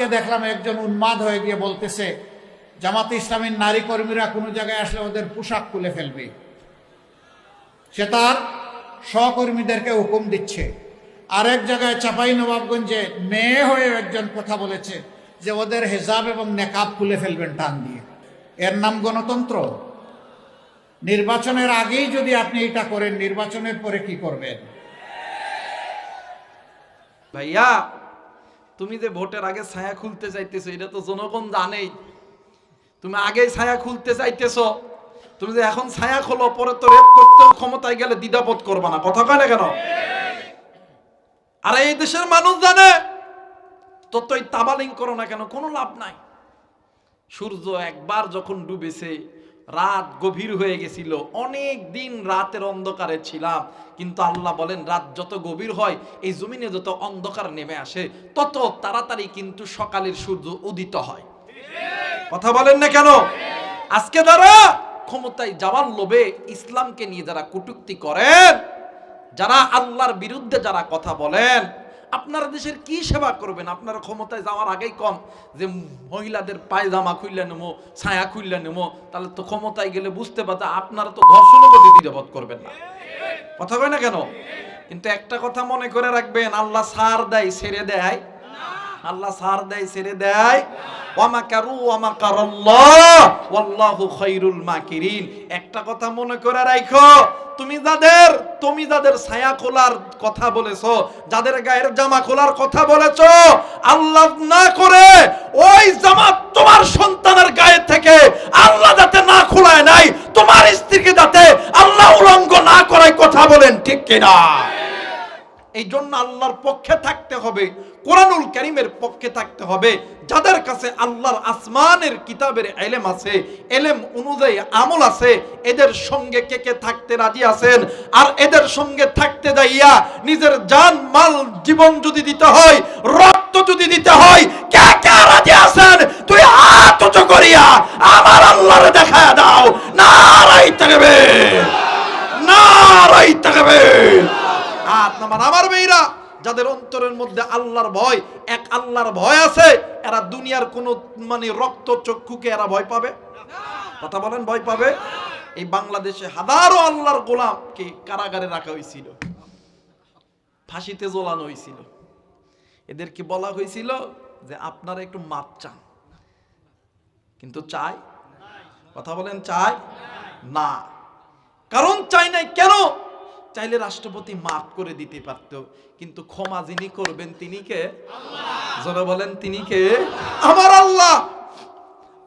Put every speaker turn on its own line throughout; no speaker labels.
আজকে দেখলাম একজন উন্মাদ হয়ে গিয়ে বলতেছে জামাতে ইসলামীর নারী কর্মীরা কোনো জায়গায় আসলে ওদের পোশাক খুলে ফেলবে। সে তার সহকর্মীদেরকে হুকুম দিচ্ছে। আরেক জায়গায় চাঁপাইনবাবগঞ্জে মেয়ে হয়ে একজন কথা বলেছে যে ওদের হেজাব এবং নেকাব খুলে ফেলবেন টান দিয়ে। এর নাম গণতন্ত্র? নির্বাচনের আগেই যদি আপনি এটা করেন, নির্বাচনের পরে কি করবেন?
ভাইয়া, তুমি যে ভোটের আগে ছায়া খুলতে চাইতেছো এটা তো জনগণ জানেই। তুমি আগে ছায়া খুলতে চাইতেছো, তুমি যে এখন ছায়া খোলো, পরে তো রেপ করতেও ক্ষমতায় গেলে দ্বিধাবোধ করবে না। কথা কয় না কেন? আর এই দেশের মানুষ জানে ততই তাবালিং করো না কেন, কোনো লাভ নাই। সূর্য একবার যখন ডুবেছে, রাত গভীর হয়ে গেছিল, অনেক দিন রাতের অন্ধকারে ছিলাম, কিন্তু আল্লাহ বলেন রাত যত গভীর হয়, এই জমিনে যত অন্ধকার নেমে আসে, তত তাড়াতাড়ি কিন্তু সকালের সূর্য উদিত হয়। কথা বলেন না কেন? আজকে যারা ক্ষমতায় যাওয়ার লোভে ইসলামকে নিয়ে যারা কটূক্তি করেন, যারা আল্লাহর বিরুদ্ধে যারা কথা বলেন, আপনারা দেশের কি সেবা করবেন? আপনারা ক্ষমতায় যাওয়ার আগেই কম যে মহিলাদের পায়জামা খুললে নেবো, ছায়া খুললে নেবো, তাহলে তো ক্ষমতায় গেলে বুঝতে পারছে আপনারা তো ধর্ষণের প্রতি দ্বিধাবোধ করবেন না। কথা কয় না কেন? কিন্তু একটা কথা মনে করে রাখবেন, আল্লাহ ছাড় দেয় ছেড়ে দেয়, আল্লাহ ছাড় দেয় ছেড়ে দেয়। ওয়ামাকারু ওয়ামাকারাল্লাহ ওয়াল্লাহু খায়রুল মাকিরিন। একটা কথা মনে করে রাখো, তুমি যাদের ছায়া খোলার কথা বলেছো, যাদের গায়ের জামা খোলার কথা বলেছো, আল্লাহ না করে ওই জামা তোমার সন্তানের গায়ে থেকে আল্লাহ যাতে না খোলায় নাই, তোমার স্ত্রীকে যাতে আল্লাহ উলঙ্গ না করায়। কথা বলেন ঠিক কিনা? এই জন্য আল্লাহর পক্ষে থাকতে হবে, কোরআনুল কারীমের পক্ষে থাকতে হবে। যাদের কাছে আল্লাহর আসমানের কিতাবের ইলম আছে, ইলম অনুযায়ী আমল আছে, এদের সঙ্গে কে কে থাকতে রাজি আছেন? আর এদের সঙ্গে থাকতে যাইয়া নিজের জান মাল জীবন যদি দিতে হয়, রক্ত যদি দিতে হয়, কে কে রাজি আছেন? তুই হাত উঁচু করিয়া আমার আল্লাহরে দেখায় দাও। নারায়ে তাকবীর, নারায়ে তাকবীর। আমার মেয়েরা যাদের অন্তরের মধ্যে আল্লাহর ভয়, এক আল্লাহর ভয় আছে, এরা দুনিয়ার কোন রক্ত চক্ষুকে এরা ভয় পাবে? কথা বলেন, ভয় পাবে? এই বাংলাদেশে হাজারো আল্লাহর গোলামকে কারাগারে রাখা হয়েছিল, ফাঁসিতে ঝোলানো হয়েছিল। এদেরকে বলা হয়েছিল যে আপনারা একটু মাপ চান, কিন্তু চাই? কথা বলেন, চাই না। কারণ চাই নাই কেন? চাইলে রাষ্ট্রপতি মাফ করে দিতে পারত, কিন্তু ক্ষমা যিনি করবেন তিনি কে? আল্লাহ। যারা বলেন তিনি কে? আমার আল্লাহ।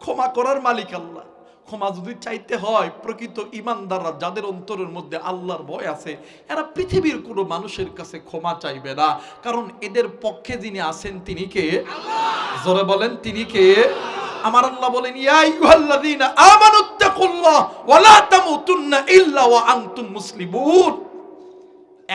ক্ষমা করার মালিক আল্লাহ। ক্ষমা যদি চাইতে হয়, প্রকৃত ঈমানদাররা যাদের অন্তরের মধ্যে আল্লাহর ভয় আছে, এরা পৃথিবীর কোনো মানুষের কাছে ক্ষমা চাইবে না, কারণ এদের পক্ষে যিনি আছেন তিনি কে? আল্লাহ। যারা বলেন তিনি কে? আমার আল্লাহ বলেন, ইয়া আইয়ুহাল্লাযীনা আমানুত্তাকুল্লাহ ওয়া লা তামুতুন্না ইল্লা ওয়া আনতুম মুসলিমুন।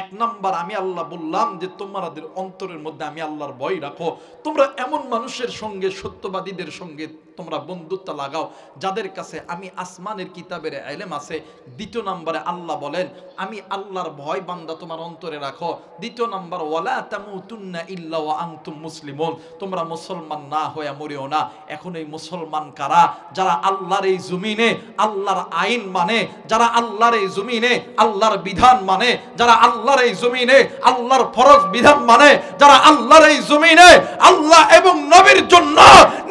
এক নাম্বার আমি আল্লাহ বললাম যে তোমাদের অন্তরের মধ্যে আমি আল্লাহর ভয় রাখো। তোমরা এমন মানুষের সঙ্গে, সত্যবাদীদের সঙ্গে তোমরা বন্ধুত্ব লাগাও যাদের কাছে আমি আসমানের কিতাবের ইলম আছে। দ্বিতীয় নম্বরে আল্লাহ বলেন আমি আল্লাহর ভয় বান্দা তোমার অন্তরে রাখো। দ্বিতীয় নম্বর, ওয়ালা তামুতুন্না ইল্লা ওয়া আনতুম মুসলিমুন। তোমরা মুসলমান না হয়ে মরিও না। এখন এই মুসলমান কারা? যারা আল্লাহর এই জমিনে আল্লাহর আইন মানে, যারা আল্লাহর এই জমিনে আল্লাহর বিধান মানে, যারা আল্লাহর এই জমিনে আল্লাহর ফরজ বিধান মানে, যারা আল্লাহর এই জমিনে আল্লাহ এবং নবীর জন্য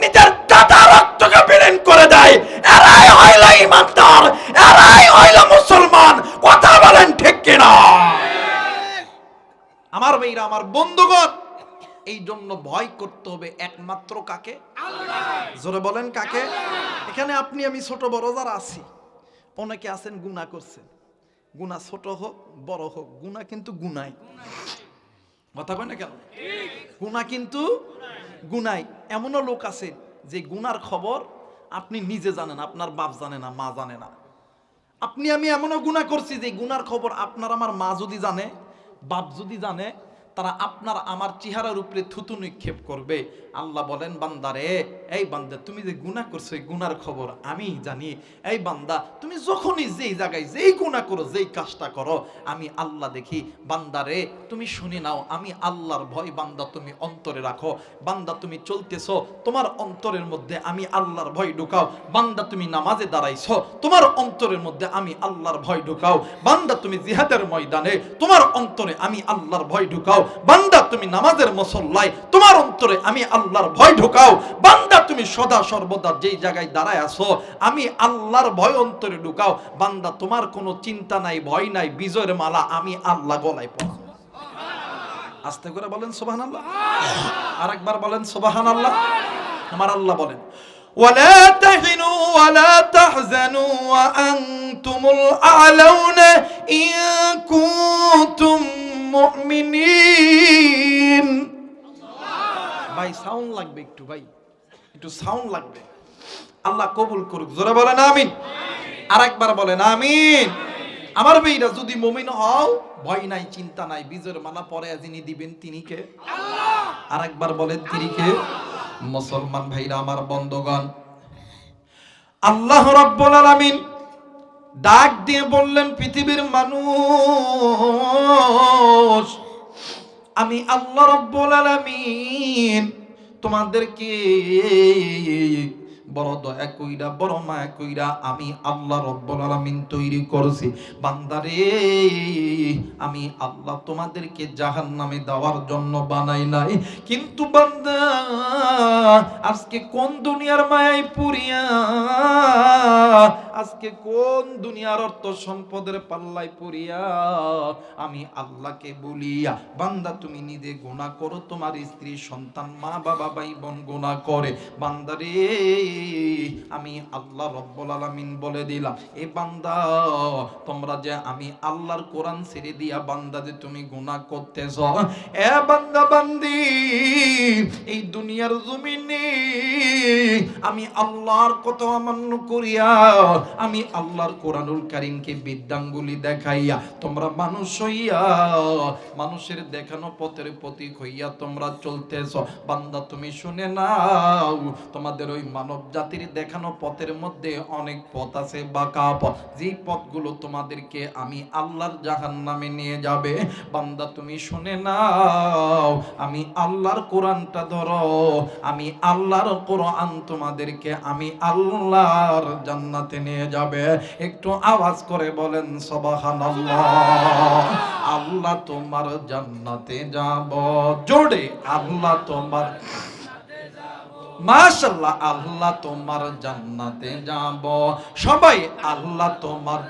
নিজের দাদা রক্তকে বিলীন করে দেয়, এরাই হইল ঈমানদার, এরাই হইল মুসলমান। কথা বলেন ঠিক কিনা? আমার ভাইরা, আমার বন্ধুগণ, এই জন্য ভয় করতে হবে একমাত্র কাকে? আল্লাহ। জোরে বলেন কাকে? এখানে আপনি আমি ছোট বড় যারা আছি, অনেকে আছেন গুনাহ করছেন। গুনাহ ছোট হোক বড় হোক, গুনাহ কিন্তু গুনাই। কথা কয় না কেন? গুনাহ কিন্তু গুনাই। এমনও লোক আছে যে গুনার খবর আপনি নিজে জানেন, আপনার বাপ জানে না, মা জানে না। আপনি আমি এমনও গুনাহ করছি যে গুনার খবর আপনার আমার মা যদি জানে, বাপ যদি জানে, তারা আপনার আমার চেহারার উপরে থুতু নিক্ষেপ করবে। আল্লাহ বলেন, বান্দারে, এই বান্দা তুমি যে গুনাহ করছো এই গুনার খবর আমি জানি। এই বান্দা তুমি যখনই যেই জায়গায় যেই গুনাহ করো, যেই কাজটা করো, আমি আল্লাহ দেখি। বান্দারে তুমি শুনে নাও, আমি আল্লাহর ভয় বান্দা তুমি অন্তরে রাখো। বান্দা তুমি চলতেছো, তোমার অন্তরের মধ্যে আমি আল্লাহর ভয় ঢুকাও। বান্দা তুমি নামাজে দাঁড়াইছো, তোমার অন্তরের মধ্যে আমি আল্লাহর ভয় ঢুকাও। বান্দা তুমি জিহাদের ময়দানে, তোমার অন্তরে আমি আল্লাহর ভয় ঢুকাও। বান্দা তুমি নামাজের মুসল্লায়, তোমার অন্তরে আমি আল্লাহর ভয় ঢুকাও। বান্দা তুমি সদা সর্বদা যেই জায়গায় দাঁড়ায় আছো, আমি আল্লাহর ভয় অন্তরে ঢুকাও। বান্দা তোমার কোনো চিন্তা নাই, ভয় নাই, বিজয়ের মালা আমি আল্লাহ গলায় পরাবো। আস্তে করে বলেন সুবহানাল্লাহ। আরেকবার বলেন সুবহানাল্লাহ। আমার আল্লাহ বলেন, ওয়ালা তাহিনু ওয়ালা তাহজানু ওয়া আনতুমুল আ'লাউনা ইন কুনতুম মুমিনিন। ভাই সাউন্ড লাগবে একটু, ভাই একটু সাউন্ড লাগবে। আল্লাহ কবুল করুক, জোরে বলেন আমিন। আরেকবার বলেন আমিন। আমার ভাইরা যদি মুমিন হও, ভয় নাই, চিন্তা নাই, বিজয়ের মালা পরে যিনি দিবেন তিনি কে? আল্লাহ। আরেকবার বলেন তিনি কে? মুসলমান ভাইরা আমার বন্ধুগণ, আল্লাহ রাব্বুল আলামিন ডাক দিয়ে বললেন, পৃথিবীর মানুষ, আমি আল্লাহ রাব্বুল আলামিন তোমাদেরকে বড় দয়া কইরা, বড় মায়া কইরা আমি আল্লাহ রাব্বুল আলামিন তৈরি করছি। বান্দারে, আমি আল্লাহ তোমাদেরকে জাহান্নামে দেওয়ার জন্য বানাই নাই। কিন্তু বান্দা আজকে কোন দুনিয়ার মায়ায় পুরিয়া, আজকে কোন দুনিয়ার অর্থ সম্পদের পাল্লায় পড়িয়া আমি আল্লাহকে বলিয়া, বান্দা তুমি নিজে গুনাহ করো, তোমার স্ত্রী সন্তান মা বাবা ভাই বোন গুনাহ করে। বান্দারে, আমি আল্লাহ রাব্বুল আলামিন বলে দিলাম, এ বান্দা তোমরা যে আমি আল্লাহর কোরআন ছেড়ে দিয়া বান্দা যে তুমি গুনাহ করতেছ, এ বান্দা বান্দি, এই দুনিয়ার জমিনে আমি আল্লাহর কথা অমান্য করিয়া, আমি আল্লাহর কোরআনুল কারীমকে বিদ্যাঙ্গুলি দেখাইয়া তোমরা মানুষ হইয়া, মানুষের দেখানো পথের প্রতীক হইয়া তোমরা চলতেছ। বান্দা তুমি শুনে নাও, তোমাদের ওই মানব জাতির দেখানো পথের মধ্যে অনেক পথ আছে, বাঁকা পথ, যেই পথগুলো তোমাদেরকে আমি আল্লাহর জাহান্নামে নিয়ে যাবে। বান্দা তুমি শুনে নাও, আমি আল্লাহর কোরআনটা ধরো, আমি আল্লাহর কোরআন তোমাদেরকে আমি আল্লাহর জান্নাতে নিয়ে যাবে। একটু আওয়াজ করে বলেন সুবহানাল্লাহ। আল্লাহ তোমার জান্নাতে যাব, জোরে আল্লাহ তোমার, মাশাআল্লাহ, আল্লাহ তোমার জান্নাতে যাব, সবাই আল্লাহ তোমার,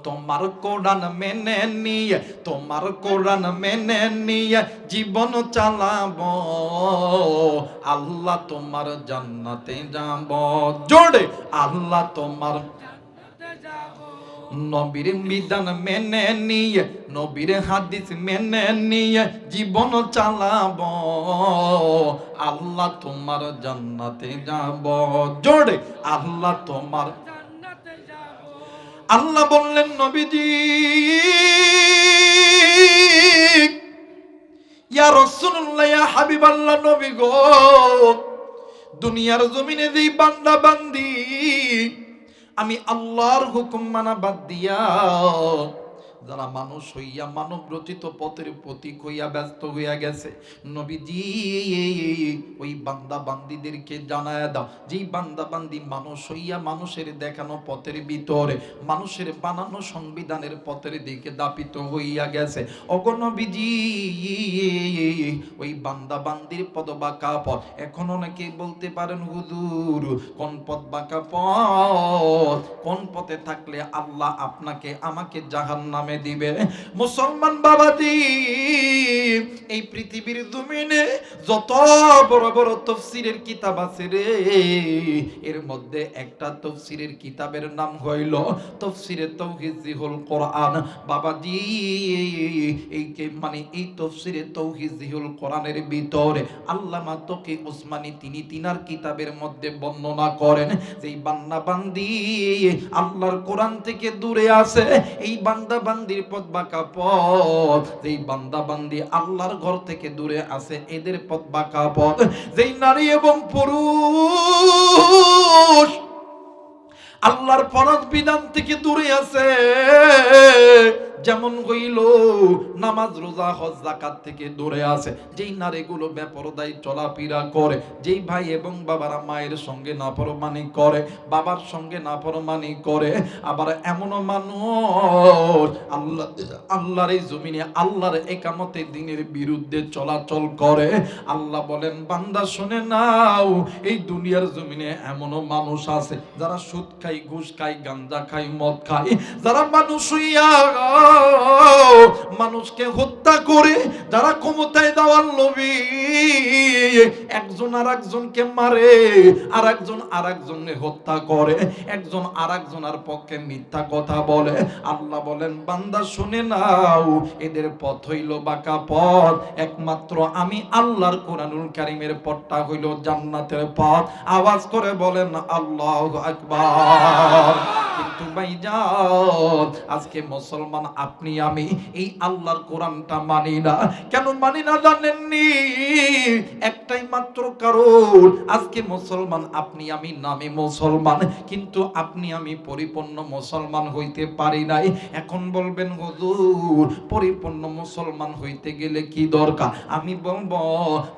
তোমার কোরআন মেনে নিয়ে, তোমার কোরআন মেনে নিয়ে জীবন চালাবো, আল্লাহ তোমার জান্নাতে যাব, জোরে আল্লাহ তোমার, নবীর বিধান মেনে নিয়ে, নবীর হাদিস মেনে নিয়ে জীবন চালাবো, আল্লাহ তোমার জান্নাতে যাব, জোরে আল্লাহ তোমার। আল্লাহ বললেন, নবীজি, ইয়া রাসূলুল্লাহ, ইয়া হাবিবাল্লাহ, নবী গো, দুনিয়ার জমিনে যেই বান্দা বান্দি আমি আল্লাহর হুকুম মানা বাদ দিয়া যারা মানুষ হইয়া মানব রচিত পথের প্রতীক হইয়া ব্যস্ত হইয়া গেছে, নবীজি ওই বান্দা বান্দিদেরকে জানায় দাও, যেই বান্দা বান্দি মানুষ হইয়া মানুষের দেখানো পথের ভিতরে, মানুষের বানানো সংবিধানের পথের দিকে দাপিত হইয়া গেছে, ওগো নবীজি, ওই বান্দা বান্দির পদ বাঁকা পথ। এখন অনেকে বলতে পারেন, হুজুর কোন পথ বাঁকা পথ, কোন পথে থাকলে আল্লাহ আপনাকে আমাকে জাহান্নামে দিবে? মুসলমান বাবাজি, এই পৃথিবীর জমিনে যত বড় বড় তাফসীরের কিতাব আছে রে, এর মধ্যে একটা তাফসীরের কিতাবের নাম হইল তাফসীরে তাওহীদুল কোরআন। বাবাজি, এই এই তাফসীরে তাওহীদুল কোরআনের ভিতরে আল্লামা তকি উসমানী তিনি তিনার কিতাবের মধ্যে বর্ণনা করেন, যে বান্দা বান্দি আল্লাহর কোরআন থেকে দূরে আছে, এই বান্দা বান্দি বান্দির পথ বাঁকা পথ, যেই বান্দা বান্দি আল্লাহর ঘর থেকে দূরে আছে এদের পথ বাঁকা পথ। যেই নারী এবং পুরুষ আল্লাহর ফরজ বিধান থেকে দূরে আছে, যেমন হইল নামাজ রোজা হজ যাকাত থেকে দূরে আছে, যেই নারীগুলো বেপরদায় চলাফেরা করে, যেই ভাই এবং বাবারা মায়ের সঙ্গে নাফরমানি করে, বাবার সঙ্গে নাফরমানি করে, আবার এমনও মানুষ আল্লাহর এই জমিনে আল্লাহর একামতে দ্বীনের বিরুদ্ধে চলাচল করে। আল্লাহ বলেন বান্দা শুনে নাও, এই দুনিয়ার জমিনে এমনও মানুষ আছে যারা সুদ খায়, ঘুষ খায়, গাঞ্জা খায়, মদ খায়, যারা মানুষ হইয়া মানুষকে হত্যা করে, যারা ক্ষমতায় দেওয়ার লোভী, একজন আর একজনকে মারে, আর একজন আর একজনকে হত্যা করে, একজন আর একজনের পক্ষে মিথ্যা কথা বলে। আল্লাহ বলেন বান্দা শুনে নাও, এদের পথ হইল বাঁকা পথ, একমাত্র আমি আল্লাহর কোরআনুল কারীমের পথটা হইল জান্নাতের পথ। আওয়াজ করে বলেন আল্লাহু আকবার। কিন্তু ভাইজান আজকে মুসলমান আপনি আমি এই আল্লাহর কোরআনটা মানি না। কেন মানি না জানেননি? একটাই মাত্র কারণ, আজকে মুসলমান আপনি আমি নামে মুসলমান, কিন্তু আপনি আমি পরিপূর্ণ মুসলমান হইতে পারি নাই। এখন বলবেন হুজুর পরিপূর্ণ মুসলমান হইতে গেলে কি দরকার? আমি বলবো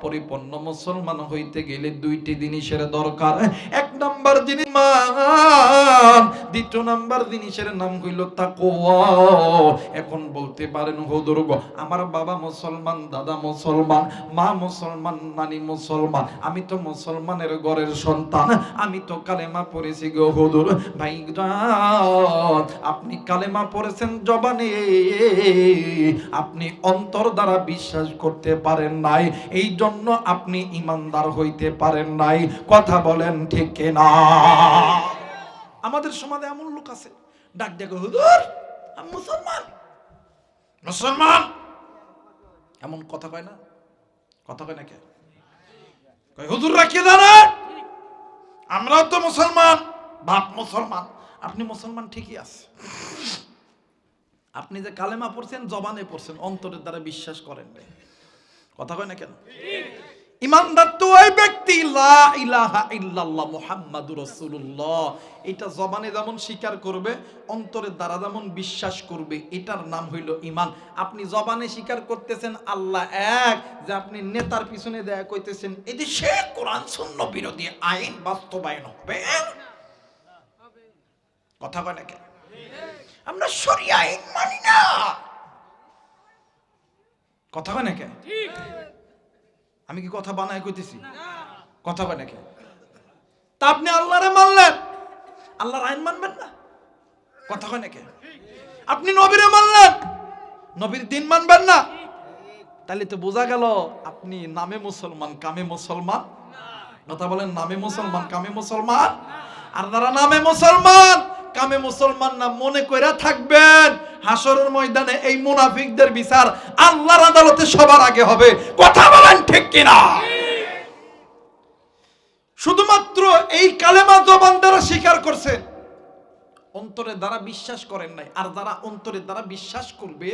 পরিপূর্ণ মুসলমান হইতে গেলে দুইটি জিনিসের দরকার। এক নাম্বার জিনিস মান, দ্বিতীয় নাম্বার জিনিসের নাম হইল তাকওয়া। এখন বলতে পারেন হুজুর গো আমার বাবা মুসলমান, দাদা মুসলমান, মা মুসলমান, নানি মুসলমান, আমি তো মুসলমানের ঘরের সন্তান, আমি তো কালেমা পড়েছি গো হুজুর। ভাইজান আপনি কালেমা পড়েছেন জবানে, আপনি অন্তর দ্বারা বিশ্বাস করতে পারেন নাই, এই জন্য আপনি ইমানদার হইতে পারেন নাই। কথা বলেন ঠিক কিনা? আমাদের সমাজে এমন লোক আছে ডাক দেখো হুজুর আমি মুসলমান, মুসলমান, এমন কথা কয় না? কথা কয় না কে? কয় হুজুর রাখিয়ে জানা আমরাও তো মুসলমান, বাপ মুসলমান। আপনি মুসলমান ঠিকই আছে, আপনি যে কালেমা পড়ছেন জবানে পড়ছেন, অন্তরের দ্বারা বিশ্বাস করেন না। কথা কয় না কেন? ইমানদার তো ওই ব্যক্তি লা ইলাহা ইল্লাল্লাহ মুহাম্মাদুর রাসূলুল্লাহ, এটা জবানে যেমন স্বীকার করবে, অন্তরের দ্বারা যেমন বিশ্বাস করবে, এটার নাম হইল ঈমান। আপনি জবানে স্বীকার করতেছেন আল্লাহ এক, যে আপনি নেতার পিছনে দেয়া কইতেছেন এদেশে কোরআন সুন্নাহ বিরোধী আইন বাস্তবায়ন হবে। কথা কয় না কেন? আমরা শরিয়া আইন মানি না। কথা কয় না কেন? আমি কি কথা বানায় কইতেছি? কথা কয় না কেন? তা আপনি আল্লাহরে মানলেন, আল্লাহর আইন মানবেন না? কথা কয় না কেন? আপনি নবীরে মানলেন, নবীর দিন মানবেন না? তাহলে তো বোঝা গেল আপনি নামে মুসলমান কামে মুসলমান। কথা বলেন নামে মুসলমান কামে মুসলমান। আর যারা নামে মুসলমান কামে মুসলমান না মনে কইরা থাকবেন, হাসরের ময়দানে এই মুনাফিকদের বিচার আল্লাহর আদালতে সবার আগে হবে। কথা বলেন ঠিক কিনা? শুধুমাত্র এই কালেমা জবান দ্বারা স্বীকার করছেন, অন্তরের দ্বারা বিশ্বাস করেন নাই। আর যারা অন্তরের দ্বারা বিশ্বাস করবে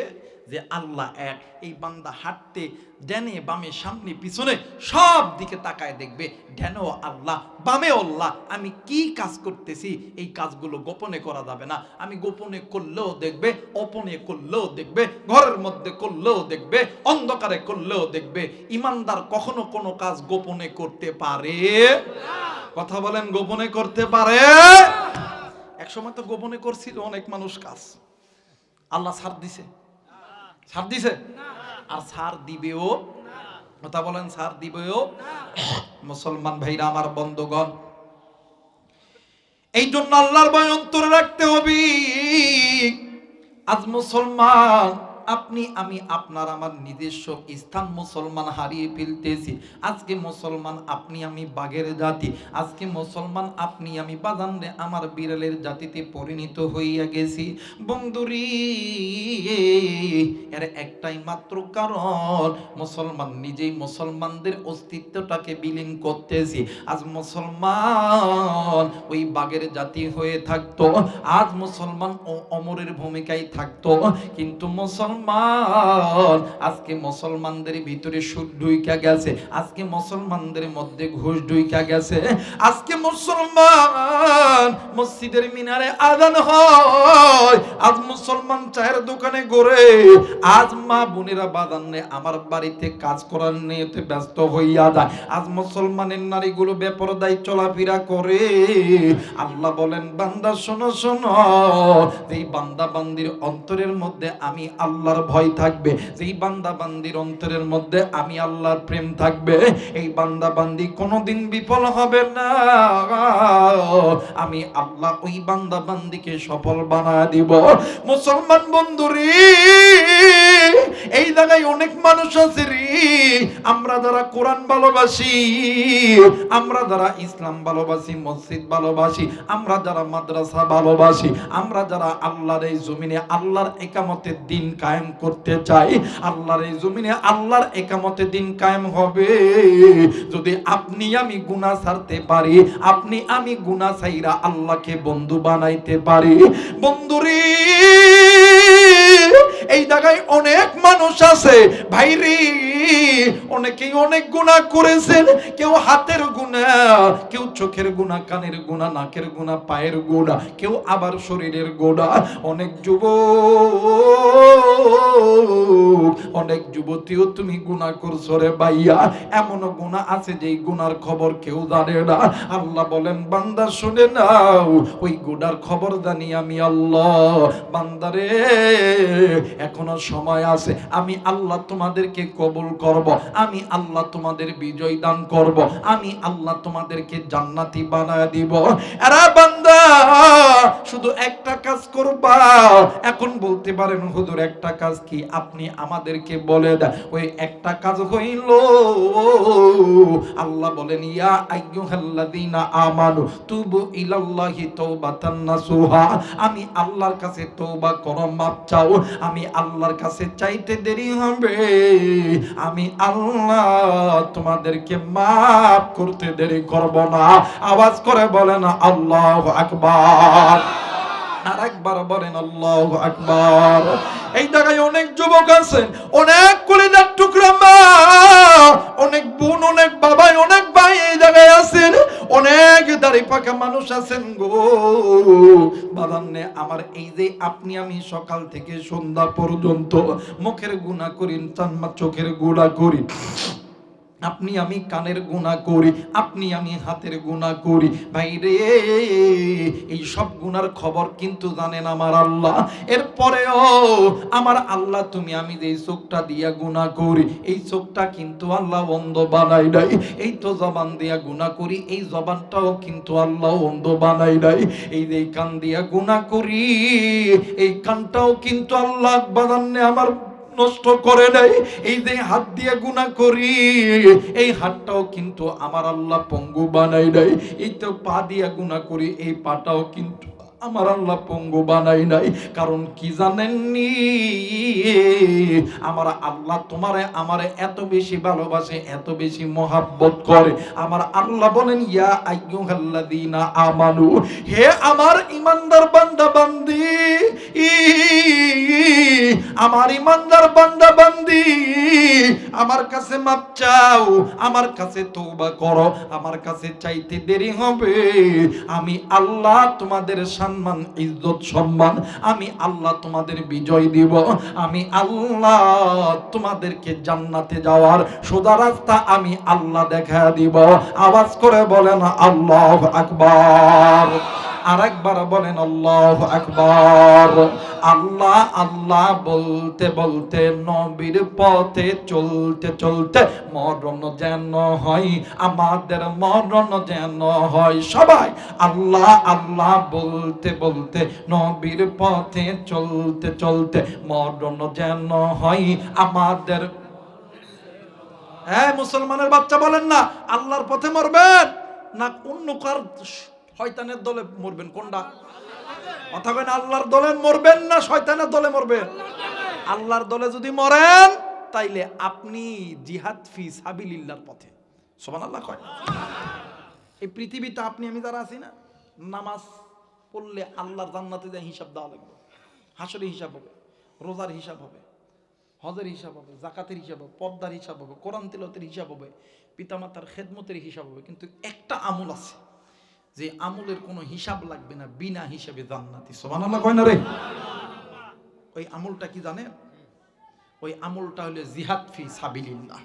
যে আল্লাহ এক, এই বান্দা হাঁটতে ডানে বামে সামনে পিছনে সব দিকে তাকায় দেখবে ডানেও আল্লাহ বামে আল্লাহ। আমি কি কাজ করতেছি এই কাজগুলো গোপনে করা যাবে না, আমি গোপনে করলেও দেখবে, অপনে করলেও দেখবে, ঘরের মধ্যে করলেও দেখবে, অন্ধকারে করলেও দেখবে। ইমানদার কখনো কোনো কাজ গোপনে করতে পারে? কথা বলেন গোপনে করতে পারে? একসময় তো গোপনে করছিল অনেক মানুষ কাজ, আল্লাহ ছাড় দিছে? ছাড় দিছে? আর ছাড় দিবেও? কথা বলেন ছাড় দিবেও? মুসলমান ভাইরা আমার বন্ধুগণ, এই জন্য আল্লাহর ভয় অন্তরে রাখতে হবে। আজ মুসলমান আপনি আমি আপনার আমার নিজস্ব স্থান মুসলমান হারিয়ে ফেলতেছি। আজকে মুসলমান আপনি আমি বাঘের জাতি, আজকে মুসলমান আপনি আমি বাজান রে আমার বিড়ালের জাতিতে পরিণত হইয়া গেছি। বন্ধুরি, এর একটাই মাত্র কারণ, মুসলমান নিজেই মুসলমানদের অস্তিত্বটাকে বিলীন করতেছি। আজ মুসলমান ওই বাঘের জাতি হয়ে থাকতো, আজ মুসলমান ও অমরের ভূমিকায় থাকতো, কিন্তু মুসলমান আজকে মুসলমানদের ভিতরে সুদ ঢুইকা গেছে, আজকে মুসলমানদের মধ্যে ঘুষ ঢুইকা গেছে। আজকে মুসলমান মসজিদের মিনারে আযান হয়, আজ মুসলমান চায়ের দোকানে ঘোরে, আজ মা বোনেরা বাদান্নে আমার বাড়িতে কাজ করার নিয়েতে ব্যস্ত হইয়া যায়, আজ মুসলমানের নারীগুলো বেপরদায় চলাফেরা করে। আল্লাহ বলেন বান্দা শোনো শোনো, যেই বান্দা বান্দির অন্তরের মধ্যে আমি আল্লাহর ভয় থাকবে, যেই বান্দা বান্দির অন্তরের মধ্যে আমি আল্লাহর প্রেম থাকবে, এই বান্দা বান্দি কোনোদিন বিফল হবে না। আমি আল্লাহ ওই বান্দা বান্দিকে সফল বানায় দিব। মুসলমান বন্ধুরি, এই জায়গায় অনেক মানুষ আছে রে, আমরা যারা কোরআন ভালোবাসি, আমরা যারা ইসলাম ভালোবাসি, মসজিদ ভালোবাসি, আমরা যারা মাদ্রাসা ভালোবাসি, আমরা যারা আল্লাহর এই জমিনে আল্লাহর একামতে দিন কায়েম করতে চাই, আল্লাহর এই জমিনে আল্লাহর একামতে দিন কায়েম হবে যদি আপনি আমি গুনাহ ছাড়তে পারি, আপনি আমি গুনাহ ছাইরা আল্লাহকে বন্ধু বানাইতে পারি। বন্ধুরে, এই জায়গায় অনেক মানুষ আছে ভাইরে, অনেকেই অনেক গুনাহ করেছেন, কেউ হাতের গুনাহ, কেউ চোখের গুনাহ, কানের গুনাহ, নাকের গুনাহ, পায়ের গুনাহ, কেউ আবার শরীরের গুনাহ। অনেক যুবক, অনেক যুবতীও তুমি গুনাহ করছো রে ভাইয়া, এমন গুনাহ আছে যেই গুনার খবর কেউ জানে না। আল্লাহ বলেন বান্দা শুনে নাও, ওই গুনার খবর জানি আমি আল্লাহ। বান্দারে, এখনো সময় আছে, আমি আল্লাহ তোমাদেরকে কবুল করব, আমি আল্লাহ তোমাদের বিজয় দান করব, আমি আল্লাহ তোমাদেরকে জান্নাতি বানায় দিব। আরে বান্দা, শুধু একটা কাজ করবা। এখন বলতে পারেন হুজুর একটা কাজ কি? আপনি আমাদেরকে বলে দেন। ওই একটা কাজ হইল, আল্লাহ বলেন ইয়া আইয়ুহাল্লাযীনা আমানু তুবু ইলাল্লাহি তাওবাতান নাসুহা। আমি আল্লাহর কাছে তওবা করো, মাপ চাও। আমি আল্লাহর কাছে চাইতে দেরি হবে, আমি আল্লাহ তোমাদেরকে মাফ করতে দেরি করব না। আওয়াজ করে বলেন আল্লাহু আকবার। আর একবার বলেন আল্লাহু আকবার। এই জায়গায় অনেক যুবক আছেন, অনেক কলিজার টুকরা মা, অনেক বোন, অনেক বাবা, অনেক ভাই এই জায়গায় আছেন, অনেক দাড়ি পাকা মানুষ আছেন গো বাদান্নে আমার। এই যে আপনি আমি সকাল থেকে সন্ধ্যা পর্যন্ত মুখের গুনাহ করি, চোখের গুনাহ করি, আপনি আমি কানের গুনাহ করি, আপনি আমি হাতের গুনাহ করি, ভাই রে এই সব গুনার খবর কিন্তু জানেন আমার আল্লাহ। এরপরেও আমার আল্লাহ তুমি আমি যে চোখটা দিয়া গুনাহ করি, এই চোখটা কিন্তু আল্লাহ অন্ধ বানাই নাই। এই তো জবান দিয়া গুনাহ করি, এই জবানটাও কিন্তু আল্লাহ অন্ধ বানাই নাই। এই যে কান দিয়া গুনাহ করি, এই কানটাও কিন্তু আল্লাহ বানানে আমার নষ্ট করে নাই। এই যে হাত দিয়ে গুনাহ করি, এই হাতটাও কিন্তু আমার আল্লাহ পঙ্গু বানাই নাই। এই তো পা দিয়ে গুনাহ করি, এই পাটাও কিন্তু আমার আল্লাহ পঙ্গু বানাই নাই। কারণ কি জানেননি, আমার আল্লাহ তোমারে আমারে এত বেশি ভালোবাসে, এত বেশি মহাব্বত করে। আমার আল্লাহ বলেন ইয়া আইয়ুহাল্লাযীনা আমানু, হে আমার ঈমানদার বান্দা বান্দি, আমার ঈমানদার বান্দা বান্দি, আমার কাছে মাপ চাও, আমার কাছে তওবা করো, আমার কাছে চাইতে দেরি হবে। আমি আল্লাহ তোমাদের সম্মান, ইজ্জত, সম্মান, আমি আল্লাহ তোমাদের বিজয় দিব। আমি আল্লাহ তোমাদেরকে জান্নাতে যাওয়ার সোজা রাস্তা আমি আল্লাহ দেখা দিব। আওয়াজ করে বলেন আল্লাহু আকবার। আরেকবার বলেন আল্লাহু আকবার। আল্লাহ আল্লাহ বলতে বলতে নবীর পথে চলতে চলতে মরণ যেন হয় আমাদের, মরণ যেন হয়। সবাই আল্লাহ আল্লাহ বলতে বলতে নবীর পথে চলতে চলতে মরণ যেন হয় আমাদের। হ্যাঁ মুসলমানের বাচ্চা বলেন না, আল্লাহর পথে মরবেন না অন্য কার শয়তানের দলে মরবেন? কোনটা কথা কয় না? আল্লাহর দলে মরবেন না শয়তানের দলে মরবেন? আল্লাহর দলে যদি মরেন তাইলে আপনি জিহাদ ফি সাবিলিল্লাহর পথে। সুবহানাল্লাহ কয় না? এই পৃথিবীতে আপনি আমি যারা আছি না, নামাজ পড়লে আল্লাহর জান্নাতে যায় হিসাব দেওয়া লাগবে, হাসরে হিসাব হবে, রোজার হিসাব হবে, হজের হিসাব হবে, জাকাতের হিসাব হবে, পর্দার হিসাব হবে, কোরআন তিলাওয়াতের হিসাব হবে, পিতামাতার খেদমতের হিসাব হবে। কিন্তু একটা আমল আছে যে আমলের কোনো হিসাব লাগবে না, বিনা হিসাবে জান্নাতি। সুবহানাল্লাহ কয় না রে? ওই আমলটা কি জানেন? ওই আমলটা হলো জিহাদ ফি সাবিলিল্লাহ।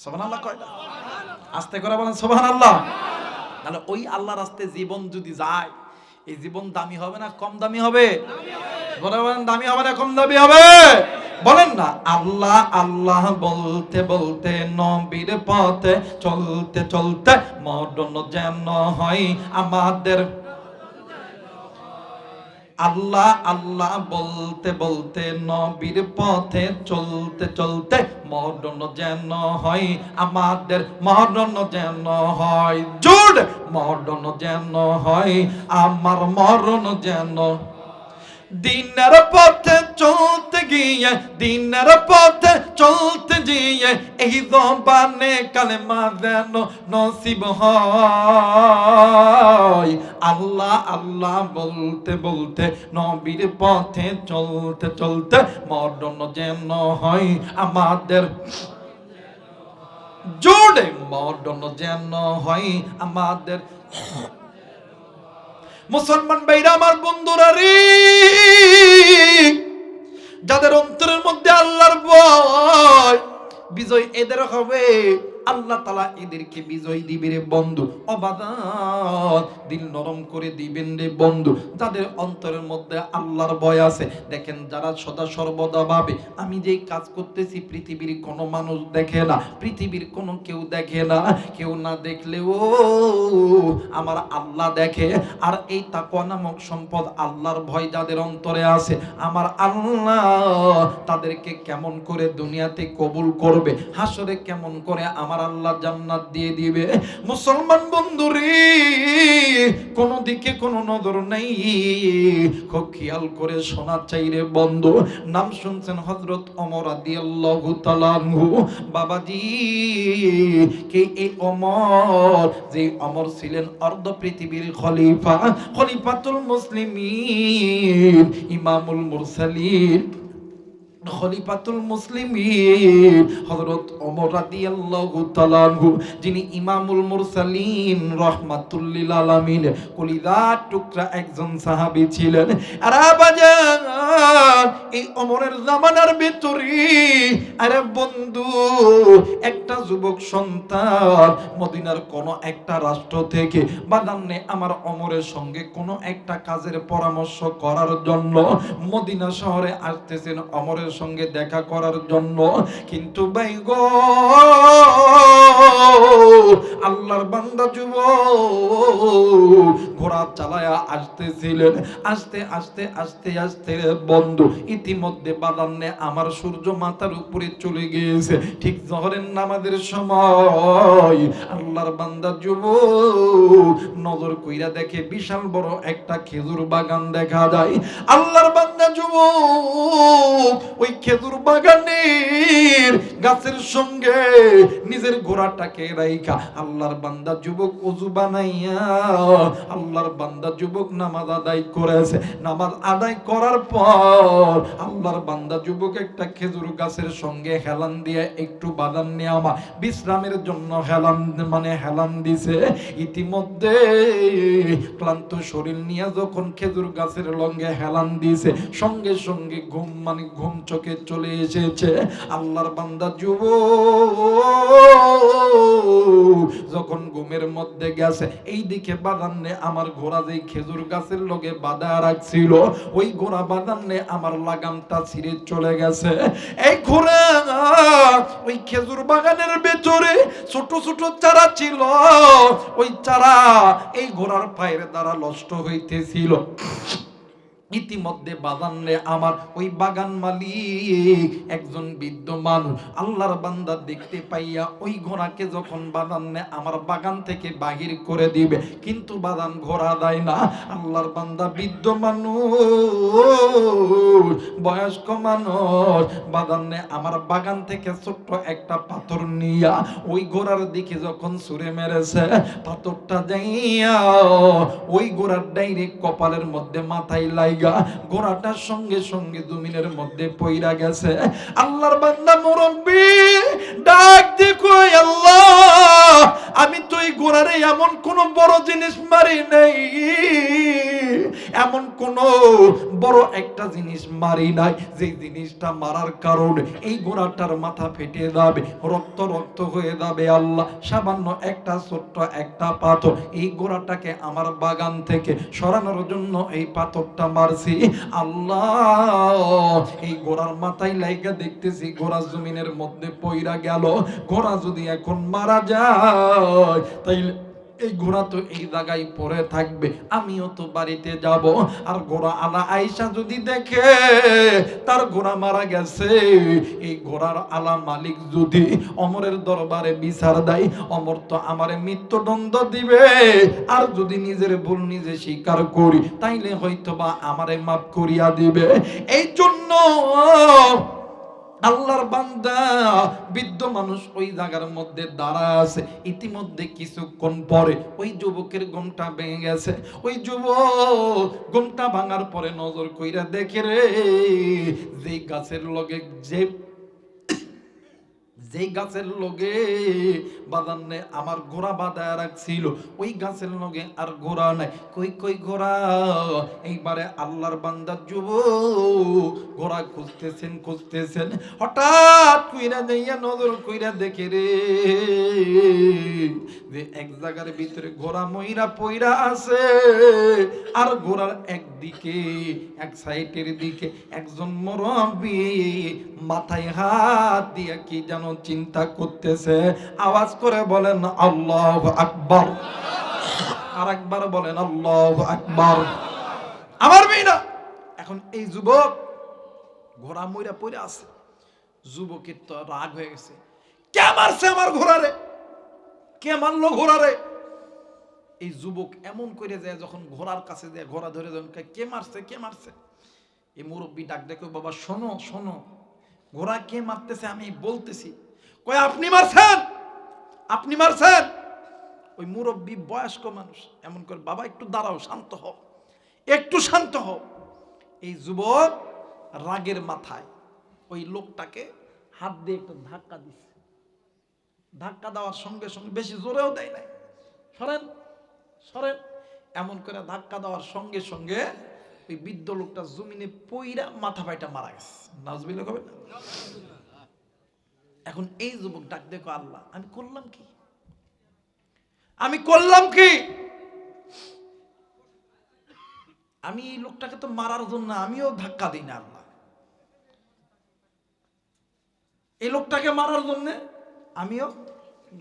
সুবহানাল্লাহ কয় না? আস্তে করে বলেন সুবহানাল্লাহ। তাহলে ওই আল্লাহর রাস্তায় জীবন যদি যায়, এই জীবন দামি হবে না কম দামি হবে? বলেন দামি হবে না কম দামি হবে? বলেন না। আল্লাহ আল্লাহ বলতে বলতে নবীর পথে চলতে চলতে মরণ যেন হয় আমাদের। আল্লাহ আল্লাহ বলতে বলতে নবীর পথে চলতে চলতে মরণ যেন হয় আমাদের, মরণ যেন হয় জোড়, মরণ যেন হয় আমার, মরণ যেন। দিনের পথে চলতে গিয়ে, দিনের পথে চলতে গিয়ে এই জবানে কালেমা যেন নসিব হয়। আল্লাহ আল্লাহ বলতে বলতে নবীর পথে চলতে চলতে মরণ যেন হয় আমাদের, জোড়ে মরণ যেন হয় আমাদের। মুসলমান ভাইরা আমার, বন্ধুরা রে, যাদের অন্তরের মধ্যে আল্লাহর ভয়, বিজয় এদের হবে। আল্লাহ তাআলা এদেরকে বিজয় দিবে রে বন্ধু। অবাদান দিল নরম করে দিবেন রে বন্ধু। যাদের অন্তরের মধ্যে আল্লাহর ভয় আছে, দেখেন যারা সদা সর্বদা ভাবে আমি যেই কাজ করতেছি পৃথিবীর কোনো মানুষ দেখে না, পৃথিবীর কোনো কেউ দেখে না, কেউ না দেখলেও আমার আল্লাহ দেখে। আর এই তাকওয়া নামক সম্পদ, আল্লাহর ভয় যাদের অন্তরে আছে, আমার আল্লাহ তাদেরকে কেমন করে দুনিয়াতে কবুল করবে, হাসরে কেমন করে আমার আল্লাহ জান্নাত দিয়ে দিবে। মুসলমান বন্ধুরে, কোন দিকে কোনো নজর নেই, খুব খেয়াল করে শোনা চাই রে বন্ধু। নাম শুনছেন হযরত ওমর রাদিয়াল্লাহু তাআলা আনহু। বাবাজি, কে এই ওমর? যে ওমর ছিলেন অর্ধ পৃথিবীর খলিফা, খলিফাতুল মুসলিমিন, ইমামুল মুরসালিন, খলিফাতুল মুসলিমিন হযরত ওমর রাদিয়াল্লাহু তাআলা আনহু, যিনি ইমামুল মুরসালিন রাহমাতুল লিল আলামিন, কলিজার টুকরা একজন সাহাবী ছিলেন। আরে বাজান, এই ওমরের জামানার ভিতরে আরে বন্ধু, একটা যুবক সন্তান মদিনার কোন একটা রাষ্ট্র থেকে বাদান্নে আমার ওমরের সঙ্গে কোন একটা কাজের পরামর্শ করার জন্য মদিনা শহরে আসতেছেন, ওমরের সঙ্গে দেখা করার জন্য। কিন্তু ভাই গো, আল্লাহর বান্দা যুবক ঘোড়া চালায়া আসতেছিলেন। আস্তে আস্তে আস্তে আস্তে বন্ধু, ইতিমধ্যে বাদান্নে আমার সূর্য মাথার উপরে চলে গিয়েছে। ঠিক জোহরের নামাজের সময় আল্লাহর বান্দা যুবক নজর কইরা দেখে বিশাল বড় একটা খেজুর বাগান দেখা যায়। আল্লাহর বান্দা যুবক ওই খেজুর বাগানের গাছের সঙ্গে নিজের ঘোড়াটাকে রাইখা আল্লাহর বান্দা যুবক ওযু বানাইয়া আল্লাহর বান্দা যুবক নামাজ আদায় করেছে। নামাজ আদায় করার পর আল্লাহর বান্দা যুবক একটা খেজুর গাছের সঙ্গে হেলান দিয়ে একটু বাদান নিয়ে আমার বিশ্রামের জন্য হেলান দিছে। ইতিমধ্যে ক্লান্ত শরীর নিয়ে যখন খেজুর গাছের লঙ্গে হেলান দিছে, সঙ্গে সঙ্গে ঘুম চোখে চলে এসেছে। আল্লাহর বান্দা যখন ঘুমের মধ্যে গেছে, এই দিকে বাগানে আমার ঘোড়া যেই খেজুর গাছের লগে বাঁধা রাখছিল, ওই ঘোড়া বাগানে আমার লাগামটা ছিঁড়ে চলে গেছে। এই ঘোড়া ওই খেজুর বাগানের ভেতরে ছোট ছোট চারা ছিল, ওই চারা এই ঘোড়ার পায়ের দ্বারা নষ্ট হইতেছিল। ইতিমধ্যে বাগানে আমার ওই বাগান মালিক একজন বিদ্যমান আল্লাহর বান্দা দেখতে পাইয়া ওই ঘোড়াকে যখন বাগানে আমার বাগান থেকে বাহির করে দিবে, কিন্তু বাগান ঘোড়া দেয় না। আল্লাহর বান্দা বিদ্যমান বয়স্ক মানুষ বাগানে আমার বাগান থেকে ছোট্ট একটা পাথর নিয়া ওই ঘোড়ার দিকে যখন ছুঁড়ে মেরেছে, পাথরটা যাইয়া ওই ঘোড়ার ডাইরেক্ট কপালের মধ্যে মাথায় লাইগা ঘোড়াটার সঙ্গে সঙ্গে জমিনের মধ্যে পইরা গেছে। আল্লাহর বান্দা মুরব্বি ডাক দেখো, আল্লাহ আমি তো এই ঘোড়ারে এমন কোন বড় জিনিস মারি নাই, এমন কোন বড় একটা জিনিস মারি নাই যে জিনিসটা মারার কারণে এই ঘোড়াটার মাথা ফেটে যাবে, রক্ত রক্ত হয়ে যাবে। আল্লাহ সামান্য একটা ছোট্ট একটা পাথর এই ঘোড়াটাকে আমার বাগান থেকে সরানোর জন্য এই পাথরটা মারছি। আল্লাহ এই ঘোড়ার মাথায় লাইগা দেখতেছি ঘোড়া জমিনের মধ্যে পইরা গেল। ঘোড়া যদি এখন মারা যায় তাইলে এই ঘোড়া তো এই জায়গায় পড়ে থাকবে, আমিও তো বাড়িতে যাব। আর ঘোড়া আলা আয়েশা যদি দেখে তার ঘোড়া মারা গেছে, এই ঘোড়ার আলা মালিক যদি অমরের দরবারে বিচার দেয়, অমর তো আমারে মৃত্যুদণ্ড দিবে। আর যদি নিজের ভুল নিজে স্বীকার করি তাইলে হয়তোবা আমারে মাফ করিয়া দিবে। এই জন্য আল্লাহর বান্দা বৃদ্ধ মানুষ ওই জায়গার মধ্যে দাঁড়া আছে। ইতিমধ্যে কিছুক্ষণ পরে ওই যুবকের ঘোমটা ভেঙে গেছে। ওই যুবক ঘোমটা ভাঙার পরে নজর কইরা দেখে রে, যেই গাছের লগে যেই গাছের লগে বাদান্নে আমার ঘোড়া বাঁধা রাখছিল, ওই গাছের লগে আর ঘোড়া নাই। কই কই ঘোড়া? এইবারে আল্লাহর বান্দা যুবক ঘোড়া খুঁজতেছেন, হঠাৎ কইরা যাইয়া নজর কইরা দেখে রে যে এক জায়গার ভিতরে ঘোড়া মইরা পইরা আছে। আর ঘোড়ার একদিকে এক সাইডের দিকে একজন মুরব্বি মাথায় হাত দিয়ে কি যেন চিন্তা করতেছে। আওয়াজ করে বলেন আল্লাহু আকবার। আর একবার বলেন আল্লাহু আকবার। আমার মেয়েরা, এখন এই যুবক ঘোড়া মইরা পড়ে আছে। যুবকের তো রাগ হয়ে গেছে, কে মারছে আমার ঘোড়ারে? কে মারলো ঘোড়ারে? এই যুবক এমন করে যায়, যখন ঘোড়ার কাছে যায় ঘোড়া ধরে যখন কে মারছে কে মারছে, এই মুরব্বী ডাক দেখো, বাবা শোনো শোনো, ঘোড়া কে মারতেছে আমি বলতেছি। কয় আপনি মারছেন? আপনি মারছেন? ওই মুরব্বী বয়স্ক মানুষ এমন করে, বাবা একটু দাঁড়াও, শান্ত হও, একটু শান্ত হও। এই যুবক রাগের মাথায় ওই লোকটাকে হাত দিয়ে একটু ধাক্কা দিচ্ছে। ধাক্কা দেওয়ার সঙ্গে সঙ্গে, বেশি জোরেও দেয় নাই, সরেন সরেন, এমন করে ধাক্কা দেওয়ার সঙ্গে সঙ্গে ওই বৃদ্ধ লোকটা জমিনে পইরা মাথা ফাইটা মারা গেছে। নাউজুবিল্লাহ কবেন না? এখন এই যুবক ডাক দেখো, আল্লাহ আমি করলাম কি? আমি করলাম কি? আমি এই লোকটাকে তো মারার জন্য আমিও ধাক্কা দিই না আল্লাহ, এই লোকটাকে মারার জন্য আমিও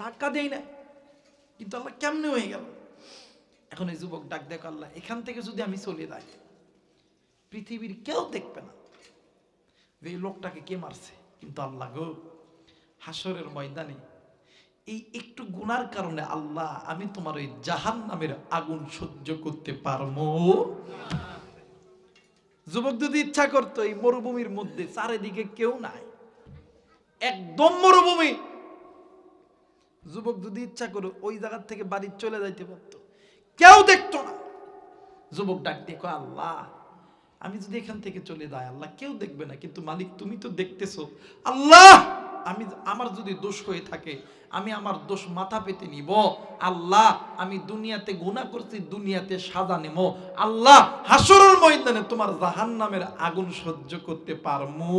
ধাক্কা দেই না, কিন্তু আল্লাহ কেমনে হয়ে গেল? এখন এই যুবক ডাক দেখো, আল্লাহ এখান থেকে যদি আমি চলে যাই পৃথিবীর কেউ দেখবে না যে এই লোকটাকে কে মারছে। কিন্তু আল্লাহ গো, হাসরের ময়দানে এই একটু গুনার কারণে আল্লাহ আমি তোমার ওই জাহান্নামের আগুন সহ্য করতে পারবো? যুবক যদি ইচ্ছা করতো, এই মরুভূমির মধ্যে চারিদিকে কেউ নাই, একদম মরুভূমি, যুবক যদি ইচ্ছা করে ওই জায়গা থেকে বাড়ি চলে যাইতে পারতো, কেউ দেখতো না। যুবক ডাক দেখো, আল্লাহ আমি যদি এখান থেকে চলে যাই আল্লাহ কেউ দেখবে না, কিন্তু মালিক তুমি তো দেখতেছো। আল্লাহ আমি, আমার যদি দোষ হয়ে থাকে আমি আমার দোষ মাথা পেতে নিব। আল্লাহ আমি দুনিয়াতে গুনাহ করছি, দুনিয়াতে সাজা নেব। আল্লাহ হাসরের ময়দানে তোমার জাহান্নামের আগুন সহ্য করতে পারবো?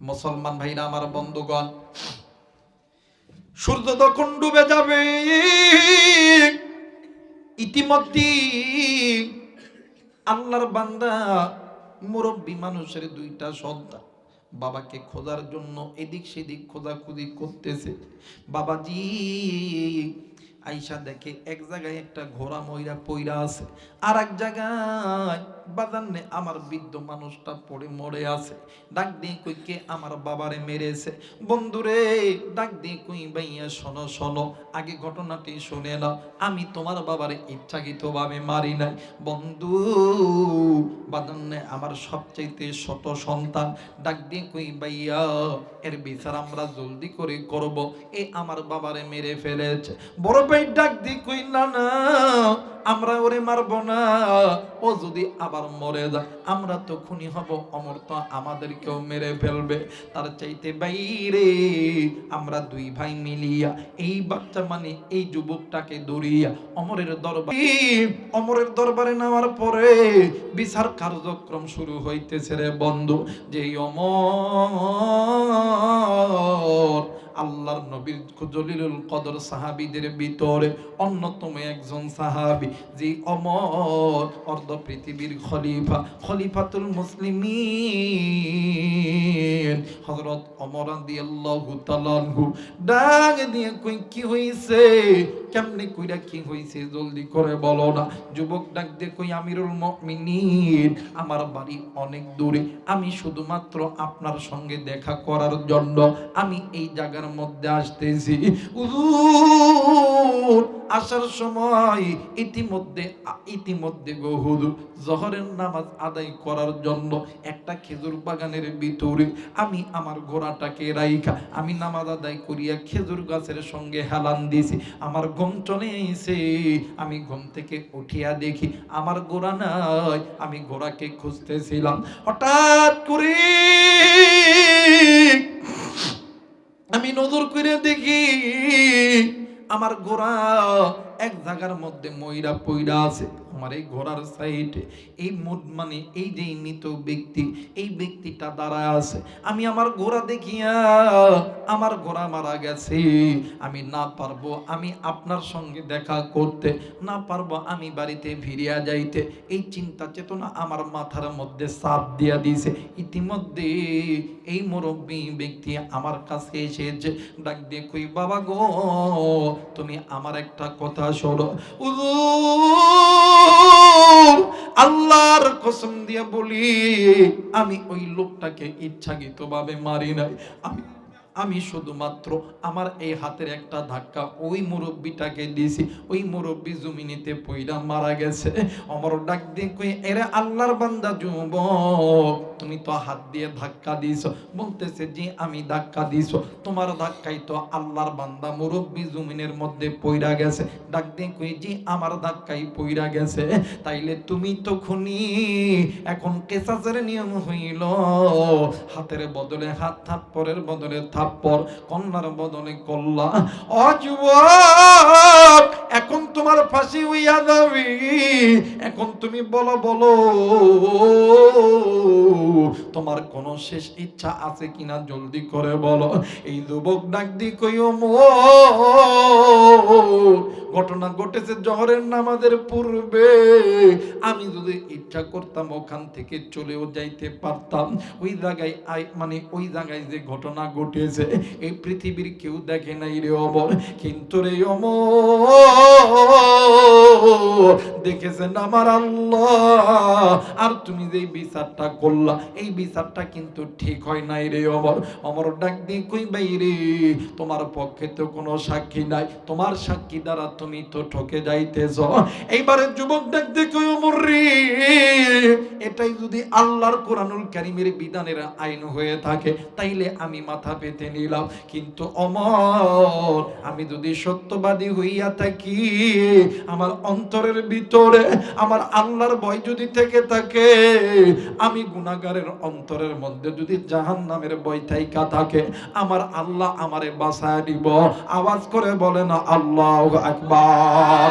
মুসলমান ভাইরা আমার, বন্ধুগণ, সূর্য তখন ডুবে যাবে। ইতিমধ্যে আল্লাহর বান্দা মুরব্বী মানুষের দুইটা সন্তান বাবাকে খোঁজার জন্য এদিক সেদিক খোঁজাখুঁজি করতেছে। বাবাজি আইসা দেখে এক জায়গায় একটা ঘোড়া ময়রা পইরা আছে, আর এক জায়গায় বাজানে আমার বৃদ্ধ মানুষটা পড়ে মরে আছে। ডাক দিয়ে কই, কে আমার বাবারে মেরেছে? বন্ধুরে ডাক দিয়ে কই, ভাইয়া শোনো শোনো, আগে ঘটনাটি শুনে নাও। আমি তোমার বাবারে ইচ্ছাকৃতভাবে মারি নাই বন্ধু, বাজানে আমার সবচাইতে ছোট সন্তান। ডাক দিয়ে কই, ভাইয়া এর বিচার আমরা জলদি করে করব, এ আমার বাবারে মেরে ফেলেছে। বড় ভাই ডাক দিয়ে কই, না না, আমরা ওরে মারব না, ও যদি আবার মরে যায় আমরা তো খুনি হব, অমর তো আমাদেরকেও মেরে ফেলবে। তার চাইতে বাইরে আমরা দুই ভাই মিলিয়া এই বাচ্চা মানে এই যুবকটাকে দৌড়িয়া অমরের দরবারে নেওয়ার পরে বিচার কার্যক্রম শুরু হইতেছে রে বন্ধু। যে অমর আল্লাহর নবীর জলিলুল কদর সাহাবীদের ভিতরে অন্যতম একজন সাহাবী, যে অমর অর্ধ পৃথিবীর খলিফা, খলিফাতুল মুসলিমিন হযরত ওমর রাদিয়াল্লাহু তাআলা আনহু ডাক দিয়ে কই, কি হইছে? কেমনে কইরা কি হইছে জলদি করে বলো না। যুবক ডাক দিয়ে কই, আমিরুল মুমিনিন আমার বাড়ি অনেক দূরে, আমি শুধুমাত্র আপনার সঙ্গে দেখা করার জন্য আমি এই জায়গার মধ্যে আসতেছি। হুজুর আসার সময় ইতিমধ্যে গো হুজুর জোহরের নামাজ আদায় করার জন্য একটা খেজুর বাগানের ভিতরে আমি আমার ঘোড়াটাকে রাইখা আমি নামাজ আদায় করিয়া খেজুর গাছের সঙ্গে হেলান দিয়েছি। আমার ঘুম চলে এসে আমি ঘুম থেকে উঠিয়া দেখি আমার ঘোড়া নাই, আমি ঘোড়াকে খুঁজতেছিলাম। হঠাৎ করে আমি নজর করে দেখি আমার ঘোড়া এক জায়গার মধ্যে ময়রা পইরা আছে। আমার এই ঘোড়ার সাইডে এই মানে এই যে মৃত ব্যক্তি, এই ব্যক্তিটা দাঁড়ায় আছে। আমি আমার ঘোড়া দেখিয়া, আমার ঘোড়া মারা গেছে, আমি না পারবো আমি আপনার সঙ্গে দেখা করতে, না পারবো আমি বাড়িতে ফিরিয়া যাইতে, এই চিন্তা চেতনা আমার মাথার মধ্যে চাপ দিয়া দিয়েছে। ইতিমধ্যে এই মুরব্বী ব্যক্তি আমার কাছে এসেছে, ডাক দিয়ে কই, বাবা গো তুমি আমার একটা কথা শোনো। আল্লাহর কসম দিয়ে বলি আমি ওই লোকটাকে ইচ্ছাকৃতভাবে মারি নাই, আমি শুধুমাত্র আমার এই হাতের একটা ধাক্কা ওই মুরব্বিটাকে দিয়েছি, ওই মুরব্বি জমিনিতে পইরা মারা গেছে। অমর ডাক দিয়ে কই, এরে আল্লাহর বান্দা যুবক তুমি তো হাত দিয়ে ধাক্কা দিয়েছো। বলতেছে যে আমি ধাক্কা দিয়েছো, তোমার ধাক্কাই তো আল্লাহর বান্দা মুরব্বি জমিনের মধ্যে পইরা গেছে। ডাক দিয়ে কই, যে আমার ধাক্কাই পইরা গেছে, তাইলে তুমি তো খুনি। এখন কেসাসের নিয়ম হইল হাতের বদলে হাত, থাপ্পড়ের বদলে থাপ্পড়, কন্যার বদলে কল্লা। ও যুবক এখন তোমার ফাঁসি হইয়া যাবে, এখন তুমি বলো তোমার কোন শেষ ইচ্ছা আছে কিনা জলদি করে বলো। এই যুবক ডাক দি কই, ঘটনা ঘটেছে জোহরের নামাজের পূর্বে, আমি যদি ইচ্ছা করতাম ওখান থেকে চলেও যাইতে পারতাম। ওই জায়গায় মানে ওই জায়গায় যে ঘটনা ঘটেছে এই পৃথিবীর কেউ দেখে নাই রে অমর, কিন্তু রে অমর দেখেছেন আমার আল্লাহ। আর তুমি যে বিচারটা করলা এই বিচারটা কিন্তু ঠিক হয় নাই রে অমর। অমর ডাক দিয়ে কই, ভাই রে তোমার পক্ষে তো কোনো সাক্ষী নাই, তোমার সাক্ষী দ্বারা তুমি তো ঠকে যাইতেছ। এইবারে যুবক ডাক দিয়ে কই, অমর রে এটাই যদি আল্লাহর কোরআনুল কারীমের বিধানের আইন হয়ে থাকে তাইলে আমি মাথা পেতে নিলাম, কিন্তু অমর আমি যদি সত্যবাদী হইয়া থাকি, আমার অন্তরের ভিতরে আমার আল্লাহর ভয় যদি থেকে থাকে, আমি গুনাহগারের অন্তরের মধ্যে যদি জাহান্নামের ভয় থাইকা থাকে, আমার আল্লাহ আমারে বাঁচায় দিব। আওয়াজ করে বলে না আল্লাহু আকবার।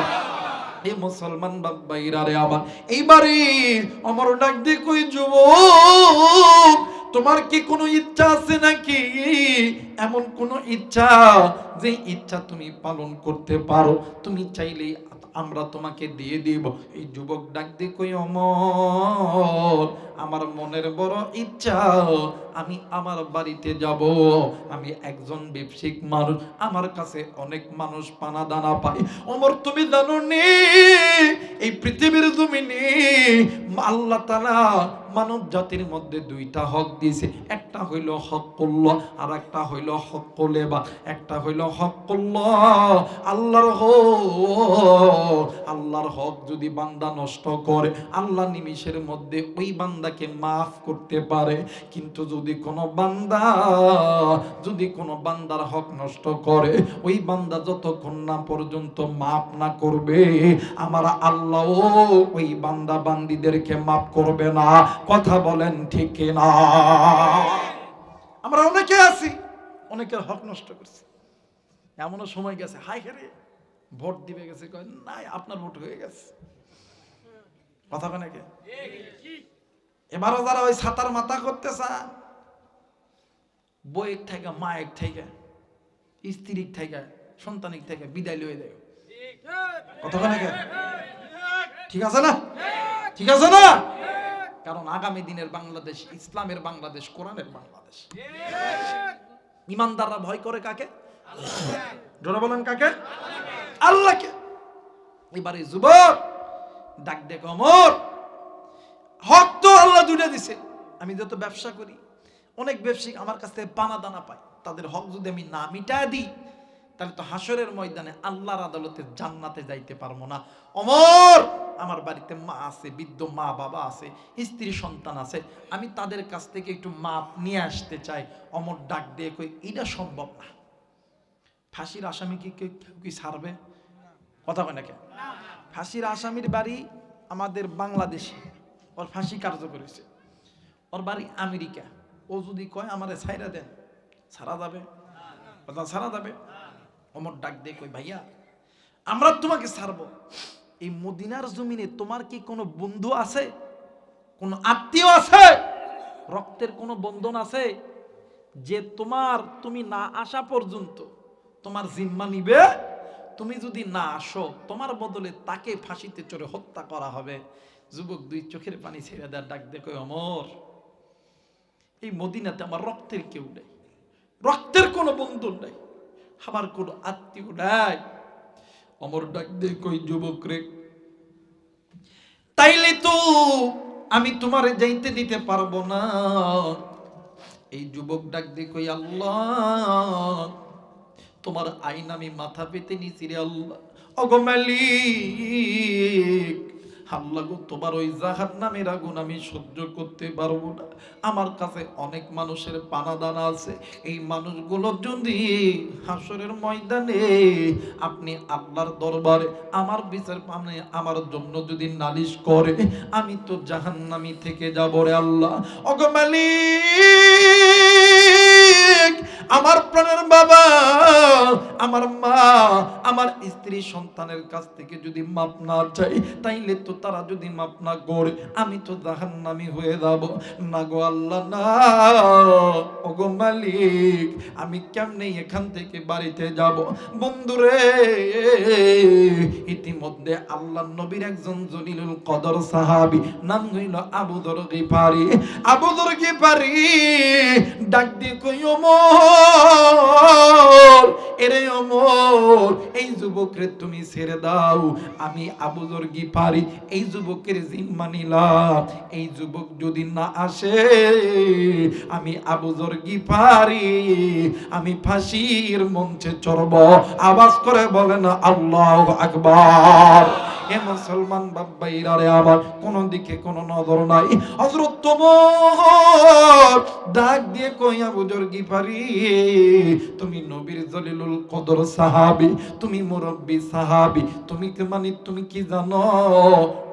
এই মুসলমান ভাইরা রে আমার, এইবারে অমর ডাক দিয়ে কই, যুবক তোমার কি কোনো ইচ্ছা আছে নাকি, এমন কোনো ইচ্ছা যে ইচ্ছা তুমি পালন করতে পারো, তুমি চাইলেই আমরা তোমাকে দিয়ে দিব। এই যুবক ডাক দিয়ে কই, ওমর আমার মনের বড় ইচ্ছা, আমি আমার বাড়িতে যাব। আমি একজন ব্যবসায়িক মানুষ, আমার কাছে অনেক মানুষ পানা দানা পায়। ওমর তুমি জানো নি, এই পৃথিবীর জমিনে আল্লাহ তাআলা মানব জাতির মধ্যে দুইটা হক দিয়েছে, একটা হইল হকুল্লাহ আর একটা হইল হকুল ইবাদ। একটা হইল হকুল্লাহ, আল্লাহর হক। আল্লাহর হক যদি বান্দা নষ্ট করে, আল্লাহ নিমিষের মধ্যে ওই বান্দাকে মাফ করতে পারে। কিন্তু যদি কোনো বান্দার হক নষ্ট করে, ওই বান্দা যতক্ষণ না পর্যন্ত মাফ না করবে, আমার আল্লাহ ওই বান্দা বান্দিদেরকে মাফ করবে না। কথা বলেন ঠিক না? আমরা অনেকে আছি, অনেকের হক নষ্ট করছি। এমনও সময় গেছে, হাই হেরে ভোট দিবে গেছে, কয় নাই আপনার ভোট হয়ে গেছে। কথা কয় নাকি? এবারও যারা ওই ছাতার মাথা করতে চান, বইয়ের থেকে, মায়ের থেকে, স্ত্রীর থেকে, সন্তানিক থেকে বিদায় লয়ে দেয়। কথা কয় নাকি? ঠিক আছে না? ঠিক আছে না? কারণ আগামী দিনের বাংলাদেশ ইসলামের বাংলাদেশ, কোরআনের বাংলাদেশ। ইমানদাররা ভয় করে কাকে? জোরে বলেন কাকে? আল্লাহকে। এবারে যুবক ডাক দে, ওমর হক তো আল্লাহ দুইটা দিছে। আমি যত ব্যবসা করি, অনেক ব্যবসায়ী আমার কাছ থেকে পানা দানা পায়, তাদের হক যদি আমি না মিটায় দিই, তাহলে তো হাসরের ময়দানে আল্লাহর আদালতে জান্নাতে যাইতে পারবো না। ওমর আমার বাড়িতে মা আছে, বৃদ্ধ মা বাবা আছে, স্ত্রী সন্তান আছে, আমি তাদের কাছ থেকে একটু মাপ নিয়ে আসতে চাই। ওমর ডাক দিয়ে কই, এটা সম্ভব না। ফাঁসির আসামি কি কেউ কি ছাড়বে? কথা কয় না কেন? ফাঁসির আসামির বাড়ি আমাদের বাংলাদেশে, ওর ফাঁসি কার্যকর হয়েছে। ওর বাড়ি আমেরিকা। ও যদি কয় আমারে ছাইরা দেন, ছাড়া যাবে? কথা ছাড়া যাবে? ওমর ডাক দিয়ে কই, ভাইয়া আমরা তোমাকে ছাড়বো। এই মদিনার জমিনে তোমার কি কোনো বন্ধু আছে, কোনো আত্মীয় আছে, রক্তের কোনো বন্ধন আছে যে তুমি না আসা পর্যন্ত তোমার জিম্মা নিবে? তুমি যদি না আসো, তোমার বদলে তাকে ফাঁসিতে চড়ে হত্যা করা হবে। যুবক দুই চোখের পানি ছেড়ে দেয়, ডাক দেখো, ওমর এই মদিনাতে আমার রক্তের কেউ নেই, রক্তের কোনো বন্ধু নাই, আমার কোনো আত্মীয় নাই। ওমর ডাক দিয়ে কই, যুবক রে, তাইলে তো আমি তোমারে যাইতে দিতে পারবো না। এই যুবক ডাক দিয়ে কই, আল্লাহ তোমার আইন আমি মাথা পেতে নিছি রে আল্লাহ। ওগো মালিক, আল্লাহ গো, তোমার ওই জাহান্নামের আগুন আমি সহ্য করতে পারবো না। আমার কাছে অনেক মানুষের পানা দানা আছে, এই মানুষগুলো যদি হাসরের ময়দানে আপনি আল্লাহর দরবারে আমার বিচার পানে আমার জন্য যদি নালিশ করে, আমি তো জাহান্নামী থেকে যাব রে আল্লাহ। ওগো মালিক, আমার প্রাণের বাবা, আমার মা, আমার স্ত্রী সন্তানের কাছ থেকে যদি মাপ না চাই, তাইলে তো তারা যদি মাপ না করে, আমি তো জাহান্নামী হয়ে যাব। না গো আল্লাহ, না। ওগো মালিক, আমি কেমনে এখান থেকে বাড়িতে যাব? বন্ধুরে, ইতিমধ্যে আল্লাহর নবীর একজন জলিলুল কদর সাহাবী, নাম হইল আবু যর গিফারি। আবু যর গিফারি ডাক দিয়ে কই, ওমর, এরে ওমর, এই যুবকরে তুমি ছেড়ে দাও। আমি আবু যর গিফারি এই যুবকের জিম্মা নিলাম। এই যুবক যদি না আসে, আমি আবু যর গিফারি আমি ফাঁসির মঞ্চে চড়ব। আওয়াজ করে বলেন আল্লাহু আকবার। এ মুসলমান বাবাইরা রে আমার, কোন দিকে কোনো নজর নাই। হযরত ওমর ডাক দিয়ে কই, আবু যর গিফারি, তুমি নবীর জলিলুল কদর সাহাবী, তুমি মুরব্বী সাহাবী, তুমি কি জানো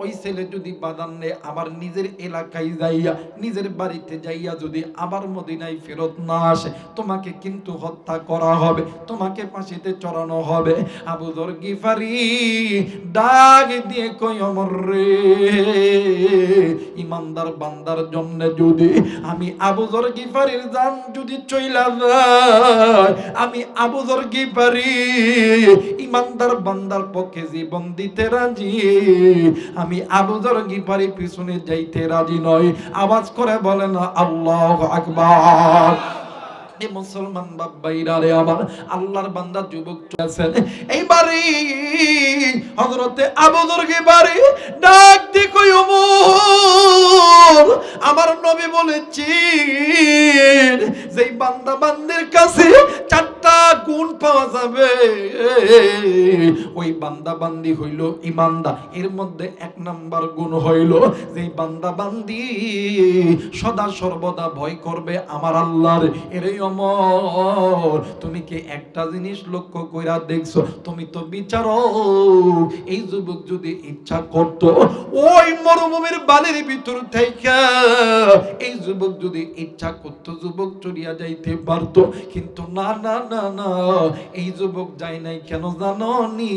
ওই ছেলে যদি বাদান নেয় আবার নিজের এলাকায় যাইয়া নিজের বাড়িতে যাইয়া যদি আবার মদিনায় ফেরত না আসে তোমাকে কিন্তু হত্যা করা হবে, তোমাকে ফাঁসিতে চড়ানো হবে। আবু যর গিফারি ডাক দিয়ে কই ওমর রে, ইমানদার বান্দার জন্য যদি আমি আবু যর গিফারির জান যদি চইলা যায়, আমি আবু যর গিফারি ইমানদার বান্দার পক্ষে জীবন দিতে রাজি, আমি আবু যর গিফারি পিছনে যাইতে রাজি নয়। আওয়াজ করে বলেন আল্লাহু আকবার। মুসলমান বাবাইরা রে আমার, আল্লাহর বান্দা যুবক আছেন এইবারে হযরতে আবু যর গিফারি ডাক দি কই ওমর, আমার নবী বলেছেন যেই বান্দা বান্দির কাছে চারটা গুণ পাওয়া যাবে ওই বান্দা বান্দি হইল ইমানদার। এর মধ্যে এক নাম্বার গুণ হইল যেই বান্দা বান্দি সদা সর্বদা ভয় করবে আমার আল্লাহর। এরই ওমর তুমি কি একটা জিনিস লক্ষ্য কইরা দেখছো, তুমি তো বিচারক, এই যুবক যদি ইচ্ছা করত ওই মরুভূমির বালির ভিতর থেকে এই যুবক যদি ইচ্ছা করত যুবক চড়িয়া যাইতে পারত, কিন্তু না না না না, এই যুবক যায় নাই কেন জানো নি?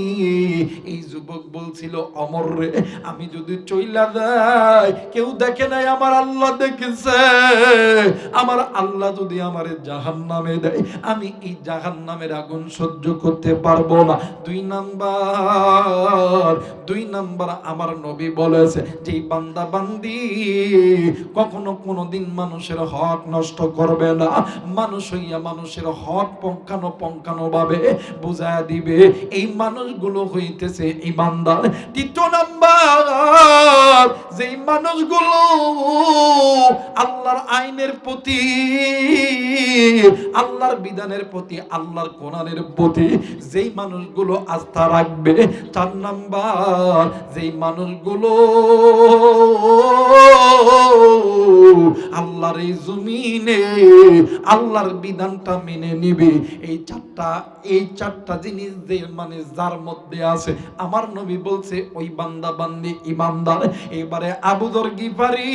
এই যুবক বলছিল ওমর রে, আমি যদি চইলা যাই কেউ দেখে নাই, আমার আল্লাহ দেখেছে, আমার আল্লাহ যদি আমারে জাহান্নামে দেয় আমি এই জাহান্নামের আগুন সহ্য করতে পারবো না। দুই নাম্বার আমার নবী বলেছে যে বান্দা বান্দি কখনো কোনোদিন মানুষের হক নষ্ট করবে না, মানুষ হইয়া মানুষের হক পঙ্খানো ভাবে বুঝায় দিবে, এই মানুষগুলো হইতেছে ইমানদার। দ্বিতীয় নাম্বার যেই মানুষগুলো আল্লাহর আইনের প্রতি, আল্লাহর বিধানের প্রতি, আল্লাহর কোরআনের প্রতি যেই মানুষগুলো আস্থা রাখবে। চার নাম্বার যেই মানুষগুলো আল্লাহর এই জমিনে আল্লাহর বিধানটা মেনে নিবে। এই চারটা জিনিস যে মানে যার মধ্যে আছে আমার নবী বলছে ওই বান্দা বান্দি ইমানদার। এবারে আবু যর গিফারি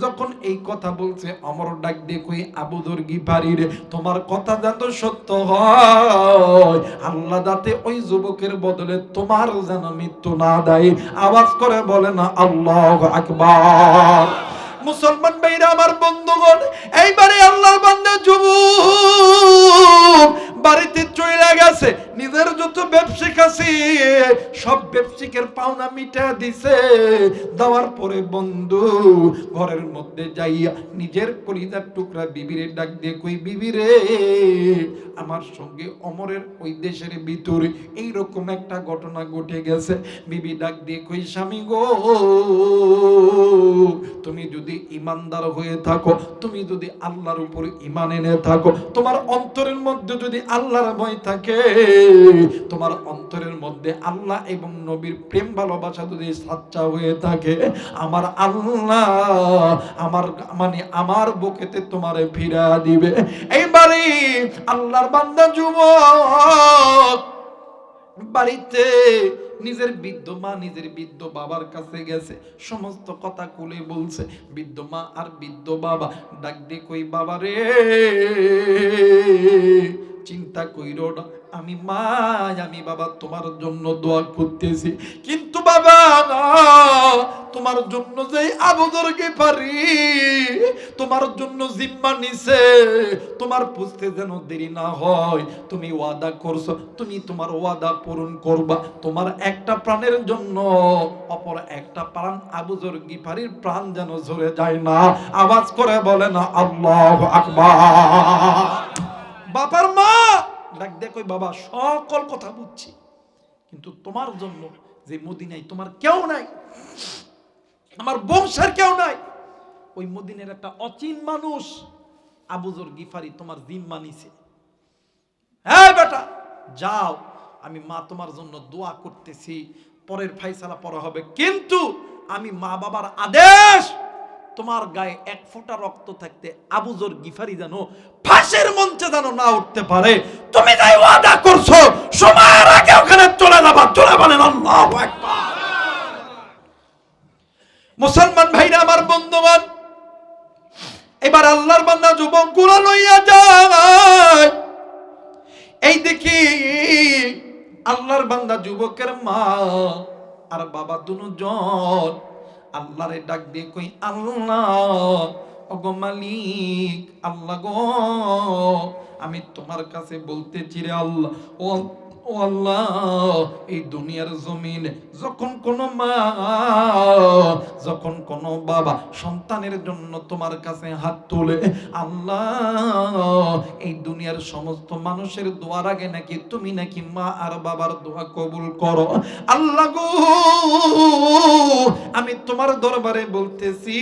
যখন এই কথা বলছে ওমর ডাক দিয়ে কই আবু যর গিফারি রে, তোমার কথা যত সত্য হয় আল্লাহ যাতে ওই যুবকের বদলে তোমার যেন মৃত্যু না দেয়। আওয়াজ করে বলে না আল্লাহু আকবার। মুসলমান ভাইরা আমার বন্ধুগণ, এইবারে আল্লাহর বান্দা যুবক বাড়িতে চলে গেছে, নিজের যত ব্যবসায়িক আছে সব ব্যবসায়িকের পাওনা মিটা দিছে। দেওয়ার পরে বন্ধু ঘরের মধ্যে যাইয়া নিজের কলিজার টুকরা বিবিরে ডাক দিয়ে কই বিবি রে, আমার সঙ্গে ওমরের ওই দেশের ভিতরে এইরকম একটা ঘটনা ঘটে গেছে। বিবি ডাক দিয়ে কই স্বামী গো, তুমি যদি ইমানদার হয়ে থাকো, তুমি যদি আল্লাহর উপর ঈমান এনে থাকো, তোমার অন্তরের মধ্যে যদি আল্লাহর ভয় থাকে, তোমার অন্তরের মধ্যে আল্লাহ এবং নবীর প্রেম ভালোবাসা যদি সাচ্চা হয়ে থাকে, আমার আল্লাহ আমার বুকেতে তোমারে ফিরা দিবে। এইবারে আল্লাহর বান্দা যুবক বাড়িতে নিজের বৃদ্ধ মা নিজের বৃদ্ধ বাবার কাছে গেছে, সমস্ত কথা খুলে বলছে। বৃদ্ধ মা আর বৃদ্ধ বাবা ডাক দিয়ে কই বাবা রে, চিন্তা কইরো না, আমি মা আমি বাবা তোমার জন্য দোয়া করতেছি, কিন্তু বাবা তোমার জন্য যে আবু যর গিফারি তোমার জন্য জিম্মা নিছে, তোমার বুঝতে যেন দেরি না হয়। তুমি ওয়াদা করছো, তুমি তোমার ওয়াদা পূরণ করবা। তোমার একটা প্রাণের জন্য অপর একটা প্রাণ আবু যর গিফারির প্রাণ যেন ঝরে যায় না। আওয়াজ করে বলে না আল্লাহু আকবার। বাবার মা ডাক দেখো বাবা, সকল কথা বুঝছি, কিন্তু তোমার জন্য যে মদিনায় তোমার কেউ নাই, আমার বংশের কেউ নাই, ওই মদিনের একটা অচিন মানুষ আবু যর গিফারি তোমার জিম্মা নিছে। হ্যাঁ বেটা যাও, আমি মা তোমার জন্য দোয়া করতেছি, পরের ফাইসালা পরে হবে, কিন্তু আমি মা বাবার আদেশ তোমার গায়ে এক ফোঁটা রক্ত থাকতে আবু যর গিফারি যেন ফাঁসের মঞ্চে যেন না উঠতে পারে, তুমি যাই ওয়াদা করছো সময়ের আগে ওখানে চলে যাবা। চলে বলেন আল্লাহু আকবার। মুসলমান ভাইরা আমার, বন্ধুগণ, এবার আল্লাহর বান্দা যুবক গুলা লইয়া যায়। এই দেখি আল্লাহর বান্দা যুবকের মা আর বাবা দুজন আল্লাহরে ডাক দিয়ে কই, আল্লাহ ওগো মালিক, আল্লাহ গো, আমি তোমার কাছে বলতেছি রে আল্লাহ, ও আল্লাহ, এই দুনিয়ার জমিন যখন কোনো মা, যখন কোনো বাবা সন্তানের জন্য তোমার কাছে হাত তোলে, আল্লাহ এই দুনিয়ার সমস্ত মানুষের দোয়ার আগে নাকি তুমি নাকি মা আর বাবার দোয়া কবুল করো। আল্লাহ গো, আমি তোমার দরবারে বলতেছি,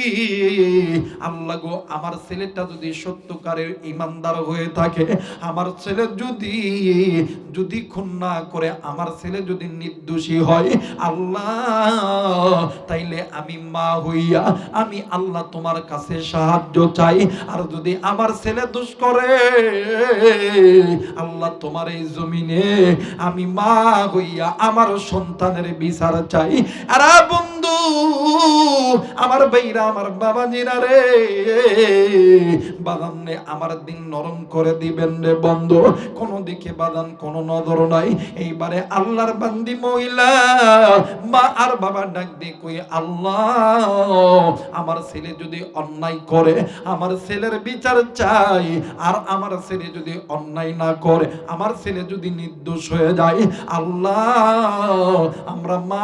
আল্লাহ গো, আমার ছেলেটা যদি সত্যকারের ইমানদার হয়ে থাকে, আমার ছেলে যদি খুন না করে, আমার ছেলে যদি নির্দোষী হয়, আল্লাহ তাইলে আমি মা হইয়া আমি আল্লাহ তোমার কাছে সাহায্য চাই। আর যদি আমার ছেলে দোষ করে, আল্লাহ তোমার এই জমিনে আমি মা হইয়া আমার সন্তানের বিচার চাই। আর বন্ধু আমার ভাইরা, আমার বাবাজিরা রে, বাদান নে আমার দিন নরম করে দিবেন রে বন্ধু। কোন দিকে বাদান, কোন নজর নাই। এইবারে আল্লাহর বান্দি মহিলা মা আর বাবা ডাক দিয়ে কই, আল্লাহ আমার ছেলে যদি অন্যায় করে, আমার ছেলের বিচার চাই। আর আমার ছেলে যদি অন্যায় না করে, আমার ছেলে যদি নির্দোষ হয়ে যায়, আল্লাহ আমরা মা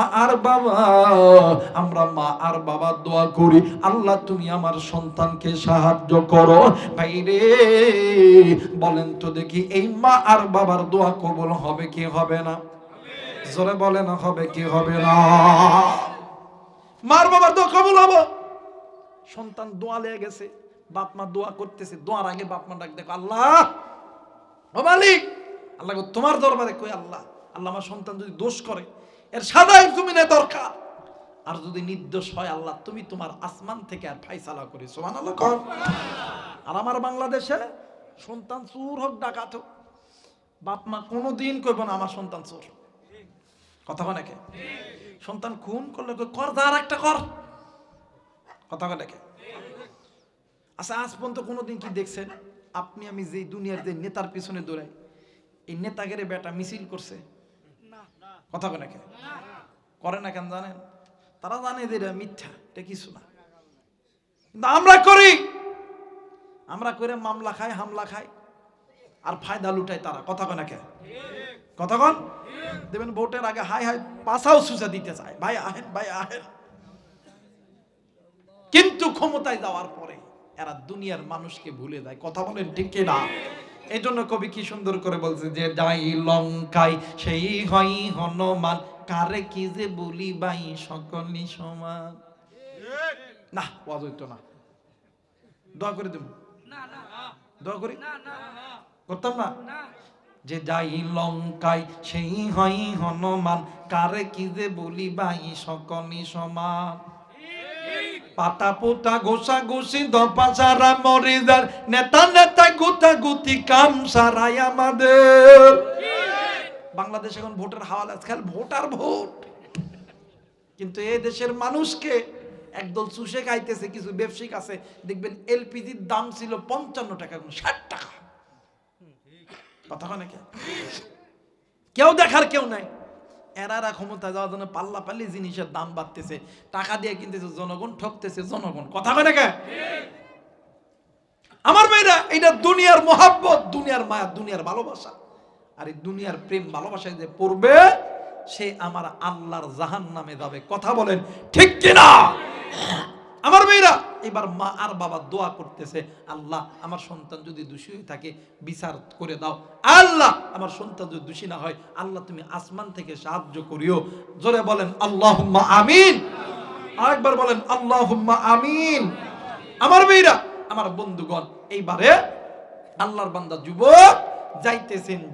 আর বাবা দোয়া করি, আল্লাহ তুমি আমার সন্তানকে সাহায্য করো। ভাইরে বলেন তো দেখি, এই মা আর বাবার দোয়া কবুল হবে কি হবে না? জোরে বলেন, হবে কি হবে না? মার বাবার দোয়া কবুল হবে। সন্তান দোয়া লেগে গেছে, বাপ মা দোয়া করতেছে, দোয়ার আগে বাপ মা ডাক দেখো, আল্লাহ ও মালিক, আল্লাহ তোমার দরবারে কই, আল্লাহ আমার সন্তান যদি দোষ করে, এর সাজাই জমিনে দরকার। আর যদি নির্দোষ হয়, আল্লাহ তুমি তোমার আসমান থেকে আর ফায়সালা করি। সুবহানাল্লাহ। আর আমার বাংলাদেশে সন্তান চোর হোক, ডাকাত হোক, বাপ মা কোনোদিন কইব না আমার সন্তান চোর। কথা কয় নাকি? সন্তান খুন করলে কর, আর একটা কর। কথা কয় নাকি? আচ্ছা, আজ পর্যন্ত কোনোদিন কি দেখছেন আপনি আমি যে দুনিয়ার যে নেতার পিছনে দৌড়াই, এই নেতাগেরে বেটা মিছিল করছে? কথা কয় নাকি? করে না কেন জানেন? তারা জানে যে এটা মিথ্যা, এটা কিছু না। কিন্তু আমরা করি, আমরা করে মামলা খাই, হামলা খাই, আর ফায়দা লুটাই তারা। কথা কয় নাকি? কথা কন দেবেন ভোটের আগে হাই হাই পাছাও সুজা দিতে চায়, ভাই আহেন, ভাই আহেন। কিন্তু ক্ষমতায় যাওয়ার পরে এরা দুনিয়ার মানুষকে ভুলে যায়। কথা বলেন ঠিক কি না? এই জন্য কবি কি সুন্দর করে বলছে যে, যাই লঙ্কায় সেই হয় হনুমান, কারে কি যে বলি ভাই সকলই সমান। না ওয়াজ হইতো না, দোয়া করে দেব, দোয়া করি করতাম না। যে যাই লঙ্কায় সেই হয় হনুমান, কারে কি যে বলি ভাই সকলই সমান। পাতা পোতা গোসা গোসি দপা সারা মরিদার, নেতা নেতা গুতা গুতি কাম সারাই আমাদের। বাংলাদেশ এখন ভোটের হাওয়া খেল, ভোট আর ভোট। কিন্তু এই দেশের মানুষকে একদল চুষে খাইতেছে কিছু ব্যবসায়িক আছে। দেখবেন এলপিজির দাম ছিল 55 টাকা, এখন 60 টাকা। কথা হয় নাকি? কেউ দেখার কেউ নাই। এরা ক্ষমতা যাওয়ার জন্য পাল্লা পাল্লি জিনিসের দাম বাড়তেছে, টাকা দিয়ে কিনতেছে জনগণ, ঠকতেছে জনগণ। কথা হয় নাকি? আমার ভাইরা, এটা দুনিয়ার মোহাব্বত, দুনিয়ার মায়া, দুনিয়ার ভালোবাসা। আর এই দুনিয়ার প্রেম ভালোবাসায় যে পড়বে, সে আমার আল্লাহর জাহান্নামে যাবে। কথা বলেন ঠিক কিনা? আমার মেয়েরা, এবার মা আর বাবা দোয়া করতেছে, আল্লাহ আমার সন্তান যদি দোষী হয়ে থাকে বিচার করে দাও। আল্লাহ আমার সন্তান যদি দোষী না হয়, আল্লাহ তুমি আসমান থেকে সাহায্য করিও। জোরে বলেন আল্লাহুম্মা আমিন। আরেকবার বলেন আল্লাহুম্মা আমিন। আমার মেয়েরা, আমার বন্ধুগণ, এইবারে আল্লাহর বান্দা যুবক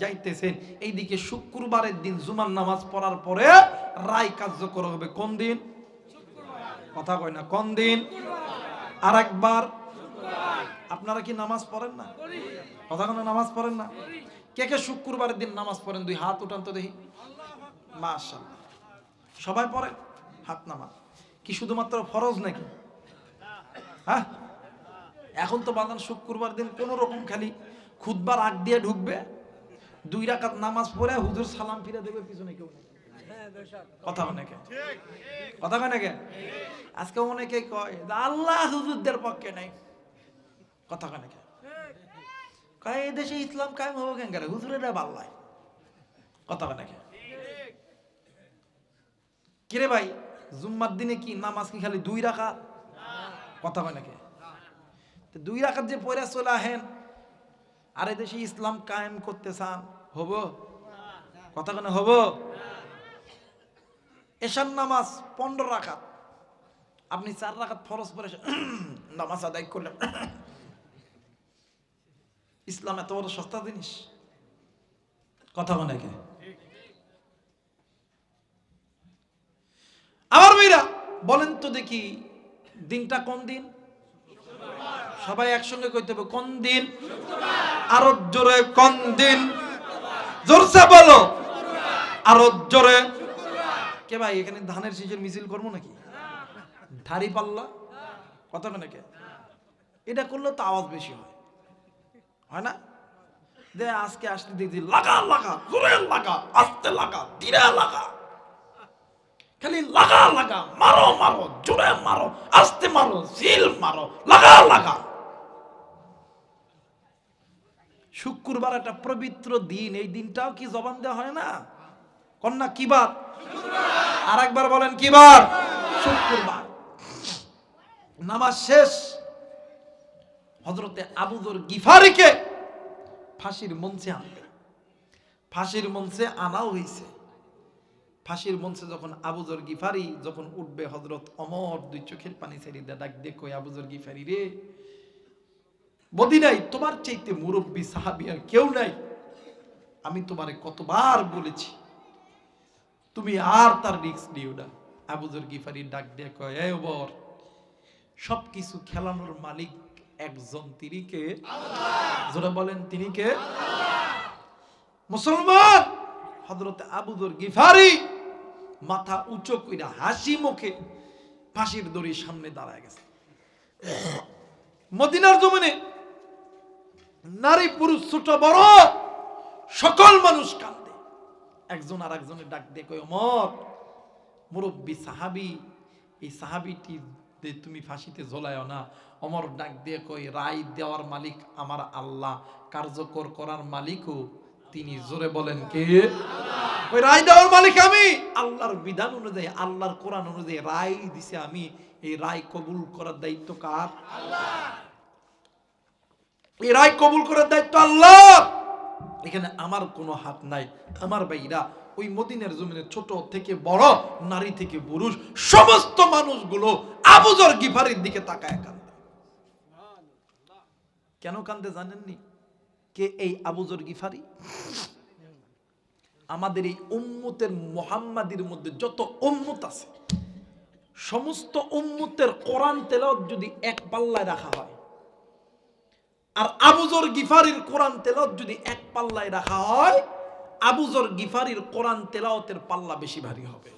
যাইতেছেন। এইদিকে শুক্রবারের দিন জুমার নামাজ পড়ার পরে রায় কার্যকর হবে। কোন দিন? কথা কয় না, কোন দিন? আর একবার। আপনারা কি নামাজ পড়েন না? কথা কোনো নামাজ পড়েন না? কে কে শুক্রবারের দিন নামাজ পড়েন? দুই হাত উঠান তো দেখি। মাশাআল্লাহ, সবাই পড়েন, হাত নামান। কি শুধুমাত্র ফরজ নাকি? হ্যাঁ, এখন তো বাদান শুক্রবার দিন কোন রকম খালি খুতবার আগ দিয়ে ঢুকবে, 2 রাকাত নামাজ পড়ে হুজুর সালাম ফিরে দেবে, পিছনে কেউ নেই। কথা অনেকে, কথা অনেকে আজকে অনেকে কয় আল্লাহ হুজুরদের পক্ষে নাই। কথা অনেকে কয় এই দেশে ইসলাম কায়েম হবো কেন করে, হুজুরেরা বাল্লায়। কথা অনেকে কিরে ভাই, জুম্মার দিনে কি নামাজ কি খালি 2 রাকাত? কথা অনেকে 2 রাকাত যে পড়ে চলে আহেন, আর এই দেশে ইসলাম কায়েম করতে চান, হবো? কথা কেন হবো? এশার নামাজ 15 রাকাত, আপনি 4 রাকাত ফরজ পড়ে নামাজ আদায় করলেন। ইসলাম এত বড় সস্তা জিনিস? কথা অনেকে। আমার ভাইরা বলেন তো দেখি, দিনটা কোন দিন? সবাই একসঙ্গে কইতে হবে, কোন দিন? আরো জোরে, কোন দিন? জোরসে বলো, আরো জোরে। কে ভাই, এখানে ধানের শীষের মিছিল করবো নাকি? ধারি পাল্লা, কথা নাকি? এটা করলে তো আওয়াজ বেশি হয়, হয় না? যে আজকে আসতে দেখছি লাগা লাগা, জোরে লাগা, আস্তে লাগা, ধীরে লাগা, খালি লাগা লাগা, মারো মারো, জোরে মারো, আস্তে মারো, সিল মারো, লাগা লাগা। শুক্রবার একটা পবিত্র দিন, এই দিনটাও কি জবান দেওয়া হয় না? কন্যা কি বার? আর একবার বলেন কি বার? শুক্রবার। নামাজ শেষ, হযরতে আবু যর গিফারিকে ফাঁসির মঞ্চে আনবে। ফাঁসির মঞ্চে আনাও হয়েছে। ফাঁসির মঞ্চে যখন আবু যর গিফারি যখন উঠবে, হযরত ওমর 2 চোখের পানি ছেড়ে ডাক দিয়ে কই, আবু যর গিফারি রে, মদিনায় তোমার চাইতে মুরব্বী সাহাবী আর কেউ নাই। আমি তোমারে কতবার বলেছি তুমি আর তার রিস্ক নিও না। আবু যর গিফারি ডাক দিয়ে কয়, এই ওমর, সবকিছু খেলানোর মালিক একজন, তিনি কে? যারা বলেন তিনি কে? মুসলমান। হযরতে আবু যর গিফারি মাথা উঁচু কইরা হাসি মুখে ফাঁসির দড়ির সামনে দাঁড়ায় গেছে। মদিনার জমিনে নারী পুরুষ ছোট বড় সকল মানুষ কাঁদে। একজন আর একজনের ডাক দিয়ে কয়, ওমর, মুরব্বী সাহাবী, এই সাহাবীটি তুমি ফাঁসিতে ঝোলায়ও না। ওমর ডাক দিয়ে কই, রায় দেওয়ার মালিক আমার আল্লাহ, কার্যকর করার মালিকও তিনি। জোরে বলেন কে? ওই রায় দেওয়ার মালিক আমি। আল্লাহর বিধান অনুযায়ী, আল্লাহর কোরআন অনুযায়ী রায় দিছে আমি, এই রায় কবুল করার দায়িত্ব কার? আল্লাহ। এই রায় কবুল করার দায়িত্ব আল্লাহ, এখানে আমার কোনো হাত নাই। আমার ভাইরা, ওই মদিনার জমিনে ছোট থেকে বড়, নারী থেকে পুরুষ, সমস্ত মানুষগুলো আবু যর গিফারির দিকে তাকায় কাঁদে। কেন কাঁদে জানেননি? কে এই আবু যর গিফারি? আমাদের এই উম্মতের মুহাম্মাদির মধ্যে যত উম্মত আছে, সমস্ত উম্মতের কোরআন তেলাওয়াত যদি এক পাল্লায় রাখা হয়, আর আবু যর গিফারির কোরআন তেলাওয়াত যদি এক পাল্লায় রাখা হয়, আবু যর গিফারির কোরআন তেলাওয়াতের পাল্লা বেশি ভারী হবে।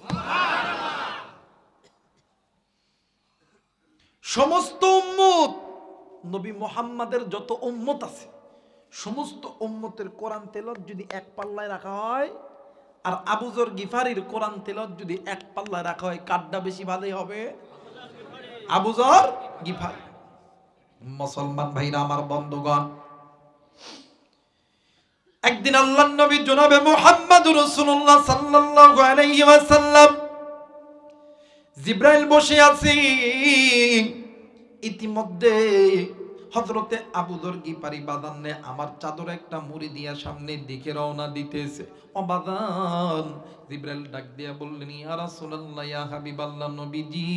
সমস্ত উম্মত, নবী মুহাম্মাদের যত উম্মত আছে, সমস্ত উম্মতের কোরআন তেলাওয়াত যদি এক পাল্লায় রাখা হয়, আর আবু যর গিফারির কোরআন তেলাওয়াত যদি এক পাল্লায় রাখা হয়, কারটা বেশি ভালো হবে? আবু যর গিফারি। মুসলমান ভাইরা আমার, বন্ধুগণ, একদিন আল্লাহর নবী জনাবে মুহাম্মদুর রাসূলুল্লাহ সাল্লাল্লাহু আলাইহি ওয়াসাল্লাম, জিবরাইল বসে আছে। ইতিমধ্যে হযরতে আবু যর গিফারি বাদান আমার চাদর একটা মুড়ি দিয়া সামনের দিকে রওনা দিতেছে। ও বাদান, জিবরাইল ডাক দিয়া বললেন, ইয়া রাসূলুল্লাহ, ইয়া হাবিবাল্লাহ, নবীজি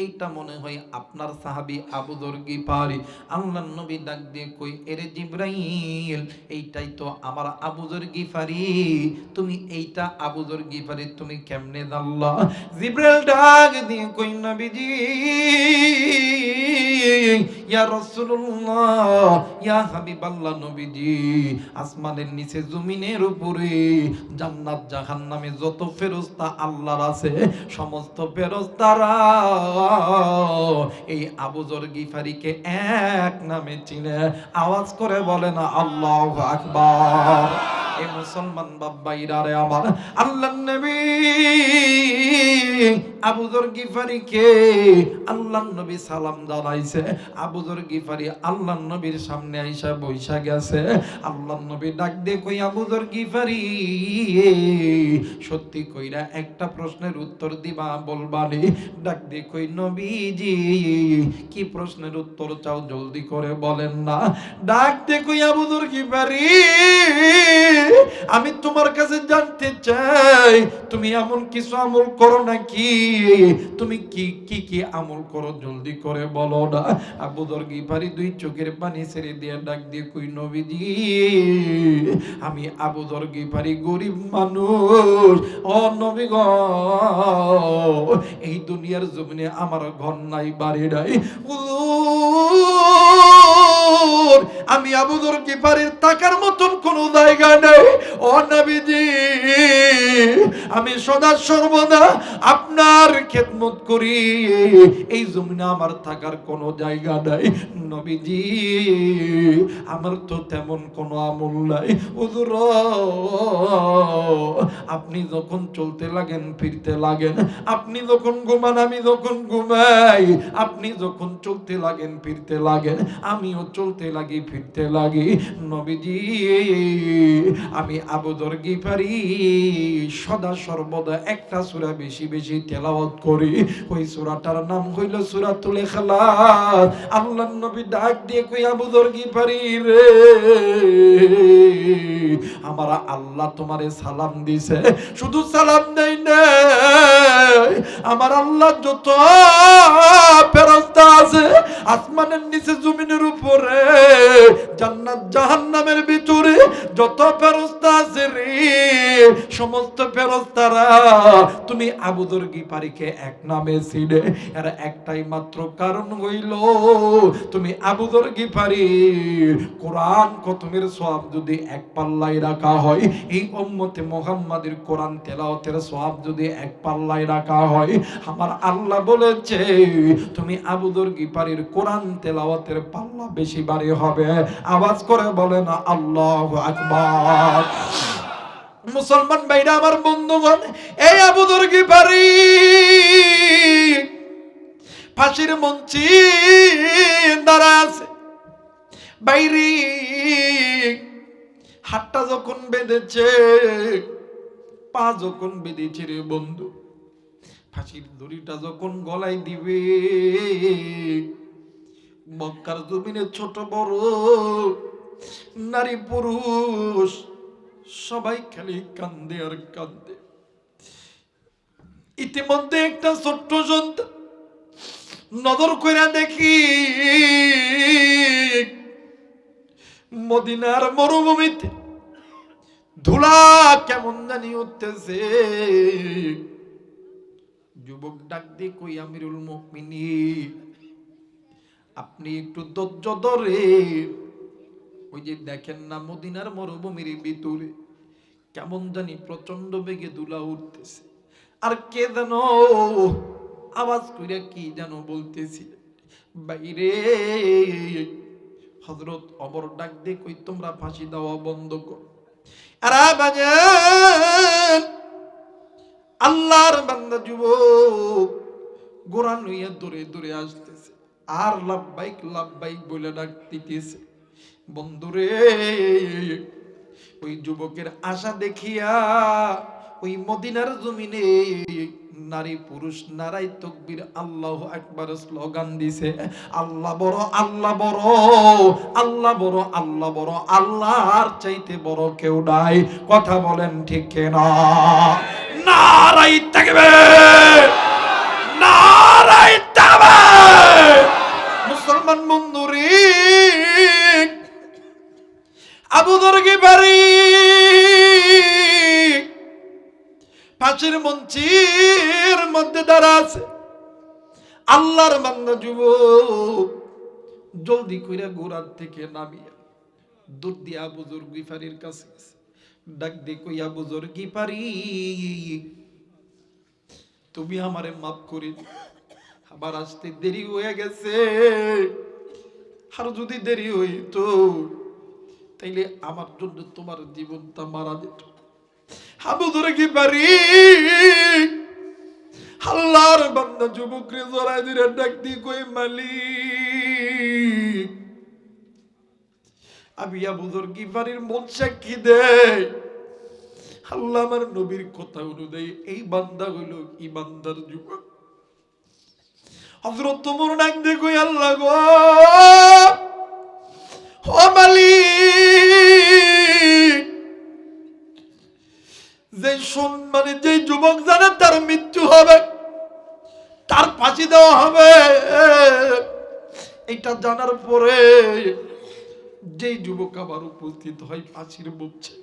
এইটা মনে হয় আপনার সাহাবী আবু যর গিফারি। আল্লাহর নবী ডাক দিয়ে কই, এরে জিবরাইল, এইটাই তো আমার আবু যর গিফারি। তুমি এইটা আবু যর গিফারি তুমি কেমনে জানলা? জিবরাইল ডাক দিয়ে কই, নবীজি, ইয়া রাসূলুল্লাহ, ইয়া হাবিবাল্লাহ, নবীজি আসমানের নিচে জমিনের উপরে জান্নাত জাহান্নামে যত ফেরেশতা আল্লাহর আছে সমস্ত ফেরেশতারা এই আবু যর গিফারিকে এক নামে চিনে। আওয়াজ করে বলে না আল্লাহু আকবার। এই মুসলমান বাবাইরা রে আমার, আল্লাহর নবী আবু যর গিফারিকে আল্লাহর নবী সালাম জানাইছে। আবু যর গিফারি আল্লাহর নবীর সামনে আইসা বইসা গেছে। আল্লাহর নবী ডাক দিয়ে কই, আবু যর গিফারি, সত্যি কইরা একটা প্রশ্নের উত্তর দিবা বলবানি? ডাক দিয়ে কই, নবীজি কি প্রশ্নের উত্তর চাও, জলদি করে বলেন না। ডাক দিয়ে কই, আবু যর গিফারি, আমি তোমার কাছে জানতে চাই তুমি এমন কিছু আমল করো নাকি? তুমি কি কি কি আমল করো, জলদি করে বলো না। আবু যর গিফারি দুই চোখের পানি ছেড়ে দিয়ে ডাক দিয়ে কই, নবীজি আমি আবু যর গিফারি গরিব মানুষ। ও নবী গো, এই দুনিয়ার জমিনে আমার ঘর নাই, বাড়ি নাই। আমি আবু যর গিফারির টাকার মতন কোনো জায়গা নেই। ও নবীজি আমি সদা সর্বদা আপনার খেদমত করি, এই জমিনে আমার থাকার কোনো জায়গা নাই। নবীজি আমার তো তেমন কোনো আমল নাই। হুজুর আপনি যখন চলতে লাগেন ফিরতে লাগেন, আপনি যখন ঘুমান আমি যখন ঘুমাই, আপনি যখন চলতে লাগেন ফিরতে লাগেন আমিও চলতে লাগি ফিরতে লাগি। নবীজি আমি আবু যর গিফারি সদা সর্বদা একটা সূরা বেশি বেশি তেলাওয়াত করি, ওই সূরাটার নাম হইল সূরাতুল ইখলাস। আল্লাহর নবী ডাক দিয়ে কই, আবু যর গিফারি রে, আমার আল্লাহ তোমারে সালাম দিছে। শুধু সালাম দেই না, আমার আল্লাহ যত ফেরেশতা আছে আসমানের নিচে জমিনের উপরে জান্নাত জাহান্নামের ভিতরে যত ফেরেশতা আছে রে, সমস্ত ফেরেশতারা তুমি আবু যর গিফারিকে এক নামে চিনে। এর একটাই মাত্র কারণ হইল, তুমি আবু যর গিফারি কোরআন খতমের সওয়াব যদি এক পাল্লায় রাখা হয়, এই উম্মতে মুহাম্মাদের কোরআন তেলাওয়াতের সওয়াব যদি এক পাল্লায় রাখা হয়, আমার আল্লাহ বলেছে তুমি আবু যর গিফারির কোরআন তেলাওয়াতের পাল্লা বেশি ভারী হবে। আওয়াজ করে বলে না আল্লাহু আকবার। মুসলমান ভাইরা আমার, বন্ধুগণ, এই আবু যর গিফারি ফাঁসির মঞ্চে দাঁড়ায় আছে। বাইরে হাতটা যখন বেঁধেছে, পা যখন বেঁধেছে রে বন্ধু, ফাঁসির দড়িটা যখন গলায় দিবে, মক্কার জমিনে ছোট বড় নারী পুরুষ সবাই খালি কান্দে আর কান্দে। ইতিমধ্যে একটা ছোট্ট সন্তান নজর কইরা দেখি মদিনার মরুভূমিতে ধুলা কেমন জানি উঠতেছে। যুবক ডাক দিয়ে কই, আমিরুল মুমিনিন আপনি একটু ধৈর্য ধরে, ওই যে দেখেন না মদিনার মরুভূমির ভিতরে কেমন জানি প্রচন্ড বেগে ধুলা উঠতেছে, আর কে জানো আওয়াজ কইরা কি যেন বলতেছি বাইরে। হযরত ওমর ডাক দিয়ে কই, তোমরা ফাঁসি দেওয়া বন্ধ কর। আরে বাজান, আল্লাহর বান্দা যুবক গোরা লইয়া দূরে দূরে আসতেছে, আর লাব্বাইক লাব্বাইক বলে ডাক দিতেছে। বন্ধুরে, ওই যুবকের আশা দেখিয়া ওই মদিনার জমিনে নারী পুরুষ নারাই তাকবীর আল্লাহু আকবার স্লোগান দিছে, আল্লাহ বড়, আল্লাহ বড়, আল্লাহ বড়, আল্লাহ বড়, আল্লাহর চাইতে বড় কেউ নাই। কথা বলেন ঠিক কিনা? নারাই তাকবীর, নারাই তাকবীর। মুসলমান বন্ধুরে, আবু যর গিফারী ফাঁসির মঞ্চের মধ্যে দাঁড়া আছে। আল্লাহর বান্দা যুবক জলদি কইরা ঘোড়ার থেকে নামিয়া দৌড় দিয়ে আবু যর গিফারীর কাছে গেছে। ডাক দিয়ে কই, আবু যর গিফারী, তুমি আমারে মাফ করে দিও, আবার আসতে দেরি হয়ে গেছে। আর যদি দেরি হইতো তাইলে আমার জন্য তোমার জীবনটা মারা যেত। আবু যর গিফারী আল্লাহর বান্দা যুবকরে জড়ায় ধরে ডাক দিয়ে কই, মালিক, আমি আবু যর গিফারীর মন সাক্ষী দেয়, আল্লাহ আমার নবীর কথা অনুযায়ী এই বান্দা হইল ইমানদার যুবক। হযরত ওমর ডাক দিয়ে কই, আল্লাহ গো, ও মালিক, যে মানে যে যুবক জানে তার মৃত্যু হবে, তার ফাঁসি দেওয়া হবে, এটা জানার পরে যে যুবক আবার উপস্থিত হয় ফাঁসির মঞ্চে,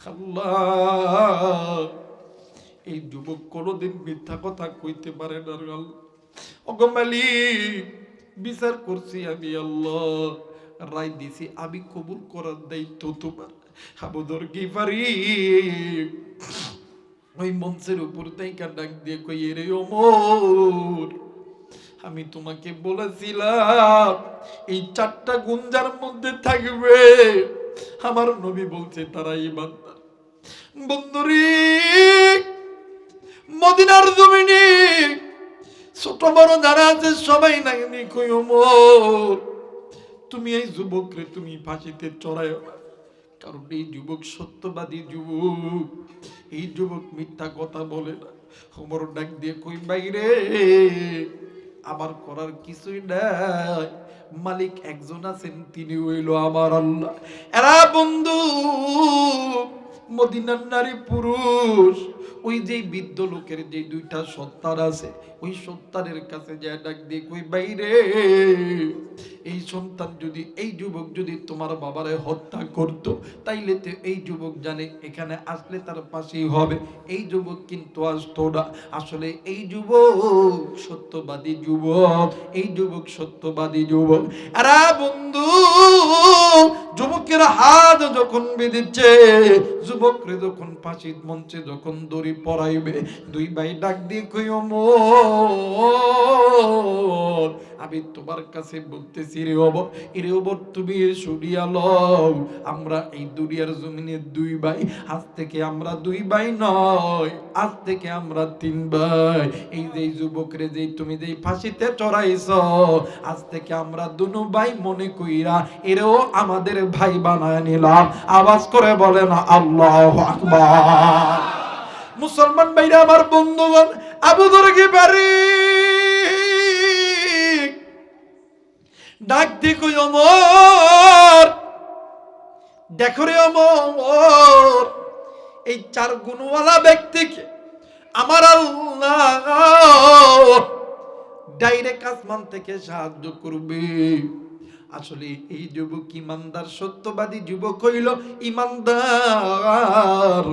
আল্লাহ, এই যুবক কোনদিন মিথ্যা কথা কইতে পারে না। ওগো মালিক, বিচার করছি আমি, আল্লাহ রায় দিছি, আমি কবুল করার দায়িত্ব তোমার। আবু যর গিফারী ওই মঞ্চের উপর থেকে ডাক দিয়ে কই, রে ওমর, আমি তোমাকে বলেছিলাম এই 4টা গুণ যার মধ্যে থাকবে, আমার নবী বলছে তারা ইমানদার। বন্ধুরে, মদিনার জমিনে ছোট বড় যারা আছে সবাই নাকি কই, ওমর, তুমি এই যুবকরে তুমি ফাঁসিতে চড়ায়, কারণ এই যুবক সত্যবাদী যুবক, এই যুবক মিথ্যা কথা বলে না। ওমর ডাক দিয়ে কই, বাইরে আমার করার কিছুই নাই, মালিক একজন আছেন, তিনি হইল আমার আল্লাহ। এরা বন্ধু মদিনার নারী পুরুষ ওই যে বৃদ্ধ লোকের যে 2টা সন্তান আছে, ওই সন্তানের কাছে যায় ডাক দিয়ে কই, বাইরে এই সন্তান যদি, এই যুবক যদি তোমার বাবারে হত্যা করত, তাইলে তো এই যুবক জানে এখানে আসলে তার পাশেই হবে। এই যুবক কিন্তু আসতো না। আসলে এই যুবক সত্যবাদী যুবক, এই যুবক সত্যবাদী যুবক। আরে বন্ধু, যুবকের হাত যখন বেঁধেছে, যুবকরে যখন ফাঁসির মঞ্চে যখন দড়ি পরাইবে, 2 ভাই ডাক দিয়ে কই, ওমর, আমি তোমার কাছে বলতেছি রে ওমর, এরে ওমর, তুমি শুনিয়া লও, আমরা এই দুনিয়ার জমিনে 2 ভাই, আজ থেকে আমরা 2 ভাই নয়, আজ থেকে আমরা 3 ভাই। এই যে যুবকরে যে তুমি যে ফাঁসিতে চড়াইছ, আজ থেকে আমরা 2 ভাই মনে কইরা এরেও আমাদের ভাই বানায় নিলাম। আওয়াজ করে বলে না আল্লাহু আকবার। মুসলমান ভাইরা আমার, বন্ধুগণ, আবু যর গিফারী ডাক দিয়ে কই, ওমর, দেখো রে ওমর, এই 4 গুণওয়ালা ব্যক্তিকে আমার আল্লাহ ডাইরেক্ট আসমান থেকে সাহায্য করবে। আসলে এই যুবক ইমানদার, সত্যবাদী যুবক হইল ইমানদার।